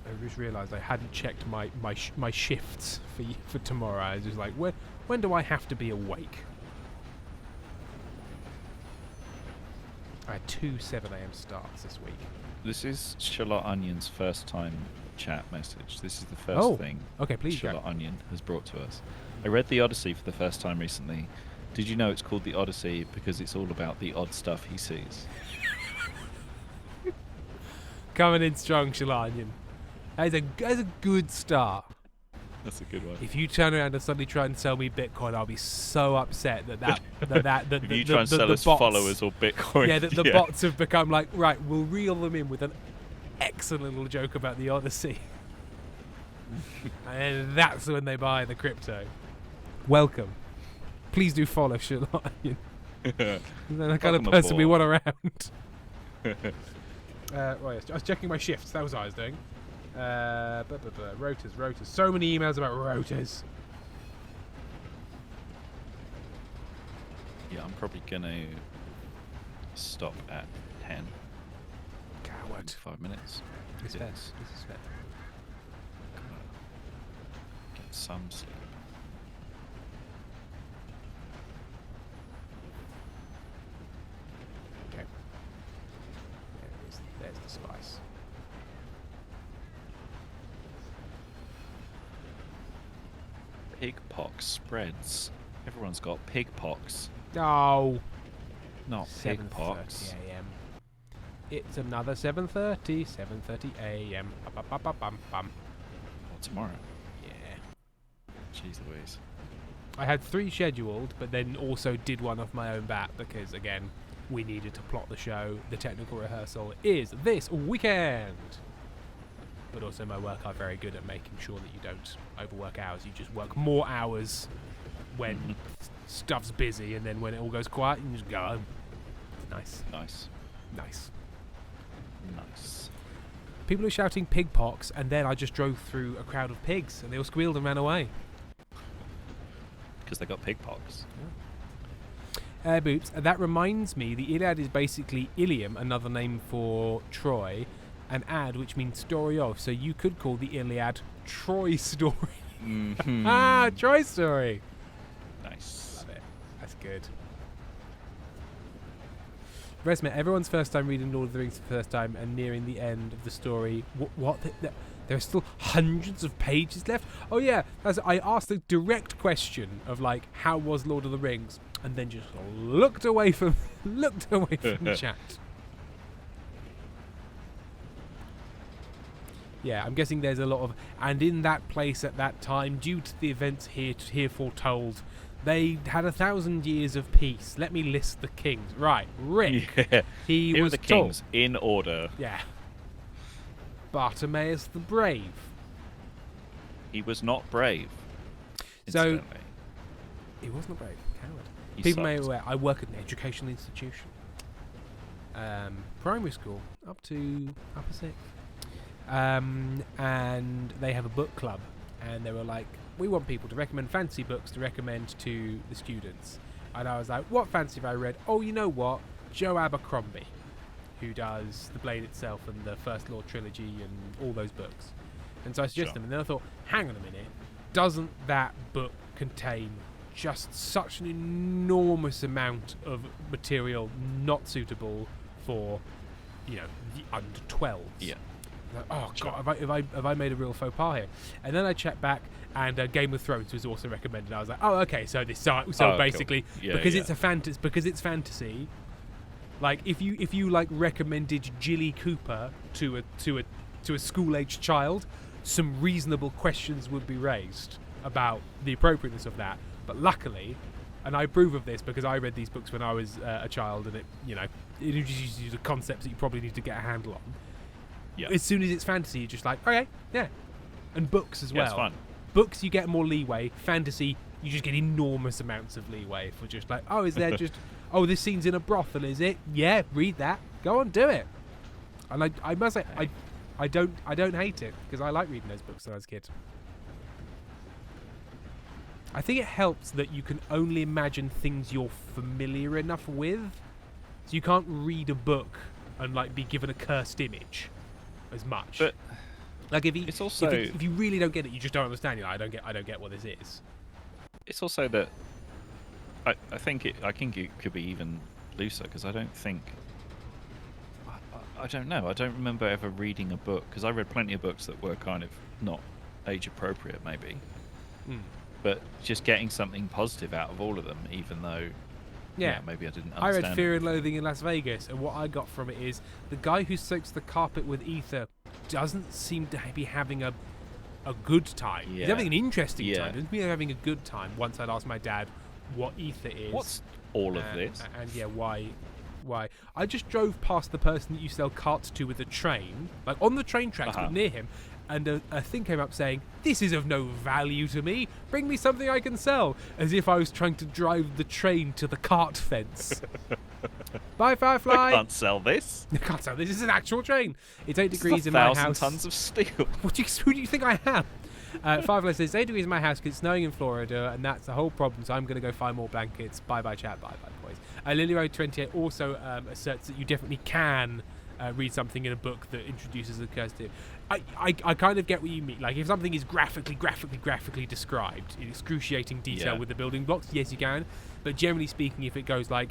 I just realised I hadn't checked my shifts for tomorrow. I was just like, when do I have to be awake? I had 2 7 a.m. starts this week. This is Charlotte Onion's first time chat message. This is the first thing okay, please, Charlotte Jack. Onion has brought to us. I read the Odyssey for the first time recently. Did you know it's called the Odyssey because it's all about the odd stuff he sees? Coming in strong, Charlotte Onion. That is a good start. That's a good one. If you turn around and suddenly try and sell me Bitcoin, I'll be so upset that if you try and sell us bots, followers or Bitcoin. Yeah, the bots have become like, right, we'll reel them in with an excellent little joke about the Odyssey. And that's when they buy the crypto. Welcome. Please do follow Charlotte Onion. The kind of person we want around. Right, I was checking my shifts. That was what I was doing. Rotors. So many emails about rotors. Yeah, I'm probably gonna stop at 10. Coward. 5 minutes. This is fair. Get some sleep. Okay. There's the spice. Pig pox spreads. Everyone's got pig pox. No. Not pig pox. 7:30 a.m. It's another 7:30 a.m. Bum. What, tomorrow? Yeah. Jeez Louise. I had 3 scheduled, but then also did one off my own bat because, again, we needed to plot the show. The technical rehearsal is this weekend. But also my work are very good at making sure that you don't overwork hours. You just work more hours when stuff's busy, and then when it all goes quiet, you just go home. Nice. People are shouting pig pox, and then I just drove through a crowd of pigs, and they all squealed and ran away. Because they got pig pox. Boops. That reminds me, the Iliad is basically Ilium, another name for Troy, and ad, which means story of. So you could call the Iliad Troy Story. Mm-hmm. Troy Story. Nice. Love it. That's good. Resmet, everyone's first time reading Lord of the Rings for the first time and nearing the end of the story. What? There are still hundreds of pages left. Oh yeah, I asked a direct question of like, how was Lord of the Rings, and then just looked away from the chat. Yeah, I'm guessing there's a lot of, and in that place at that time, due to the events here foretold, they had 1,000 years of peace. Let me list the kings. Right, Rick. Yeah. He Here are was the tall. kings in order. Yeah. Bartimaeus the Brave. He was not brave. So- incidentally. He wasn't brave. Coward. He People may be sucked. aware, I work at an educational institution. Primary school, up to upper sixth. And they have a book club. And they were like, we want people to recommend fantasy books to recommend to the students. And I was like, what fantasy have I read? Oh, you know what? Joe Abercrombie, who does The Blade Itself and the First Law trilogy and all those books. And so I suggested Sure. them. And then I thought, hang on a minute. Doesn't that book contain just such an enormous amount of material not suitable for, the under 12s? Yeah. Like, oh Sure. god, have I made a real faux pas here? And then I checked back, and Game of Thrones was also recommended. I was like, oh okay, so Cool. basically Yeah, because yeah. it's fantasy. Like if you like recommended Jilly Cooper to a school-aged child, some reasonable questions would be raised about the appropriateness of that. But luckily, and I approve of this because I read these books when I was a child, and it introduces you to concepts that you probably need to get a handle on. Yeah. As soon as it's fantasy, you're just like, okay, yeah. And books as Yeah, well. it's fun. Books, you get more leeway. Fantasy, you just get enormous amounts of leeway for just like, oh, is there just, oh, this scene's in a brothel, is it? Yeah, read that. Go on, do it. And I must say, I don't hate it because I like reading those books when I was a kid. I think it helps that you can only imagine things you're familiar enough with, so you can't read a book and like be given a cursed image as much. But like if it's also if you really don't get it, you just don't understand. You're like, I don't get what this is. it's also that I think it could be even looser because I don't think I don't know. I don't remember ever reading a book because I read plenty of books that were kind of not age appropriate, maybe. But just getting something positive out of all of them, even though maybe I didn't I understand. read Fear and Loathing in Las Vegas, and what I got from it is the guy who soaks the carpet with ether doesn't seem to be having a good time. He's Yeah. having an interesting Yeah. time. Doesn't mean having a good time. Once I'd asked my dad what ether is. What's all of this? And yeah, why? I just drove past the person that you sell carts to with a train, like on the train tracks, but near him, and a thing came up saying, "This is of no value to me. Bring me something I can sell." As if I was trying to drive the train to the cart fence. Bye, Firefly. I can't sell this. I can't sell this. This is an actual train. It's 8 This degrees is in my 1,000 house. tons of steel. Who do you think I am? Firefly says, 8 degrees in my house because it's snowing in Florida, and that's the whole problem, so I'm going to go find more blankets. Bye-bye, chat. Bye-bye, boys. LilyRoad28 also asserts that you definitely can read something in a book that introduces a curse to it. I kind of get what you mean. Like, if something is graphically described in excruciating detail with the building blocks, yes, you can. But generally speaking, if it goes like,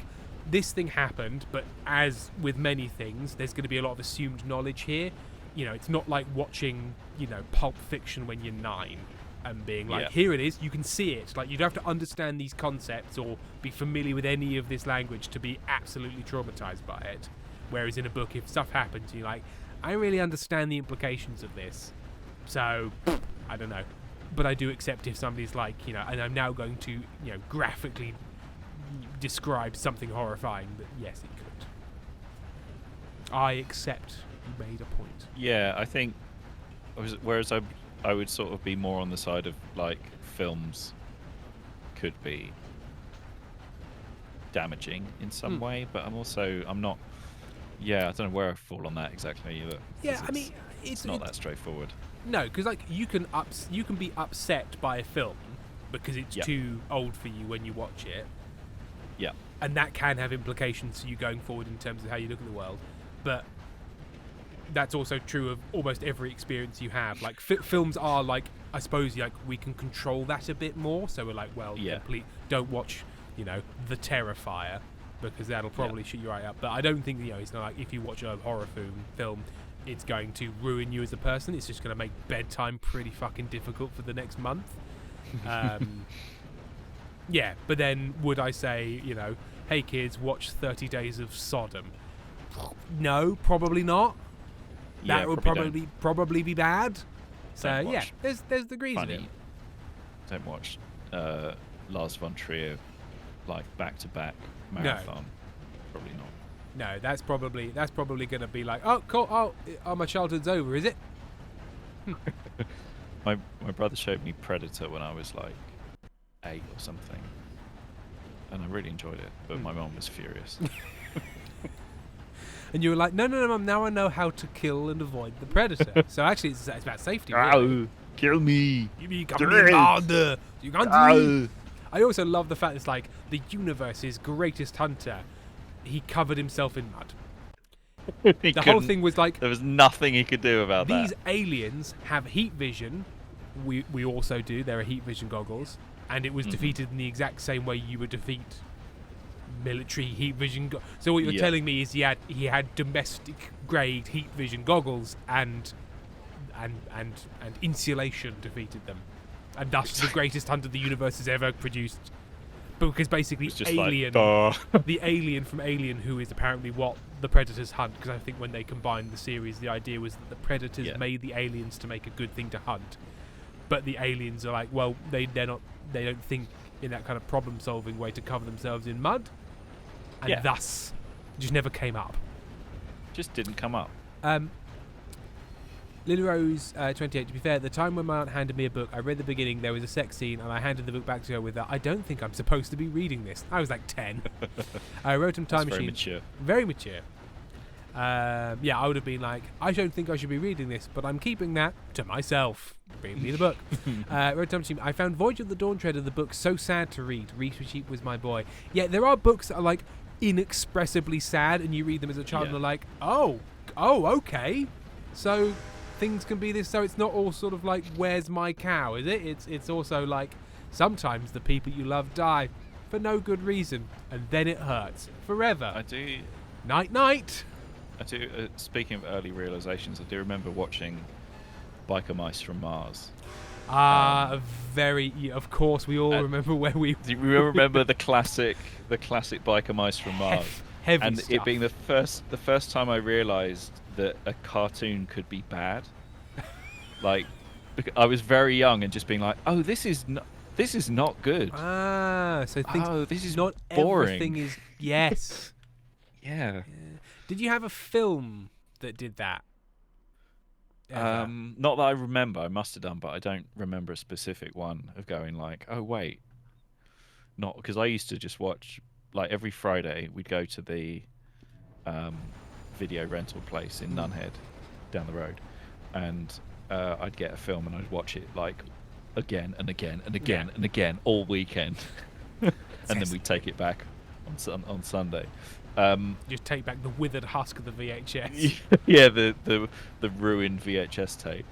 this thing happened, but as with many things, there's going to be a lot of assumed knowledge here. It's not like watching, Pulp Fiction when you're 9 and being like, here it is, you can see it. Like, you don't have to understand these concepts or be familiar with any of this language to be absolutely traumatized by it. Whereas in a book, if stuff happens, you're like, I really understand the implications of this. So, I don't know. But I do accept if somebody's like, and I'm now going to, graphically describe something horrifying, that yes, it could. I accept you made a point. Yeah, I think. Whereas I would sort of be more on the side of like films could be damaging in some way, but I'm not. Yeah, I don't know where I fall on that exactly either. Yeah, I mean, it's not that straightforward. No, because like you can be upset by a film because it's too old for you when you watch it. Yeah. And that can have implications for you going forward in terms of how you look at the world. But that's also true of almost every experience you have. Like films are like, I suppose, like we can control that a bit more. So we're like, well, don't watch, The Terrifier, because that'll probably shoot you right up. But I don't think it's not like if you watch a horror film, it's going to ruin you as a person. It's just going to make bedtime pretty fucking difficult for the next month. Yeah, but then would I say, you know, hey kids, watch 30 Days of Sodom? No, probably not. That would probably be bad. So yeah, there's degrees of it. Don't watch Lars von Trier like back-to-back marathon. No. Probably not. No, that's probably going to be like, oh cool, oh my childhood's over, is it? My brother showed me Predator when I was like 8 or something, and I really enjoyed it, but my mom was furious. And you were like, no, mum, now I know how to kill and avoid the predator. So actually, it's about safety. Really. Ow, kill me. You can't do it. I also love the fact it's like the universe's greatest hunter. He covered himself in mud. The whole thing was like, there was nothing he could do about that. These aliens have heat vision. We also do. There are heat vision goggles. And it was defeated in the exact same way you would defeat military heat vision. So what you're telling me is he had domestic grade heat vision goggles and insulation defeated them, and thus the greatest hunter the universe has ever produced. Because basically, Alien, the alien from Alien, who is apparently what the Predators hunt. Because I think when they combined the series, the idea was that the Predators made the aliens to make a good thing to hunt, but the aliens are like, well, they don't think in that kind of problem-solving way to cover themselves in mud, and thus just never came up. Just didn't come up. Lily Rose 28. To be fair, at the time when my aunt handed me a book, I read the beginning. There was a sex scene, and I handed the book back to her with that. I don't think I'm supposed to be reading this. I was like 10. I wrote him Time Machine. Very mature. Yeah, I would have been like, I don't think I should be reading this, but I'm keeping that to myself. Read me the book. Wrote Time Machine. I found Voyage of the Dawn Treader, the book, so sad to read. Reese Sheep was my boy. Yeah, there are books that are like inexpressibly sad, and you read them as a child and are like, oh, okay. So things can be this. So it's not all sort of like, where's my cow, is it? It's also like, sometimes the people you love die for no good reason, and then it hurts forever. I do. Night. I do. Speaking of early realizations, I do remember watching Biker Mice from Mars. Of course, we all remember where we. Do you remember the classic Biker Mice from Mars? Heavy and stuff. it being the first time I realised that a cartoon could be bad. Like, I was very young and just being like, oh, this is not good. So things. Oh, this is not boring. Everything is yes. Yeah. Did you have a film that did that? Not that I remember. I must have done, but I don't remember a specific one of going like, oh wait, not because I used to just watch like every Friday we'd go to the video rental place in Nunhead down the road, and I'd get a film and I'd watch it like again and again and again and again all weekend, and then we'd take it back on Sunday. Just take back the withered husk of the VHS. Yeah, the ruined VHS tape.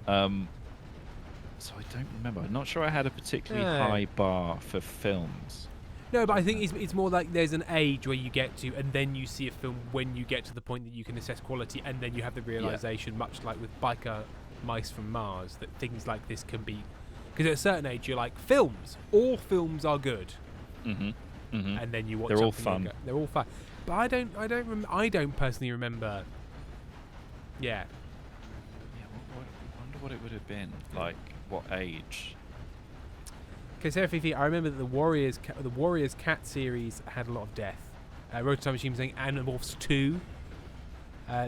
So I don't remember. I'm not sure I had a particularly high bar for films. No, but I think it's more like there's an age where you get to, and then you see a film when you get to the point that you can assess quality, and then you have the realization, much like with Biker Mice from Mars, that things like this can be. Because at a certain age, you're like, films. All films are good. Mm-hmm. Mm-hmm. And then you watch. They're all fun. They're all fun. But I don't personally remember. Yeah. Yeah. I wonder what it would have been like. What age? Okay, Sarah Fifi, I remember that the Warriors Cat series had a lot of death. Road to Time Machine saying Animorphs 2.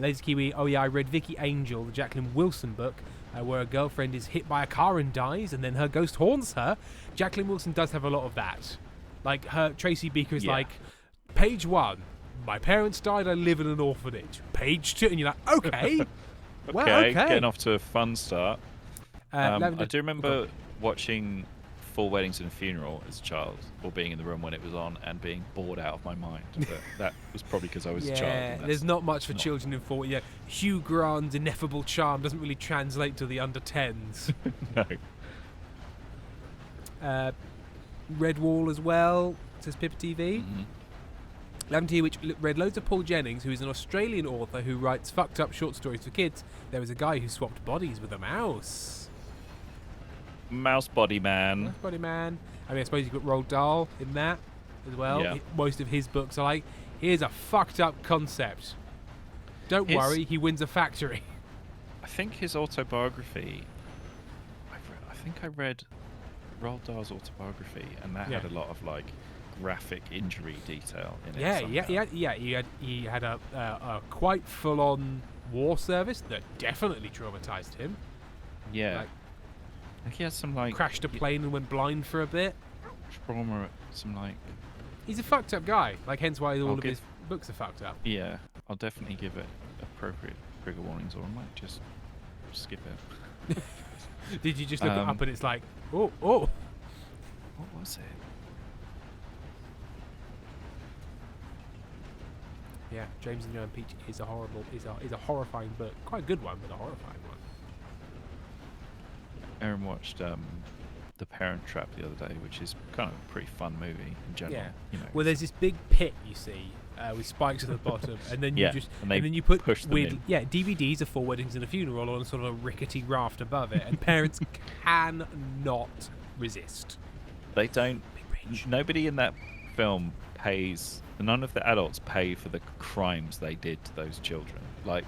Lazy Kiwi, oh yeah, I read Vicky Angel, the Jacqueline Wilson book, where a girlfriend is hit by a car and dies, and then her ghost haunts her. Jacqueline Wilson does have a lot of that. Like, Tracy Beaker is like, page 1, my parents died, I live in an orphanage. Page 2, and you're like, okay. Well, okay. Getting off to a fun start. I do remember watching Four Weddings and a Funeral as a child, or being in the room when it was on and being bored out of my mind. But that was probably because I was a child. Yeah, there's not much for children in 40. Yeah, Hugh Grant's ineffable charm doesn't really translate to the under 10s. No. Red Wall as well, says Pippa TV. Mm-hmm. Lavender Tea, which read loads of Paul Jennings, who is an Australian author who writes fucked up short stories for kids. There was a guy who swapped bodies with a mouse. Mouse body man. Mouse body man. I mean, I suppose you could Roald Dahl in that as well. Yeah. Most of his books are like, here's a fucked up concept. Don't worry, he wins a factory. I think his autobiography. I think I read Roald Dahl's autobiography, and that had a lot of like graphic injury detail in it. He had a quite full-on war service that definitely traumatized him. Yeah, Like, I think he had some like crashed a plane and went blind for a bit. trauma. Some like. He's a fucked up guy. Like, hence why all of his books are fucked up. Yeah, I'll definitely give it appropriate trigger warnings, or I might just skip it. Did you just look it up and it's like, oh. What was it? Yeah, James and Joanne Peach is a horrifying book. Quite a good one, but a horrifying one. Aaron watched The Parent Trap the other day, which is kind of a pretty fun movie in general. Yeah. You know, Well, there's this big pit you see with spikes at the bottom, and then you then you put push them weird in. DVDs of 4 Weddings and a Funeral on sort of a rickety raft above it, and parents cannot resist. They don't. Big rage. Nobody in that film pays. None of the adults pay for the crimes they did to those children, like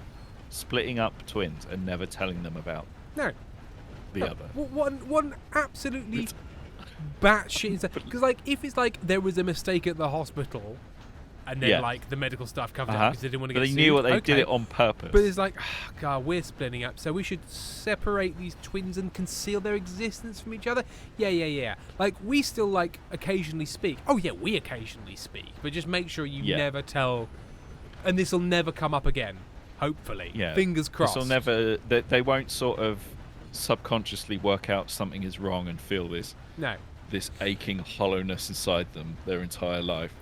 splitting up twins and never telling them about No. the other. One absolutely batshit. Because like, if it's like there was a mistake at the hospital, and then like the medical staff covered up because they didn't want to get But they sued. knew what they did it on purpose. But it's like, oh, God, we're splitting up, so we should separate these twins and conceal their existence from each other. Yeah. Like, we still like occasionally speak. Oh yeah, we occasionally speak, but just make sure you never tell. And this will never come up again. Hopefully, fingers crossed. This will never. They won't sort of subconsciously work out something is wrong and feel this aching hollowness inside them their entire life.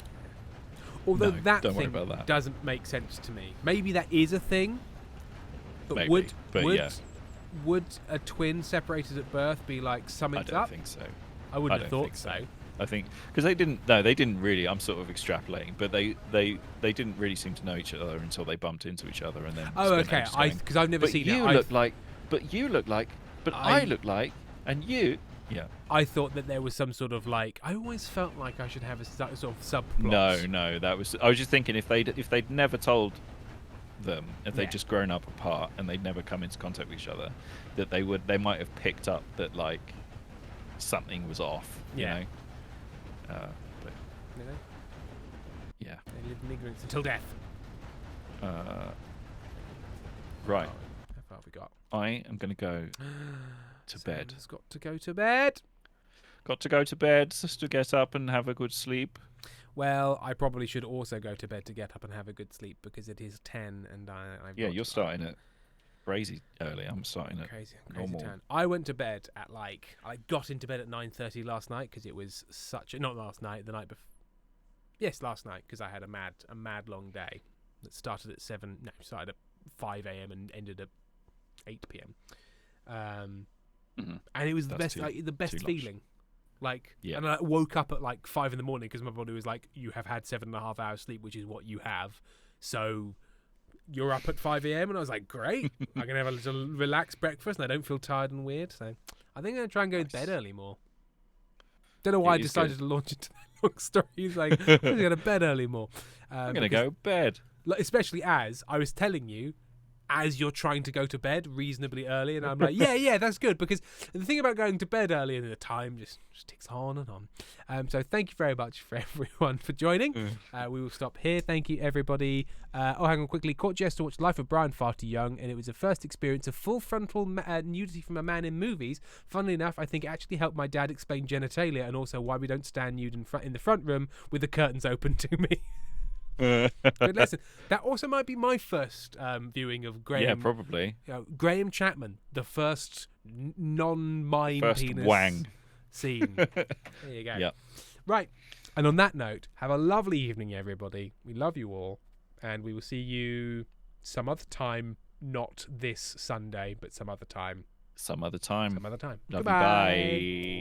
Although No, that don't worry thing about that. doesn't make sense to me. Maybe that is a thing. But Maybe, would a twin separated at birth be like something's up? I don't think so. I wouldn't have thought so. I think because they didn't. No, they didn't really. I'm sort of extrapolating, but they didn't really seem to know each other until they bumped into each other, and then. Oh, okay. Because I've never seen it. But you look like. But I look like, and you. Yeah. I thought that there was some sort of like. I always felt like I should have a sort of subplot. No. That was. I was just thinking if they'd never told them, if they'd just grown up apart and they'd never come into contact with each other, that they might have picked up that like something was off. You know. But. You know? Yeah. They live in ignorance until death. Right. How far have we got? I am going to go to bed. Sam's got to go to bed. Got to go to bed just to get up and have a good sleep. Well, I probably should also go to bed to get up and have a good sleep because it is 10 and you're starting at crazy early. I'm starting at crazy normal. 10. I went to bed at I got into bed at 9:30 last night because it was not last night, the night before. Yes, last night because I had a mad long day that started at 7. No, started at 5 a.m. and ended at 8 p.m. And it was the best feeling. And I woke up at 5 in the morning because my body was like, you have had 7.5 hours sleep, which is what you have. So you're up at 5 a.m. And I was like, great. I can have a little relaxed breakfast and I don't feel tired and weird. So I think I'm going to try and go to bed early more. Don't know why I decided to launch into that long story. He's like, I'm going to go to bed early more. I'm going to go to bed. Especially as I was telling you, as you're trying to go to bed reasonably early, and I'm like, yeah, that's good, because the thing about going to bed early and the time just ticks on and on. So thank you very much for everyone for joining. We will stop here. Thank you, everybody. Hang on quickly. Caught Jess to watch Life of Brian far too young, and it was a first experience of full frontal nudity from a man in movies. Funnily enough, I think it actually helped my dad explain genitalia and also why we don't stand nude in the front room with the curtains open to me. But listen, that also might be my first viewing of Graham. Yeah, probably. Graham Chapman, the first non-mime penis wang scene. There you go. Yeah. Right. And on that note, have a lovely evening, everybody. We love you all, and we will see you some other time. Not this Sunday, but some other time. Some other time. Some other time. Love Goodbye. you. Bye.